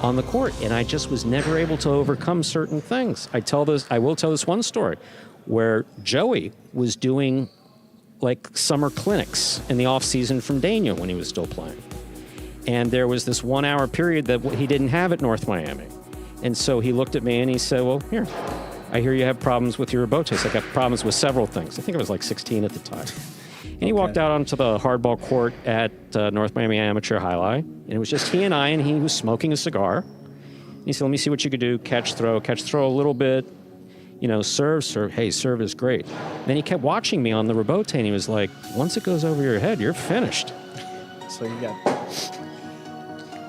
on the court, and I just was never able to overcome certain things. I will tell this one story where Joey was doing like summer clinics in the off season from Dania when he was still playing, and there was this 1-hour period that he didn't have at North Miami, and so he looked at me and he said, "Well, here, I hear you have problems with your rebotes." I got problems with several things. I think I was like 16 at the time. And he walked out onto the hardball court at North Miami Amateur Highlight, and it was just he and I, and he was smoking a cigar. And he said, "Let me see what you could do, catch, throw a little bit, serve. Hey, serve is great." Then he kept watching me on the rebote, and he was like, "Once it goes over your head, you're finished." So you got...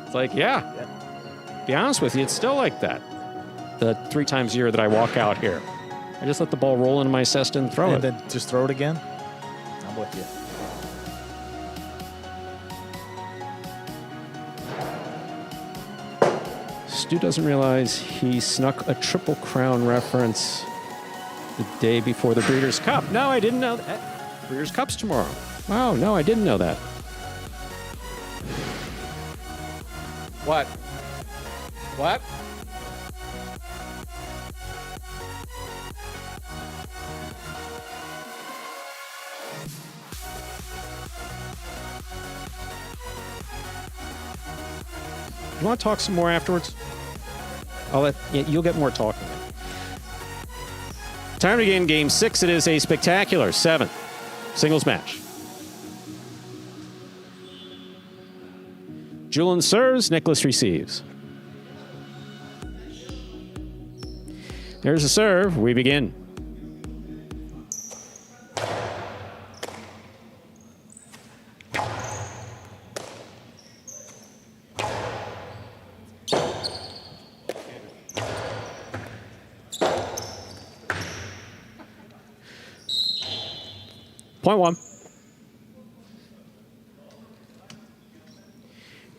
It's like, yeah. Be honest with you, it's still like that. The 3 times a year that I walk out here, I just let the ball roll into my cesta and throw it. And then just throw it again? I'm with you. Stu doesn't realize he snuck a Triple Crown reference the day before the Breeders' Cup. No, I didn't know that. Breeders' Cup's tomorrow. Wow, no, I didn't know that. What? What? You want to talk some more afterwards? You'll get more talking. Time to begin Game 6. It is a spectacular 7th singles match. Julian serves, Nicholas receives. There's a serve. We begin. Point 1.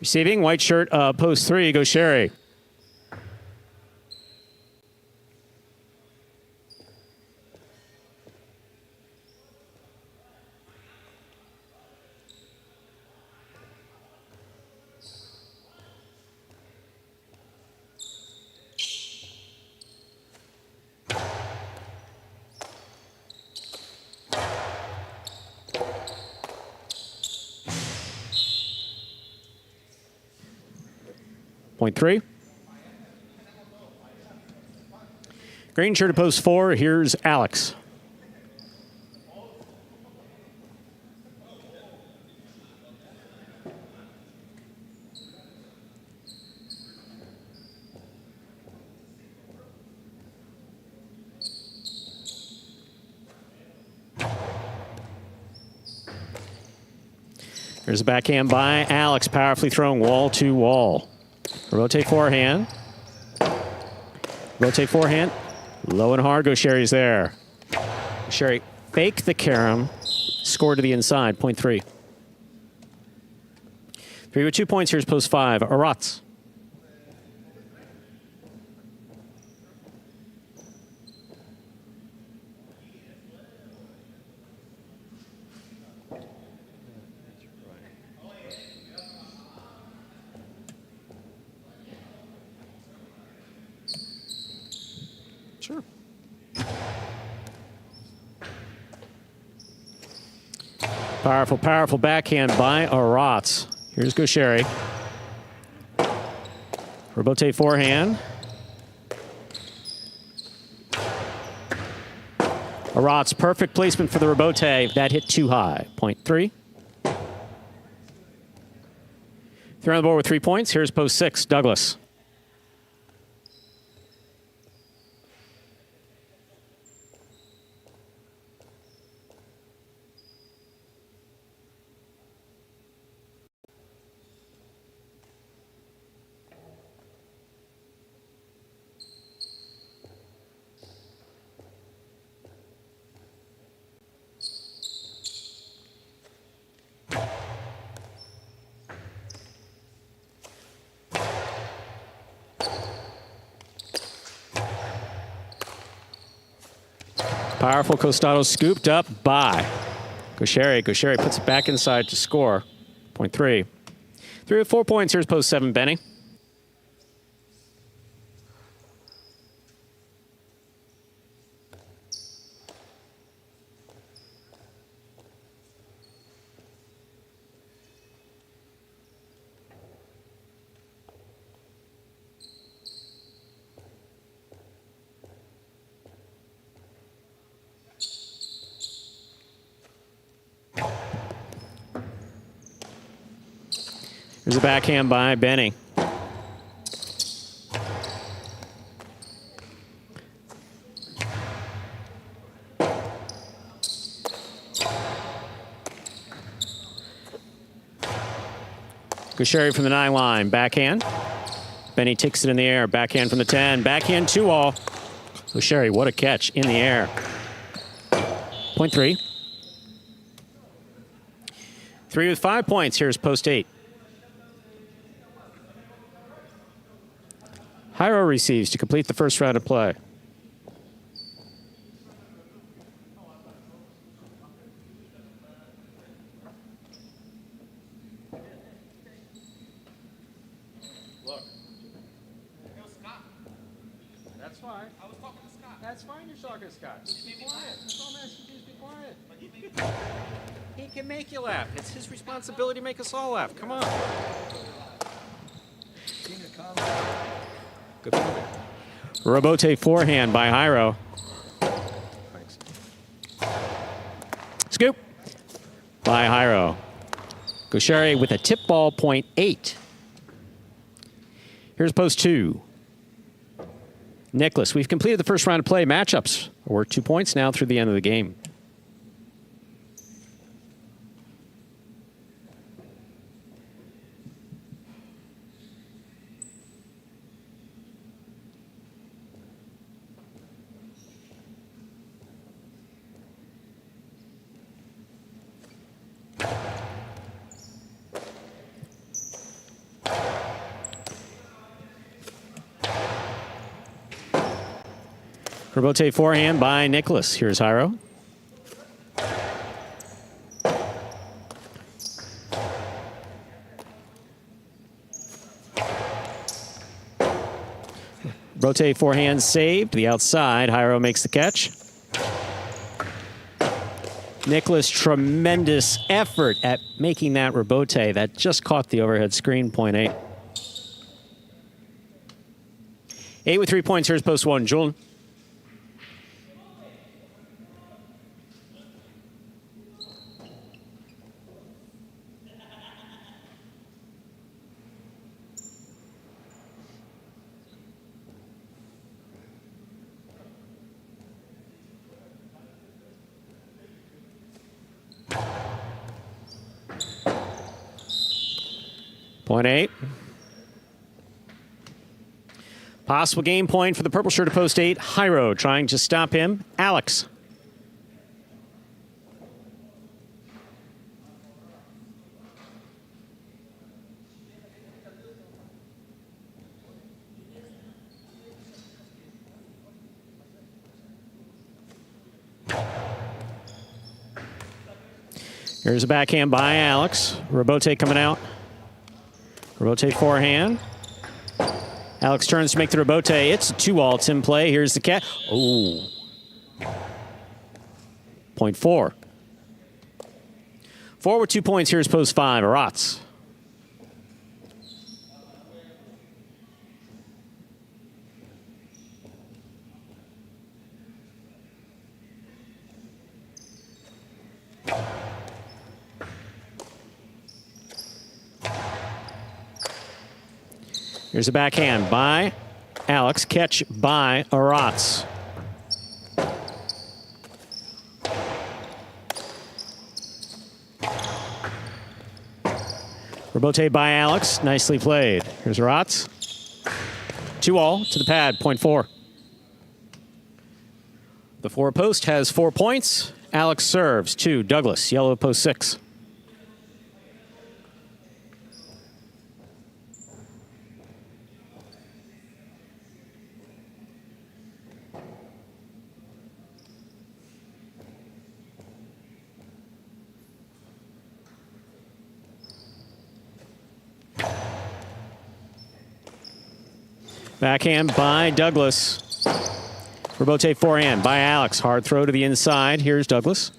Receiving, white shirt, post 3, go Sherry. Point 3. Green shirt to post 4. Here's Alex. Here's a backhand by Alex, powerfully thrown wall to wall. Rotate forehand. Rotate forehand. Low and hard. Sherry's there. Sherry fake the carom. Score to the inside. Point 3. 3 with 2 points. Here's post 5. Arats. Sure. Powerful, powerful backhand by Arats. Here's Gaucheri. Rebote forehand. Arats, perfect placement for the rebote. That hit too high. Point 3. 3 on the board with 3 points. Here's post 6, Douglas. Powerful Costado scooped up by Gaucheri. Gaucheri puts it back inside to score. Point 3. 3 with 4 points. Here's post 7, Benny. There's a backhand by Benny. Gaucheri from the 9 line. Backhand. Benny takes it in the air. Backhand from the 10. Backhand 2-all. Gaucheri, what a catch in the air. Point 3. 3 with 5 points. Here's post 8. Hyro receives to complete the first round of play. Look. It was Scott. That's fine. I was talking to Scott. That's fine, you're talking to Scott. Just be quiet. That's all I'm asking you, just be quiet. But he made me He can make you laugh. It's his responsibility to make us all laugh. Come on. Good movie. Rebote forehand by Hyro. Thanks. Scoop by Hyro. Gaucheri with a tip ball, point 8. Here's post 2. Nicholas, we've completed the first round of play. Matchups. We're 2 points now through the end of the game. Rebote forehand by Nicholas. Here's Hyro. Rotate forehand saved. The outside. Hyro makes the catch. Nicholas, tremendous effort at making that rebote. That just caught the overhead screen. Point 8. 8 with 3 points. Here's post 1. Julian. Point 8. Possible game point for the purple shirt at post 8. Hyro trying to stop him. Alex. Here's a backhand by Alex. Robote coming out. Robote forehand. Alex turns to make the Robote. It's a 2-all. It's in play. Here's the cat. Oh. Point 4. 4 with 2 points. Here's post 5. Aratz. Here's a backhand by Alex. Catch by Aratz. Robote by Alex. Nicely played. Here's Aratz. 2-all to the pad. Point 4. The 4 post has 4 points. Alex serves to Douglas. Yellow post 6. Backhand by Douglas. Robote forehand by Alex. Hard throw to the inside. Here's Douglas.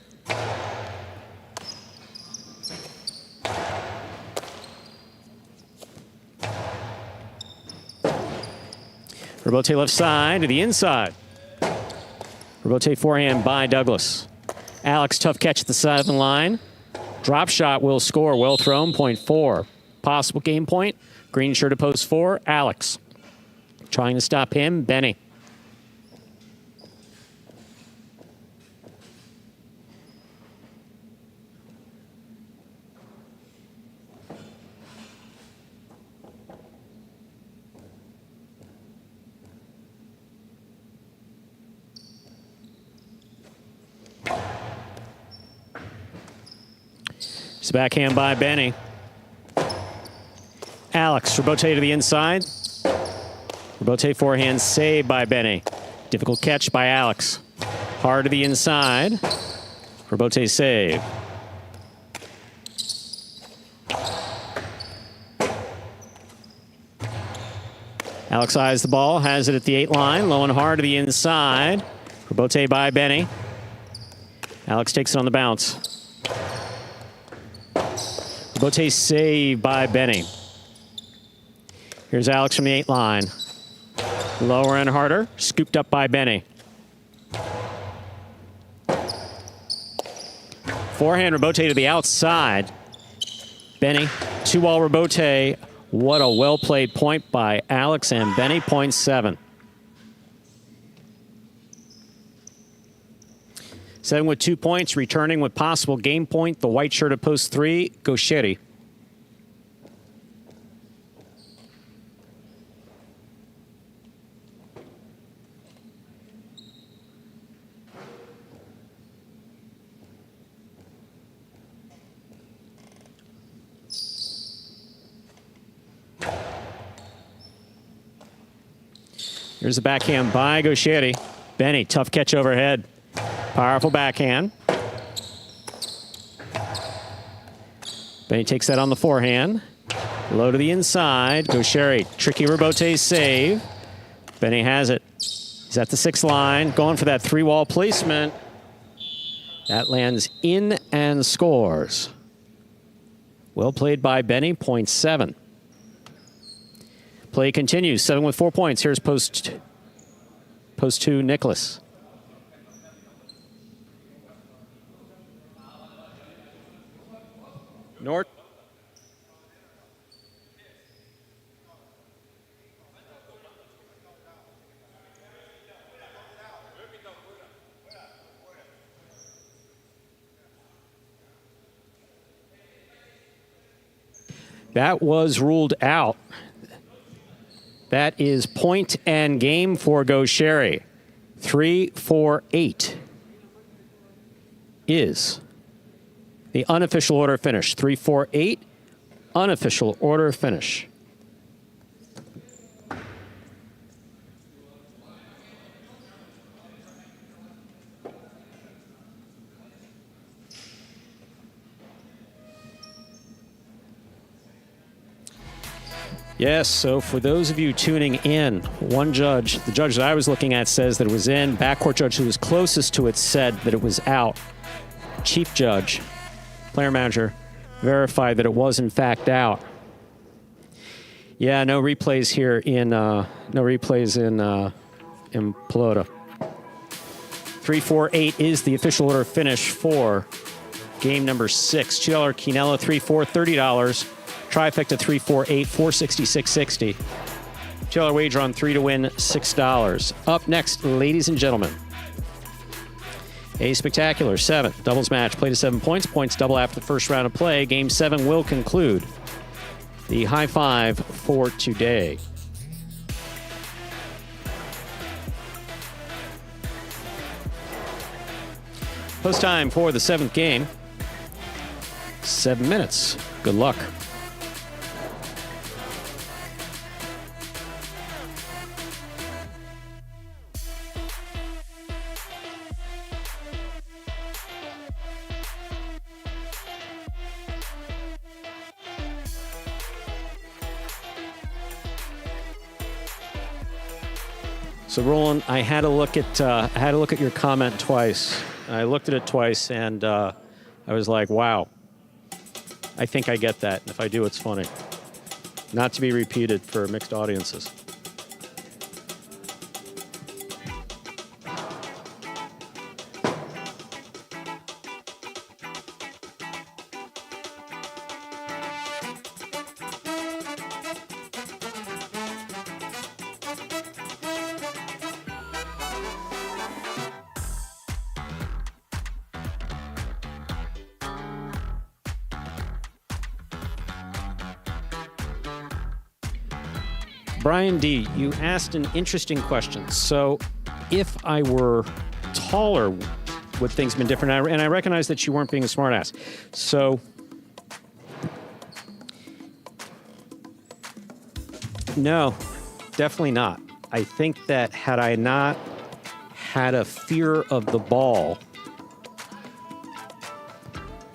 Robote left side to the inside. Robote forehand by Douglas. Alex, tough catch at the side of the line. Drop shot will score. Well thrown. Point 4. Possible game point. Green shirt at post 4. Alex. Trying to stop him, Benny. It's a backhand by Benny. Alex, Robote to the inside. Robote forehand save by Benny. Difficult catch by Alex. Hard to the inside. Robote save. Alex eyes the ball, has it at the 8 line, low and hard to the inside. Robote by Benny. Alex takes it on the bounce. Robote save by Benny. Here's Alex from the 8 line. Lower and harder, scooped up by Benny. Forehand Robote to the outside. Benny, 2-all Robote. What a well-played point by Alex and Benny, point 7. 7 with 2 points, returning with possible game point. The white shirt at post 3, Gaucheri. Here's a backhand by Gaucheri. Benny, tough catch overhead. Powerful backhand. Benny takes that on the forehand. Low to the inside. Gaucheri, tricky Robote save. Benny has it. He's at the 6th line, going for that 3-wall placement. That lands in and scores. Well played by Benny, point 7. Play continues, 7 with 4 points. Here's post 2, Nicholas. North. That was ruled out. That is point and game for Go Sherry. 3-4-8 is the unofficial order of finish. 3-4-8, unofficial order of finish. Yes, so for those of you tuning in, one judge, the judge that I was looking at, says that it was in. Backcourt judge who was closest to it said that it was out. Chief judge, player manager, verified that it was in fact out. Yeah, no replays here in Pelota. 3-4-8 is the official order of finish for game number 6. $2 Quinella, 3-4, $30. Trifecta 3-4-8, $466.60. $2 wager on 3 to win, $6. Up next, ladies and gentlemen, a spectacular 7 doubles match. Play to 7 points. Points double after the first round of play. Game 7 will conclude the high five for today. Post time for the 7th game. 7 minutes. Good luck. So Roland, I had to look at your comment twice. I looked at it twice, and I was like, "Wow, I think I get that. And if I do, it's funny." Not to be repeated for mixed audiences. Brian D., you asked an interesting question. So, if I were taller, would things have been different? And I recognize that you weren't being a smartass. So, no, definitely not. I think that had I not had a fear of the ball,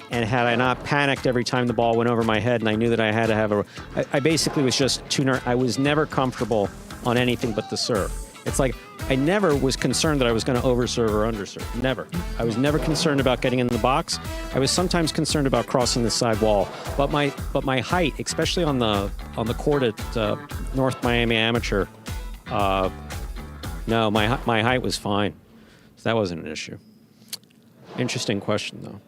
and had I not panicked every time the ball went over my head and I knew that I had to have I basically was just I was never comfortable on anything but the serve. It's like I never was concerned that I was going to overserve or underserve. Never. I was never concerned about getting in the box. I was sometimes concerned about crossing the side wall. But my height, especially on the court at North Miami Amateur, no, my height was fine. So that wasn't an issue. Interesting question, though.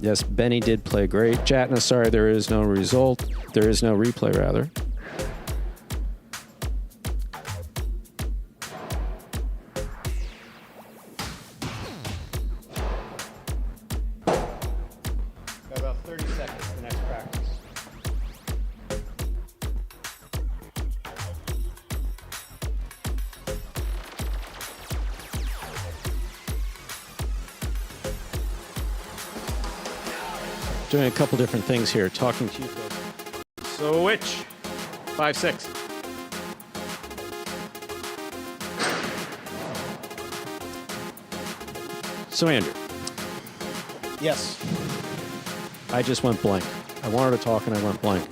Yes, Benny did play great. Jatna, sorry, there is no result. There is no replay, rather. Got about 30 seconds for the next practice. Doing a couple different things here, talking to you folks. So which? 5-6. So Andrew. Yes. I just went blank. I wanted to talk and I went blank.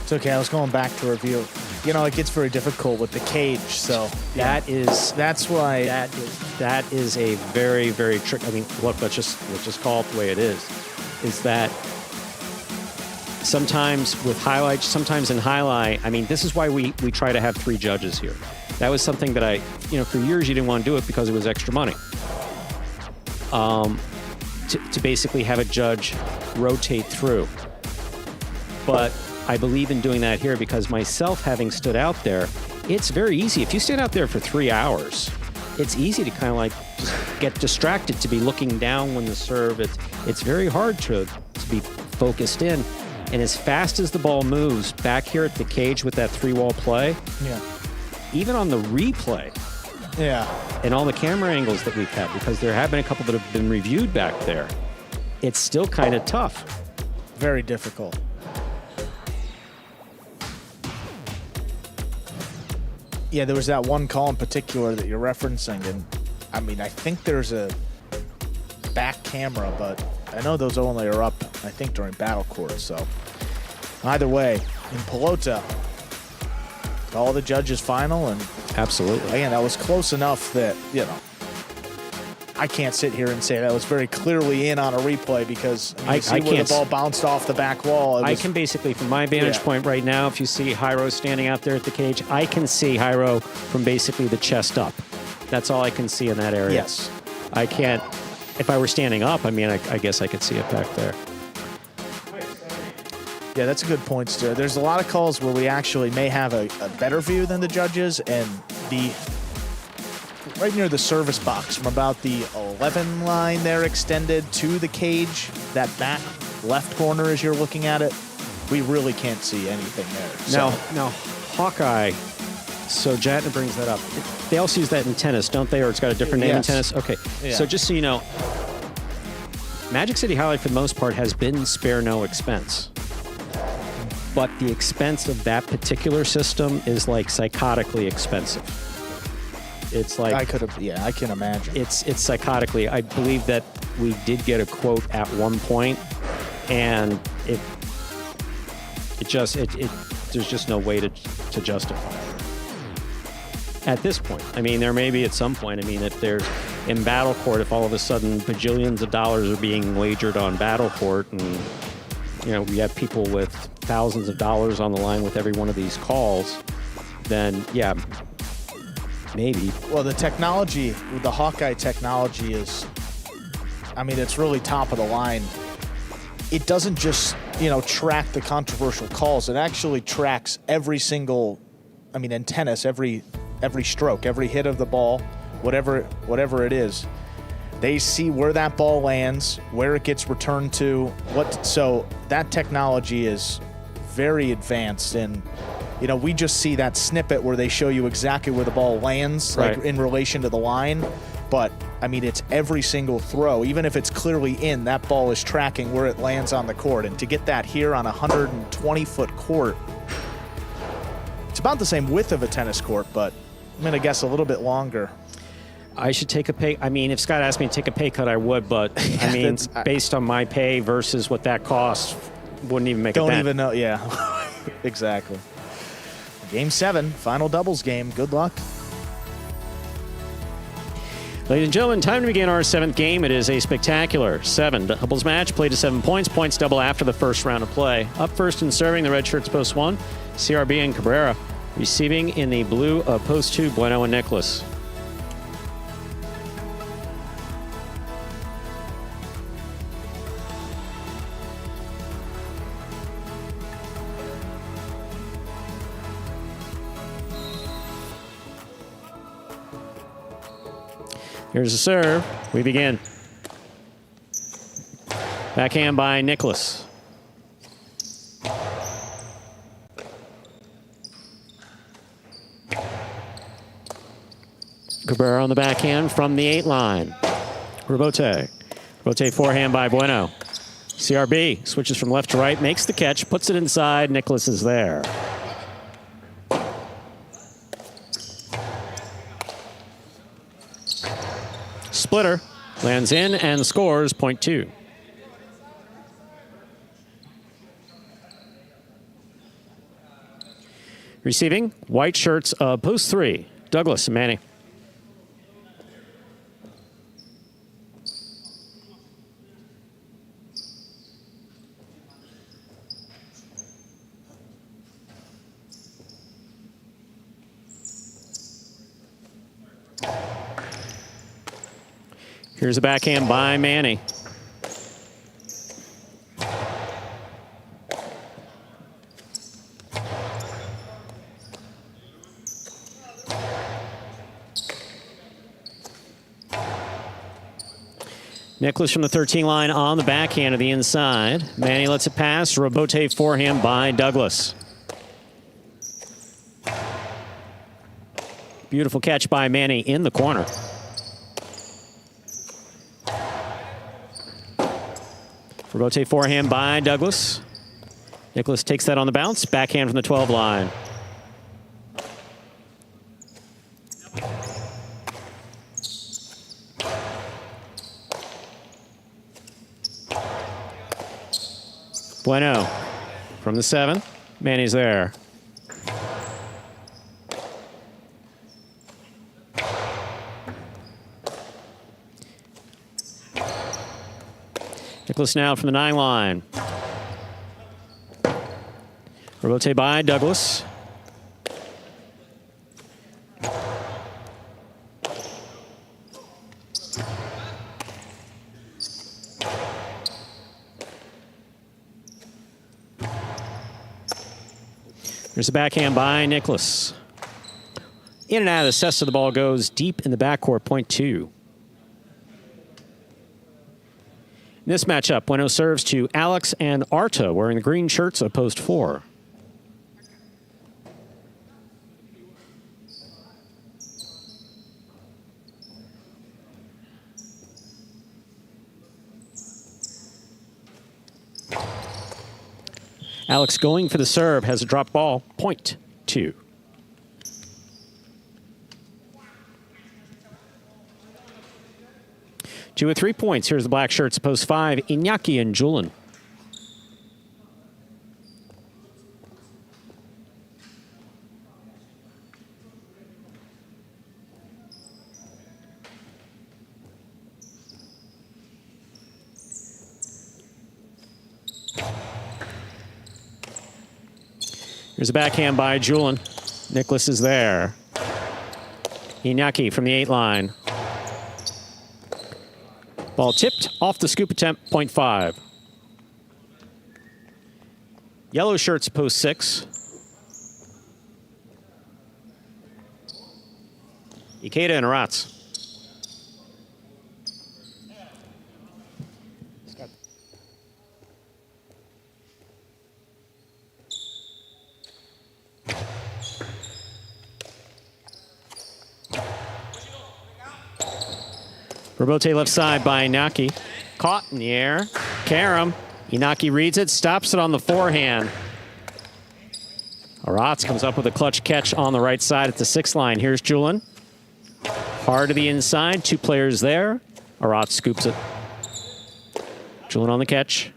It's okay. I was going back to review. You know, it gets very difficult with the cage, so that's why that is a very, very tricky. I mean, look, let's just call it the way it is. Is that sometimes with highlights, sometimes in highlight. I mean, this is why we try to have 3 judges here. That was something that for years you didn't want to do it because it was extra money. To basically have a judge rotate through, but I believe in doing that here because myself having stood out there, it's very easy. If you stand out there for 3 hours, it's easy to kind of like just get distracted to be looking down when the serve. It's very hard to be focused in. And as fast as the ball moves back here at the cage with that 3-wall play, Yeah. even on the replay Yeah. and all the camera angles that we've had, because there have been a couple that have been reviewed back there, it's still kind of tough. Very difficult. Yeah, there was that one call in particular that you're referencing, and I mean, I think there's a back camera, but I know those only are up, I think, during battle court. So either way, in Pelota, all the judges final, and Absolutely. again, that was close enough that, you know, I can't sit here and say that was very clearly in on a replay because I mean, you see where can't the ball bounced off the back wall. It I was- can basically, from my vantage Yeah. point right now, if you see Jairo standing out there at the cage, I can see Jairo from basically the chest up. That's all I can see in that area. Yes. I can't, if I were standing up, I mean, I guess I could see it back there. Yeah, that's a good point, Stu. There's a lot of calls where we actually may have a better view than the judges, and the right near the service box from about the 11 line there extended to the cage, that back left corner as you're looking at it, we really can't see anything there. Now, Hawkeye, so Jatner brings that up. They also use that in tennis, don't they? Or it's got a different name in Yes. tennis? Okay. Yeah. So just so you know, Magic City Highlight for the most part has been spare no expense. But the expense of that particular system is like psychotically expensive. It's like I can imagine. it's psychotically. I believe that we did get a quote at one point, and there's just no way to justify it. At this point, I mean, there may be at some point. I mean, if there's in battle court, if all of a sudden bajillions of dollars are being wagered on battle court, and you know we have people with thousands of dollars on the line with every one of these calls, then yeah, maybe. Well, the technology, the Hawkeye technology is, I mean, it's really top of the line. It doesn't just, track the controversial calls. It actually tracks every single, I mean, in tennis, every stroke, every hit of the ball, whatever it is. They see where that ball lands, where it gets returned to, so that technology is very advanced, and we just see that snippet where they show you exactly where the ball lands, right, like in relation to the line. But I mean, it's every single throw. Even if it's clearly in, that ball is tracking where it lands on the court. And to get that here on a 120-foot court, it's about the same width of a tennis court, but I'm going to guess a little bit longer. I should take a pay. I mean, if Scott asked me to take a pay cut, I would. But I mean, based on my pay versus what that costs, wouldn't even make a dent. Don't even know. Yeah, exactly. Game 7, final doubles game. Good luck. Ladies and gentlemen, time to begin our 7th game. It is a spectacular 7 doubles match, played to 7 points. Points double after the first round of play. Up first and serving, the red shirts post 1, CRB and Cabrera. Receiving in the blue of post 2, Bueno and Nicholas. Here's the serve. We begin. Backhand by Nicholas. Cabrera on the backhand from the 8 line. Rebote. Rebote forehand by Bueno. CRB switches from left to right, makes the catch, puts it inside. Nicholas is there. Splitter lands in and scores point 2. Receiving, white shirts of post 3, Douglas and Manny. Here's a backhand by Manny. Nicholas from the 13 line on the backhand of the inside. Manny lets it pass. Robote forehand by Douglas. Beautiful catch by Manny in the corner. Robote forehand by Douglas. Nicholas takes that on the bounce. Backhand from the 12 line. Bueno from the 7. Manny's there. Nicholas now from the 9 line. Robote by Douglas. There's a backhand by Nicholas. In and out of the cess of the ball goes deep in the backcourt, point 2. In this matchup, Bueno serves to Alex and Arta, wearing the green shirts of post 4. Alex going for the serve, has a drop ball, point 2. Two with 3 points. Here's the black shirts, post 5, Iñaki and Julian. Here's a backhand by Julian. Nicholas is there. Iñaki from the 8 line. Ball tipped off the scoop attempt, point 5. Yellow shirts, post 6. Ikeda and Aratz. Robote left side by Inaki. Caught in the air. Karam. Inaki reads it, stops it on the forehand. Aratz comes up with a clutch catch on the right side at the 6 line. Here's Julian. Hard to the inside, 2 players there. Aratz scoops it. Julian on the catch.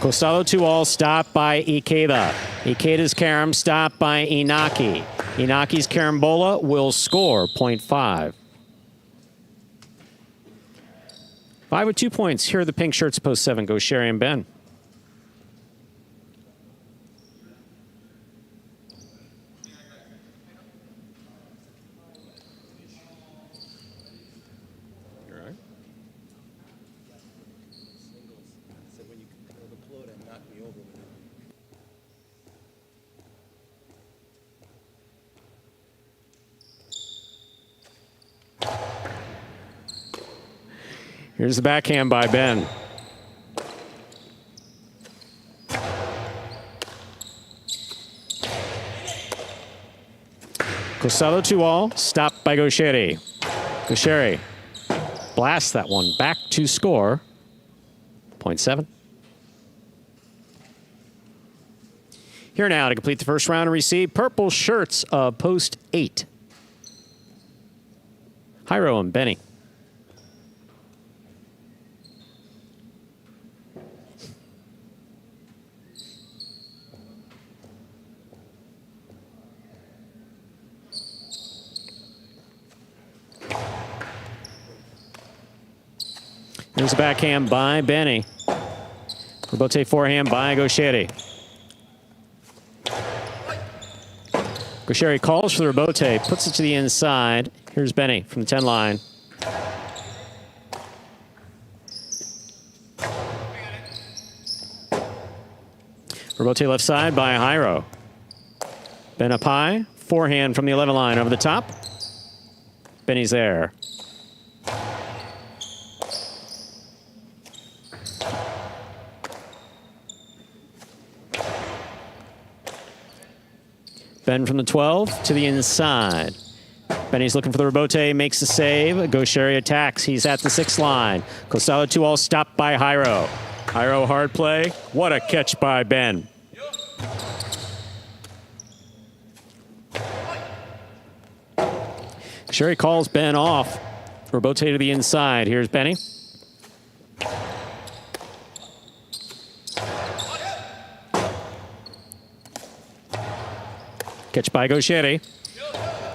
Costado 2-all, stopped by Ikeda. Ikeda's carom stopped by Inaki. Inaki's carambola will score, point 5. 5 with 2 points. Here are the pink shirts, post 7. Go Sherry and Ben. Here's the backhand by Ben. Costado 2-all, stopped by Gaucheri. Gaucheri blasts that one back to score. Point 7. Here now to complete the first round and receive purple shirts of post 8. Jairo and Benny. Here's a backhand by Benny. Robote forehand by Gaucheri. Gaucheri calls for the Robote, puts it to the inside. Here's Benny from the 10 line. Robote left side by Jairo. Ben up high, Forehand from the 11 line over the top. Benny's there. Ben from the 12 to the inside. Benny's looking for the rebote, makes the save. Gaucheri attacks. He's at the 6 line. Costello 2-all stopped by Jairo. Jairo hard play. What a catch by Ben. Gaucheri calls Ben off. Rebote to the inside. Here's Benny. Catch by Gaucheri.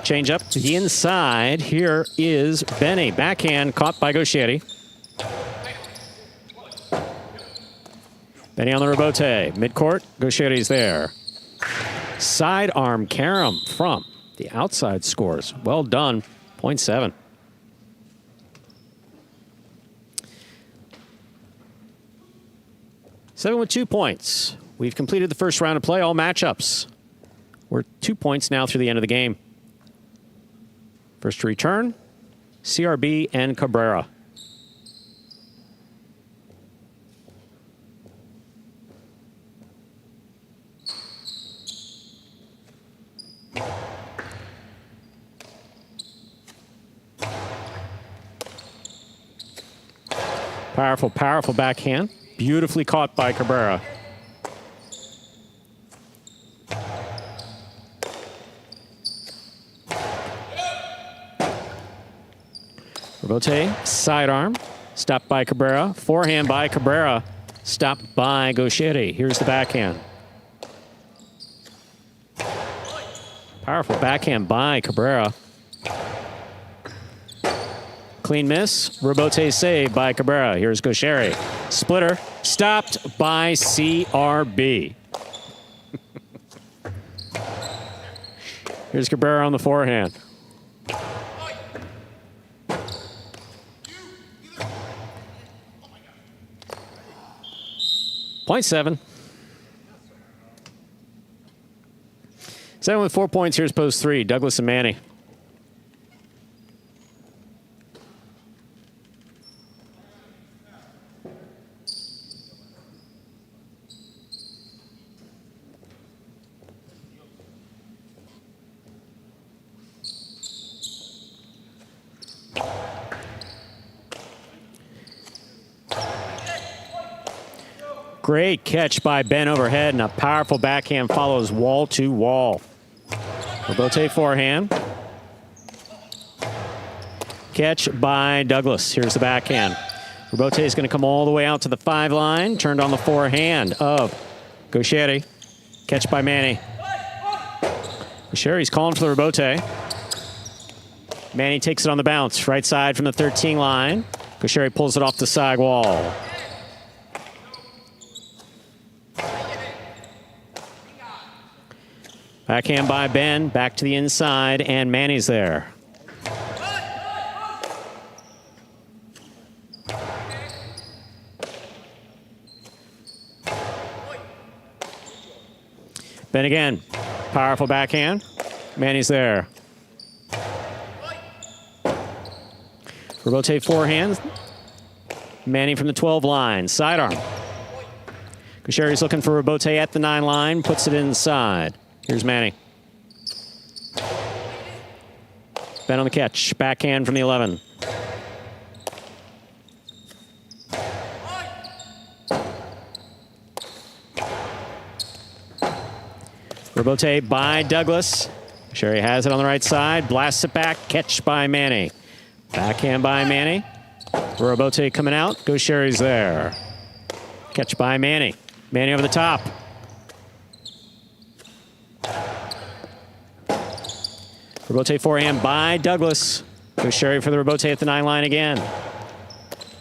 Change up to the inside. Here is Benny. Backhand caught by Gaucheri. Benny on the rebote. Midcourt. Gaucheri's there. Sidearm carom from the outside scores. Well done. 0.7. Seven with 2 points. We've completed the first round of play. All matchups. We're 2 points now through the end of the game. First to return, CRB and Cabrera. Powerful, powerful backhand. Beautifully caught by Cabrera. Rebote, sidearm, stopped by Cabrera. Forehand by Cabrera, stopped by Gaucheri. Here's the backhand. Powerful backhand by Cabrera. Clean miss. Rebote save by Cabrera. Here's Gaucheri. Splitter, stopped by CRB. Here's Cabrera on the forehand. 0.7. 7 with 4 points. Here's post 3. Douglas and Manny. Great catch by Ben overhead, and a powerful backhand follows wall to wall. Rebote forehand. Catch by Douglas. Here's the backhand. Rebote is going to come all the way out to the 5 line. Turned on the forehand of Gaucheri. Catch by Manny. Gaucheri's calling for the rebote. Manny takes it on the bounce. Right side from the 13 line. Gaucheri pulls it off the side wall. Backhand by Ben, back to the inside, and Manny's there. Ben again, powerful backhand. Manny's there. Rebote forehand. Manny from the 12 line, sidearm. Gaucheri's looking for Rebote at the 9 line, puts it inside. Here's Manny. Ben on the catch. Backhand from the 11. Rebote by Douglas. Sherry has it on the right side. Blasts it back. Catch by Manny. Backhand by Manny. Rebote coming out. Gaucheri's there. Catch by Manny. Manny over the top. Rebote forehand by Douglas. Gaucheri for the rebote at the 9 line again.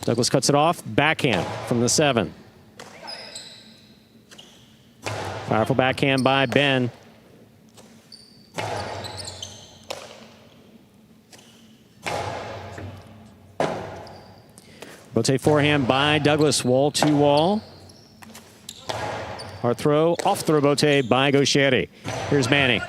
Douglas cuts it off. Backhand from the 7. Powerful backhand by Ben. Rebote forehand by Douglas. Wall to wall. Hard throw off the rebote by Gaucheri. Here's Manny.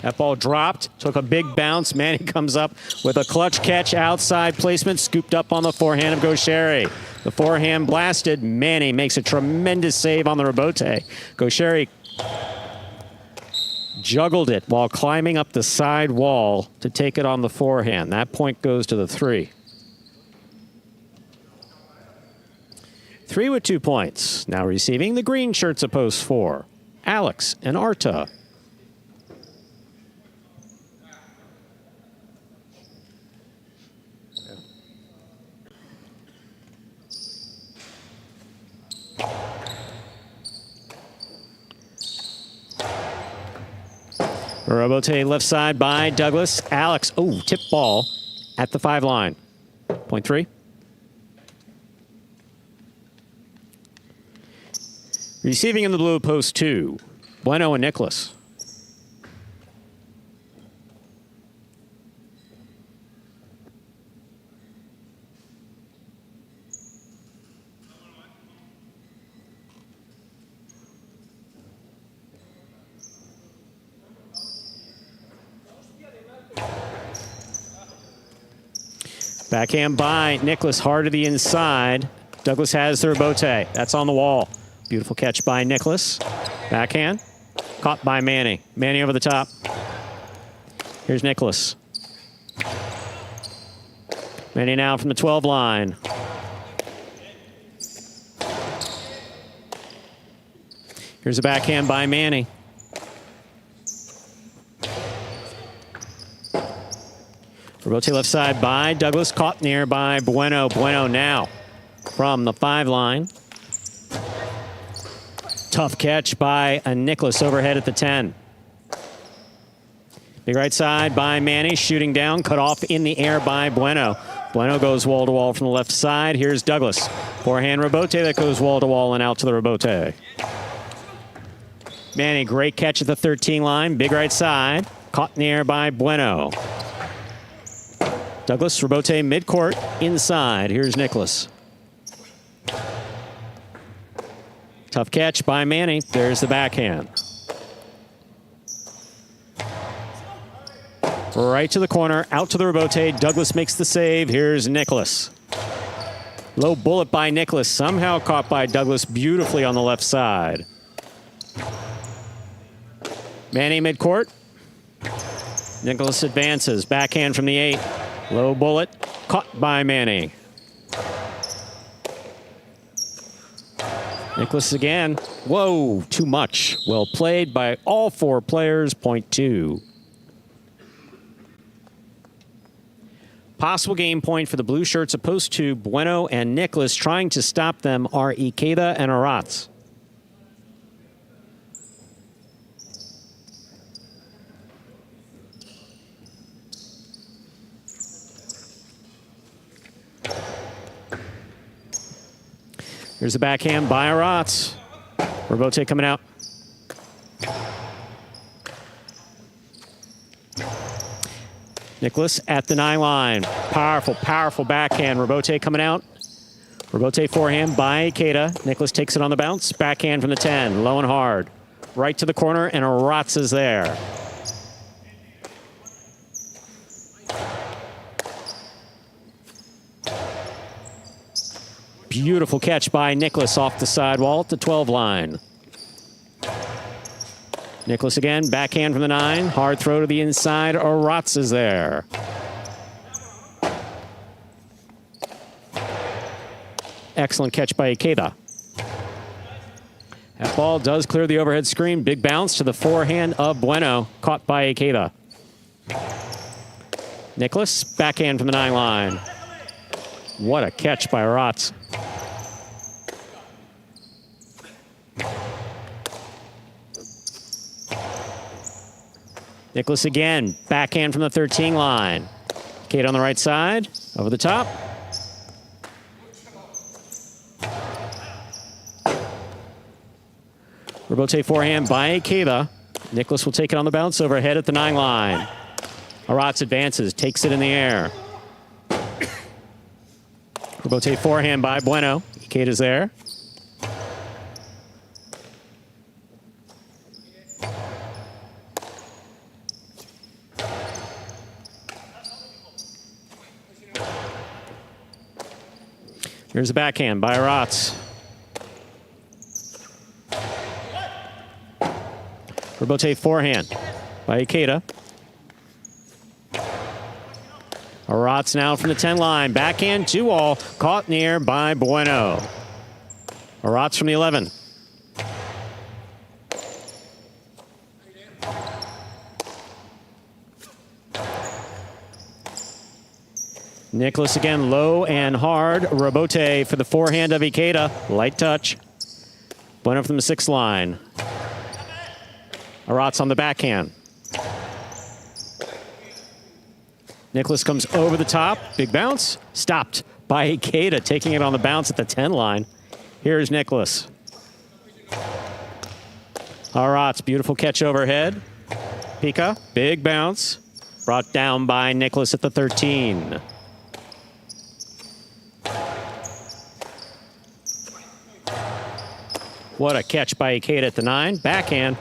That ball dropped, took a big bounce. Manny comes up with a clutch catch, outside placement, scooped up on the forehand of Gaucheri. The forehand blasted. Manny makes a tremendous save on the rebote. Gaucheri juggled it while climbing up the side wall to take it on the forehand. That point goes to the 3. 3 with 2 points. Now receiving the green shirts of post 4. Alex and Arta. Robote left side by Douglas. Alex, oh, tip ball at the 5 line. Point 3. Receiving in the blue, post 2. Bueno and Nicholas. Backhand by Nicholas, hard to the inside. Douglas has the rebote. That's on the wall. Beautiful catch by Nicholas. Backhand. Caught by Manny. Manny over the top. Here's Nicholas. Manny now from the 12 line. Here's a backhand by Manny. Rebote left side by Douglas. Caught near by Bueno. Bueno now from the 5 line. Tough catch by Nicholas overhead at the 10. Big right side by Manny. Shooting down. Cut off in the air by Bueno. Bueno goes wall to wall from the left side. Here's Douglas. Forehand rebote that goes wall to wall and out to the rebote. Manny, great catch at the 13 line. Big right side. Caught in the air by Bueno. Douglas, rebote midcourt, inside. Here's Nicholas. Tough catch by Manny. There's the backhand. Right to the corner, out to the rebote. Douglas makes the save. Here's Nicholas. Low bullet by Nicholas, somehow caught by Douglas beautifully on the left side. Manny midcourt. Nicholas advances. Backhand from the 8. Low bullet, caught by Manny. Nicholas again. Whoa, too much. Well played by all 4 players. Point 2. Possible game point for the blue shirts of post 2. Bueno and Nicholas. Trying to stop them are Ikeda and Aratz. Here's the backhand by Aratz. Rebote coming out. Nicholas at the 9 line. Powerful, powerful backhand. Rebote coming out. Rebote forehand by Ikeda. Nicholas takes it on the bounce. Backhand from the 10. Low and hard. Right to the corner, and Aratz is there. Beautiful catch by Nicholas off the sidewall at the 12 line. Nicholas again, backhand from the 9. Hard throw to the inside. Aratz is there. Excellent catch by Ikeda. That ball does clear the overhead screen. Big bounce to the forehand of Bueno. Caught by Ikeda. Nicholas, backhand from the 9 line. What a catch by Aratz. Nicholas again, backhand from the 13 line. Kate on the right side, over the top. Rebote forehand by Ikeda. Nicholas will take it on the bounce overhead at the 9 line. Aratz advances, takes it in the air. Rebote forehand by Bueno. Ikeda's there. Here's a backhand by Rotz. Robote forehand by Ikeda. Rotz now from the 10 line. Backhand 2-all. Caught near by Bueno. Rotz from the 11. Nicholas again low and hard. Robote for the forehand of Ikeda. Light touch. Bueno from the 6th line. Rotz on the backhand. Nicholas comes over the top. Big bounce. Stopped by Ikeda, taking it on the bounce at the 10 line. Here's Nicholas. Rotz, beautiful catch overhead. Pika, big bounce. Brought down by Nicholas at the 13. What a catch by Ikeda at the 9. Backhand.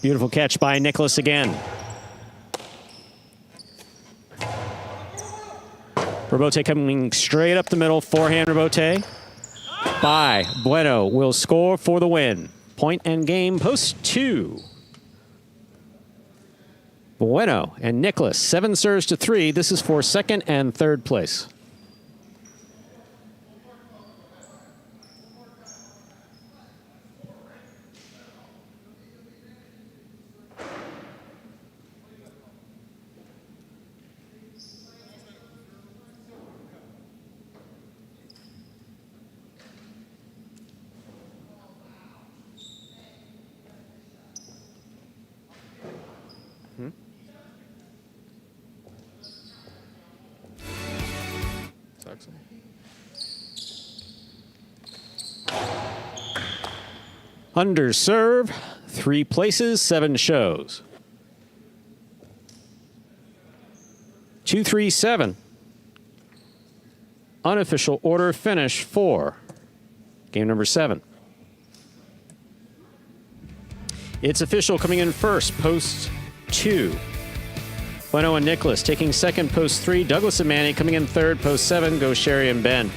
Beautiful catch by Nicholas again. Robote coming straight up the middle. Forehand Robote by Bueno will score for the win. Point and game, post 2. Bueno and Nicholas, 7 serves to 3. This is for 2nd and 3rd place. Under serve, 3 places, 7 shows. 2-3-7. Unofficial order finish for game number 7. It's official coming in first, post 2. Bueno and Nicholas taking 2nd, post 3. Douglas and Manny coming in 3rd, post 7. Go Sherry and Ben.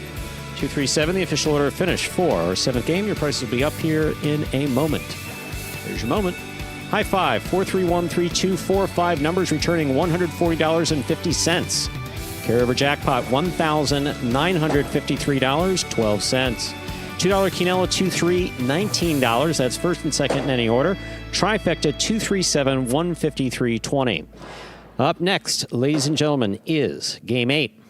2-3-7, the official order finish for our 7th game. Your prices will be up here in a moment. There's your moment. High five, 4313245. Numbers returning $140.50. Carryover jackpot, $1,953.12. $2 Quinella, 2-3, $19. That's first and second in any order. Trifecta, 2-3-7, $153.20. Up next, ladies and gentlemen, is Game 8.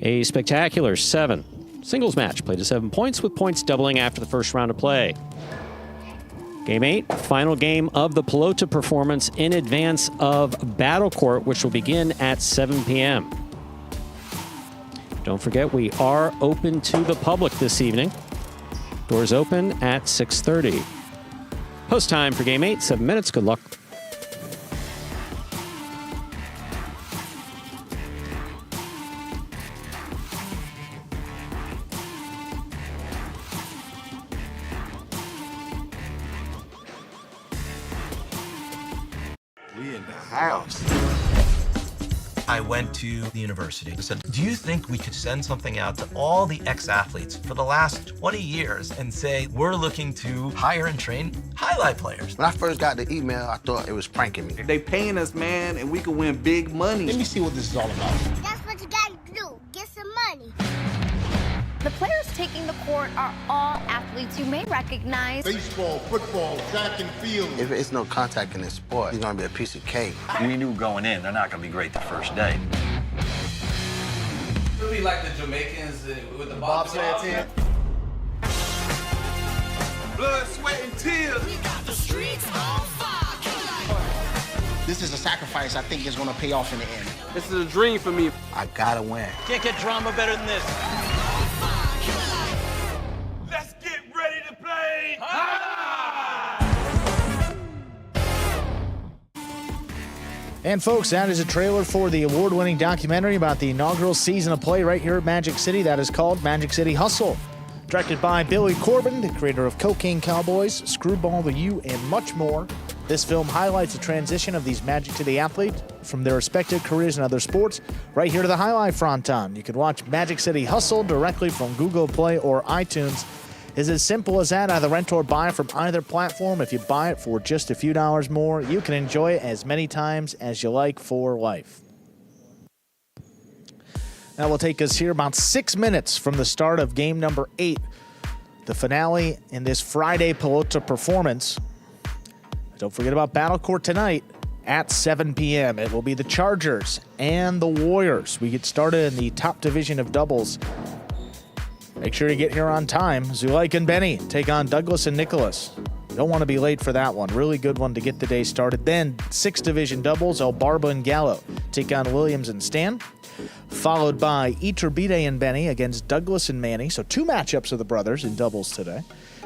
A spectacular 7 singles match played to 7 points, with points doubling after the first round of play. Game 8, final game of the Pelota performance in advance of Battle Court, which will begin at 7 p.m. Don't forget, we are open to the public this evening. Doors open at 6:30. Post time for Game 8, 7 minutes. Good luck. House. I went to the university and said, do you think we could send something out to all the ex-athletes for the last 20 years and say, we're looking to hire and train highlight players? When I first got the email, I thought it was pranking me. They paying us, man, and we can win big money. Let me see what this is all about. That's what you gotta do. Get some money. The players taking the court are all athletes you may recognize. Baseball, football, track and field. If it's no contact in this sport, it's gonna be a piece of cake. We knew going in, they're not gonna be great the first day. It'll be like the Jamaicans with the bobsled team. Blood, sweat, and tears. We got the streets on fire. This is a sacrifice I think is going to pay off in the end. This is a dream for me. I gotta win. Can't get drama better than this. Let's get ready to play. And folks, that is a trailer for the award-winning documentary about the inaugural season of play right here at Magic City. That is called Magic City Hustle. Directed by Billy Corbin, the creator of Cocaine Cowboys, Screwball the U, and much more. This film highlights the transition of these Magic City athletes from their respective careers in other sports right here to the highlight fronton. You can watch Magic City Hustle directly from Google Play or iTunes. It's as simple as that. Either rent or buy from either platform. If you buy it for just a few dollars more, you can enjoy it as many times as you like for life. That will take us here about 6 minutes from the start of game number 8, the finale in this Friday Pelota performance. Don't forget about Battle Court tonight at 7 p.m. It will be the Chargers and the Warriors. We get started in the top division of doubles. Make sure you get here on time. Zuleika and Benny take on Douglas and Nicholas. You don't want to be late for that one. Really good one to get the day started. Then 6 division doubles, El Barba and Gallo take on Williams and Stan. Followed by Iturbide and Benny against Douglas and Manny. So 2 matchups of the brothers in doubles today.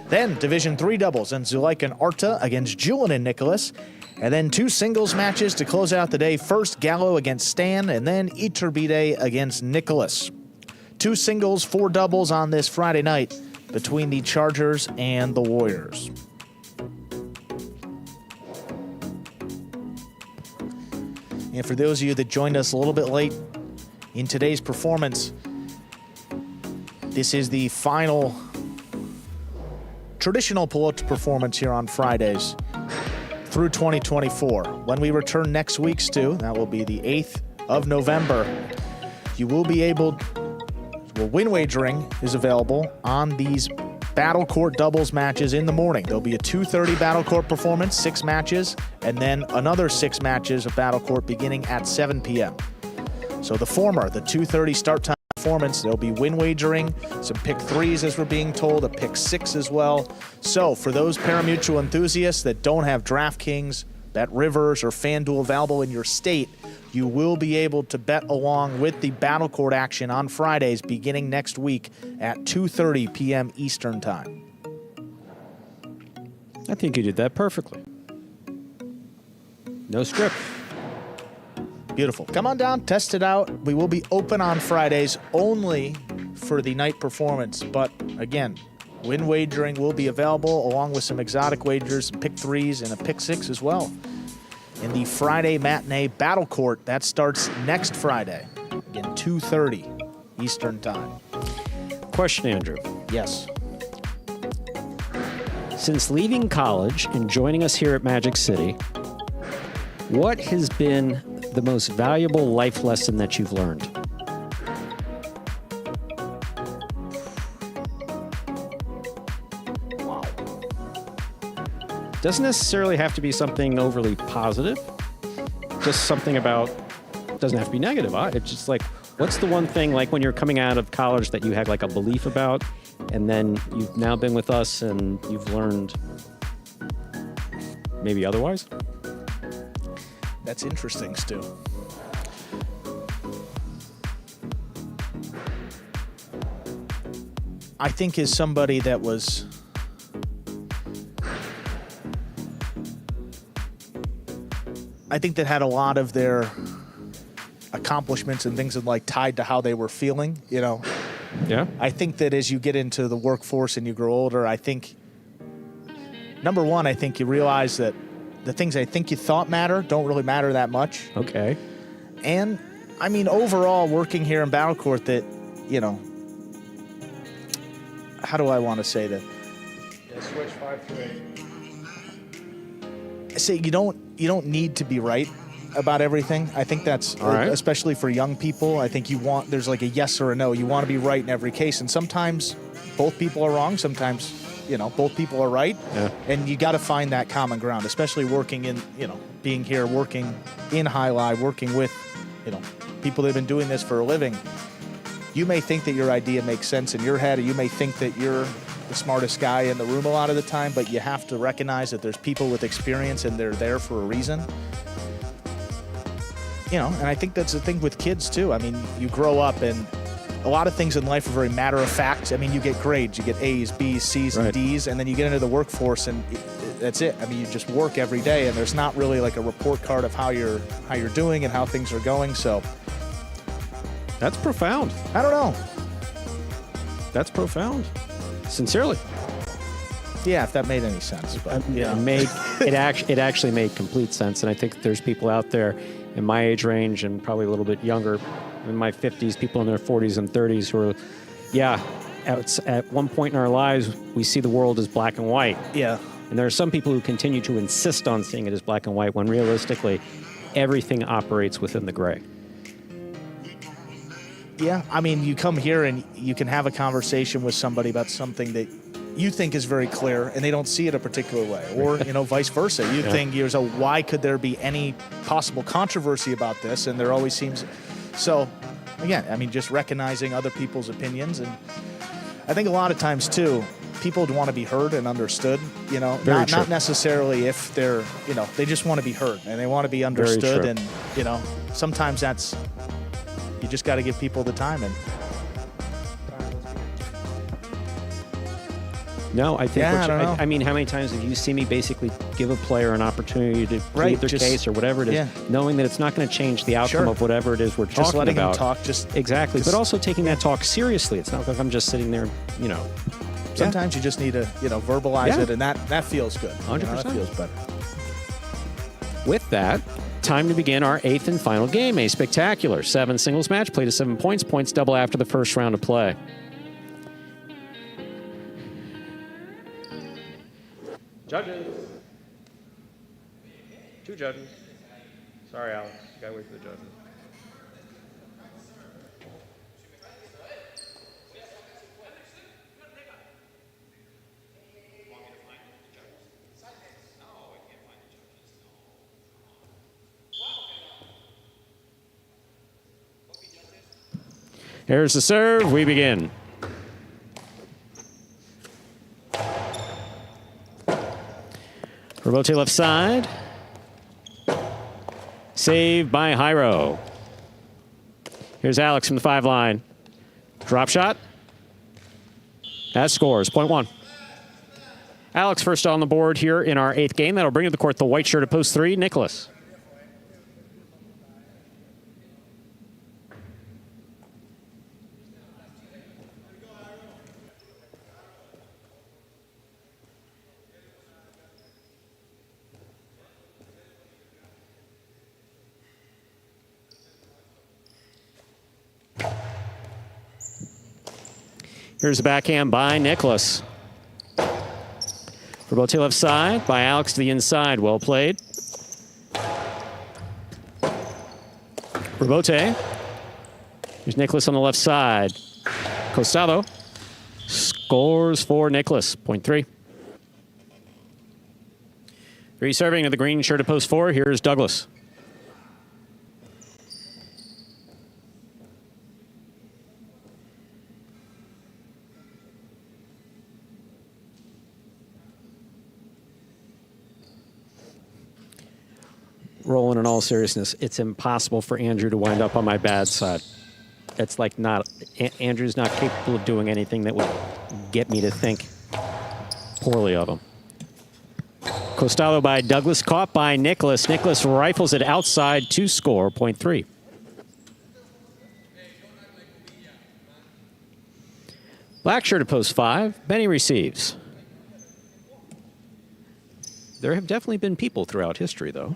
Then Division 3 doubles and Zuleika and Arta against Julian and Nicholas. And then 2 singles matches to close out the day. First Gallo against Stan and then Iturbide against Nicholas. 2 singles, 4 doubles on this Friday night between the Chargers and the Warriors. And for those of you that joined us a little bit late in today's performance, this is the final traditional Pelota performance here on Fridays through 2024. When we return next week, Stu, that will be the 8th of November, you will be able, win wagering is available on these Battle Court doubles matches in the morning. There'll be a 2:30 Battle Court performance, 6 matches, and then another 6 matches of Battle Court beginning at 7 p.m. So the former, the 2:30 start time performance, there'll be win wagering, some pick 3s as we're being told, a pick 6 as well. So for those Pari-mutuel enthusiasts that don't have DraftKings, BetRivers, or FanDuel available in your state, you will be able to bet along with the Battle Court action on Fridays beginning next week at 2:30 p.m. Eastern Time. I think you did that perfectly. No script. Beautiful. Come on down, test it out. We will be open on Fridays only for the night performance. But again, win wagering will be available along with some exotic wagers, some pick 3s, and a pick 6 as well. In the Friday matinee Battle Court, that starts next Friday, again, 2:30 Eastern Time. Question, Andrew. Yes. Since leaving college and joining us here at Magic City, what has been the most valuable life lesson that you've learned? Wow. Doesn't necessarily have to be something overly positive. Just something about, doesn't have to be negative. It's just like, what's the one thing, like when you're coming out of college, that you had like a belief about, and then you've now been with us and you've learned maybe otherwise? That's interesting, Stu. I think as somebody that was that had a lot of their accomplishments and things like tied to how they were feeling, you know. Yeah. I think that as you get into the workforce and you grow older, I think, number one, I think you realize that the things I think you thought matter don't really matter that much. Okay. And, I mean, overall, working here in Battle Court, that, you know, how do I want to say that? Yeah, switch 5-3. I say you don't need to be right about everything. I think that's, right, especially for young people, I think there's like a yes or a no. You want to be right in every case. And sometimes both people are wrong. Sometimes, you know, both people are right. Yeah. And you got to find that common ground, especially working in, you know, being here, working in High Live, working with, you know, people that have been doing this for a living. You may think that your idea makes sense in your head, or you may think that you're the smartest guy in the room a lot of the time, but you have to recognize that there's people with experience and they're there for a reason. You know, and I think that's the thing with kids too. I mean, you grow up and a lot of things in life are very matter of fact. I mean, you get grades, you get A's, B's, C's, and D's, and then you get into the workforce and that's it. I mean, you just work every day and there's not really like a report card of how you're doing and how things are going. So that's profound. I don't know. That's profound. Sincerely. Yeah, if that made any sense. But It actually made complete sense, and I think there's people out there in my age range and probably a little bit younger, in my 50s, people in their 40s and 30s who are, at one point in our lives, we see the world as black and white. Yeah. And there are some people who continue to insist on seeing it as black and white when realistically, everything operates within the gray. Yeah, I mean, you come here and you can have a conversation with somebody about something that you think is very clear, and they don't see it a particular way, or vice versa. You think why could there be any possible controversy about this? And there always seems. So, again, I mean, just recognizing other people's opinions, and I think a lot of times too, people want to be heard and understood. Not necessarily if they're they just want to be heard and they want to be understood, and sometimes that's. You just got to give people the time. And no, I think. I don't know. I mean, how many times have you seen me basically give a player an opportunity to plead their case or whatever it is, knowing that it's not going to change the outcome of whatever it is we're talking about? Just letting them talk. Exactly, but also taking that talk seriously. It's not like I'm just sitting there, Sometimes you just need to, verbalize it, and that feels good. 100%. That feels better. With that, time to begin our 8th and final game, a spectacular 7 singles match, played to 7 points, points double after the first round of play. Judges. 2 judges. Sorry, Alex. You gotta wait for the judges. Here's the serve. We begin. Rebote left side. Saved by Jairo. Here's Alex from the 5 line. Drop shot. That scores. Point 1. Alex first on the board here in our 8th game. That'll bring to the court the white shirt at post 3, Nicholas. Here's the backhand by Nicholas. Rebote left side by Alex to the inside. Well played. Rebote. Here's Nicholas on the left side. Costado scores for Nicholas. Point 3. 3 serving to the green shirt at post 4. Here's Douglas. Rolling in all seriousness, it's impossible for Andrew to wind up on my bad side. It's like Andrew's not capable of doing anything that would get me to think poorly of him. Costado by Douglas, caught by Nicholas. Nicholas rifles it outside to score, point 3. Black shirt at post 5. Benny receives. There have definitely been people throughout history, though.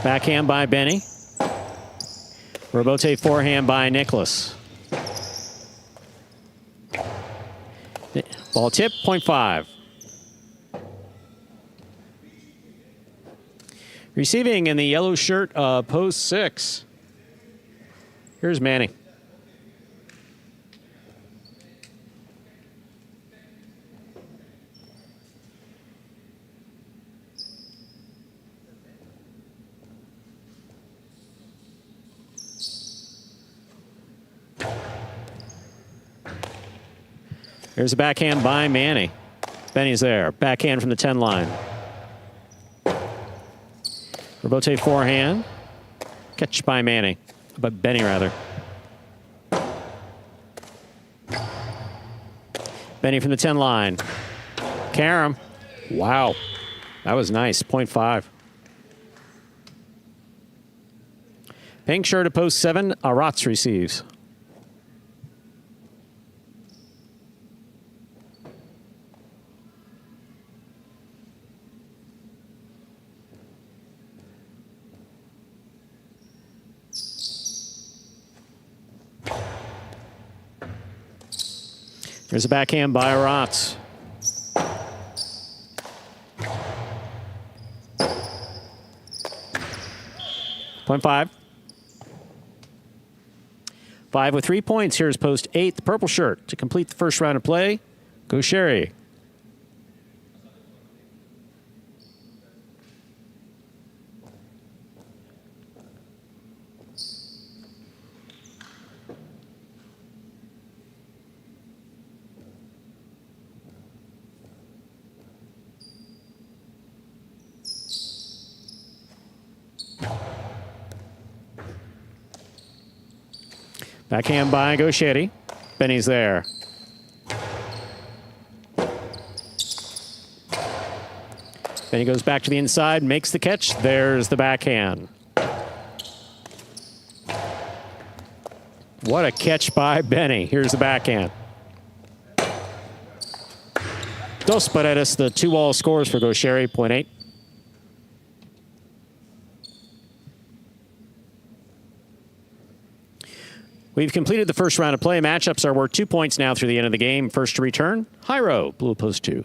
Backhand by Benny. Rebote forehand by Nicholas. Ball tip, point 5. Receiving in the yellow shirt, post 6. Here's Manny. Here's a backhand by Manny. Benny's there. Backhand from the 10 line. Rebote forehand. Catch by Manny. But Benny, rather. Benny from the 10 line. Karam. Wow. That was nice. 0.5. Pink shirt at post 7. Arats receives. There's a backhand by Arats. Point 5. 5 with 3 points. Here's post 8, the purple shirt. To complete the first round of play, go Sherry. Backhand by Gauchetti. Benny's there. Benny goes back to the inside, makes the catch. There's the backhand. What a catch by Benny. Here's the backhand. Dos Paredes, the 2-all scores for Gauchetti, 0.8. We've completed the first round of play. Matchups are worth 2 points now through the end of the game. First to return, Jairo, blue post 2.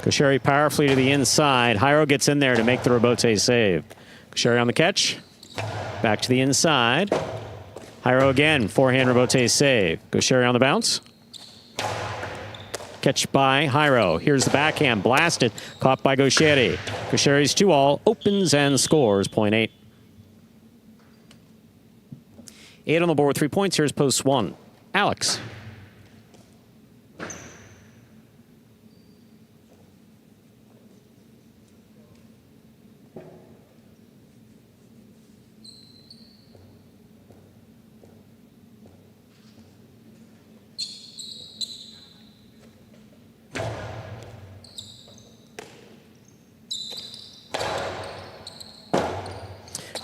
Gauchetti powerfully to the inside. Jairo gets in there to make the rebote save. Gauchetti on the catch. Back to the inside. Jairo again. Forehand rebote save. Gauchetti on the bounce. Catch by Jairo. Here's the backhand. Blasted. Caught by Gauchetti. Gauchetti's 2-all. Opens and scores. 0.8. 8 on the board. 3 points. Here's post 1. Alex.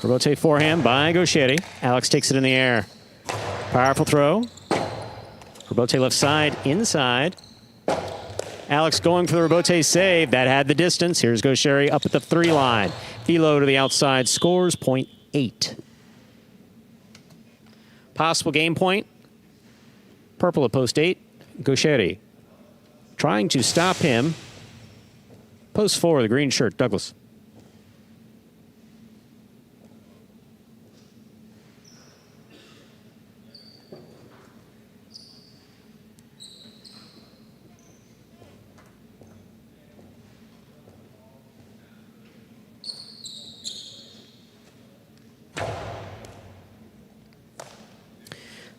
Rebote forehand by Gauchetti. Alex takes it in the air. Powerful throw. Rebote left side, inside. Alex going for the rebote save. That had the distance. Here's Gauchetti up at the 3 line. Philo to the outside, scores 0.8. Possible game point. Purple at post 8. Gauchetti trying to stop him. Post 4, the green shirt, Douglas.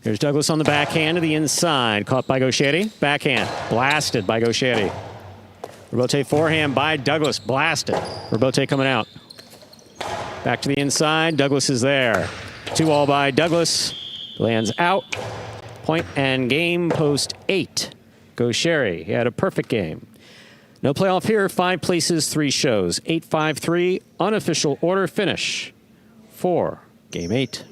There's Douglas on the backhand to the inside. Caught by Gauchetti. Backhand. Blasted by Gauchetti. Rebote forehand by Douglas. Blasted. Rebote coming out. Back to the inside. Douglas is there. 2-all by Douglas. Lands out. Point and game, post 8. Gauchetti. He had a perfect game. No playoff here. 5 places, 3 shows. 8-5-3. Unofficial order finish for game 8.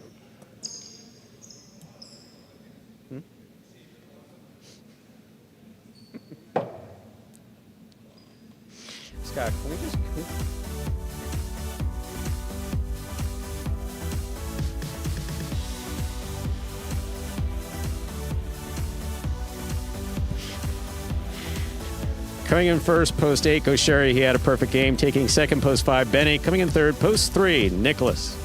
Scott, can we just... Coming in first, post 8, Gauchetti. He had a perfect game. Taking second, post 5, Benny. Coming in third, post 3, Nicholas.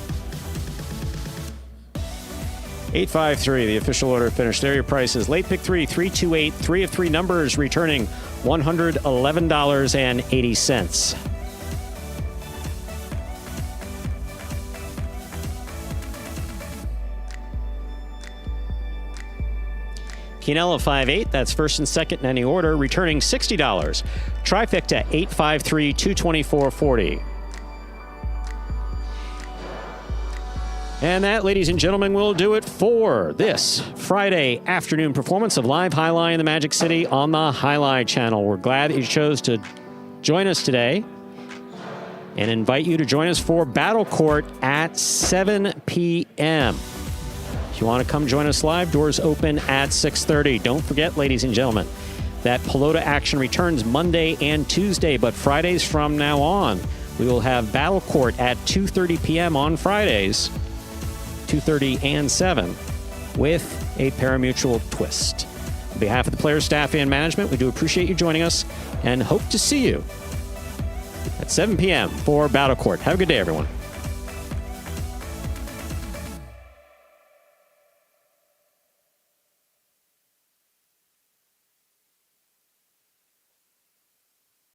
8-5-3, the official order finish. There are your prices. Late pick 3, 3-2-8, 3 of 3 numbers, returning $111.80. Quinella 5-8, that's first and second in any order, returning $60. Trifecta 853 224.40. And that, ladies and gentlemen, will do it for this Friday afternoon performance of Live Highlight in the Magic City on the Highlight channel. We're glad that you chose to join us today and invite you to join us for Battle Court at 7 p.m. If you want to come join us live, doors open at 6:30. Don't forget, ladies and gentlemen, that Pelota action returns Monday and Tuesday, but Fridays from now on, we will have Battle Court at 2:30 p.m. on Fridays, 2:30 and 7, with a Pari-mutuel twist. On behalf of the players, staff, and management, we do appreciate you joining us and hope to see you at 7 p.m. for Battle Court. Have a good day, everyone.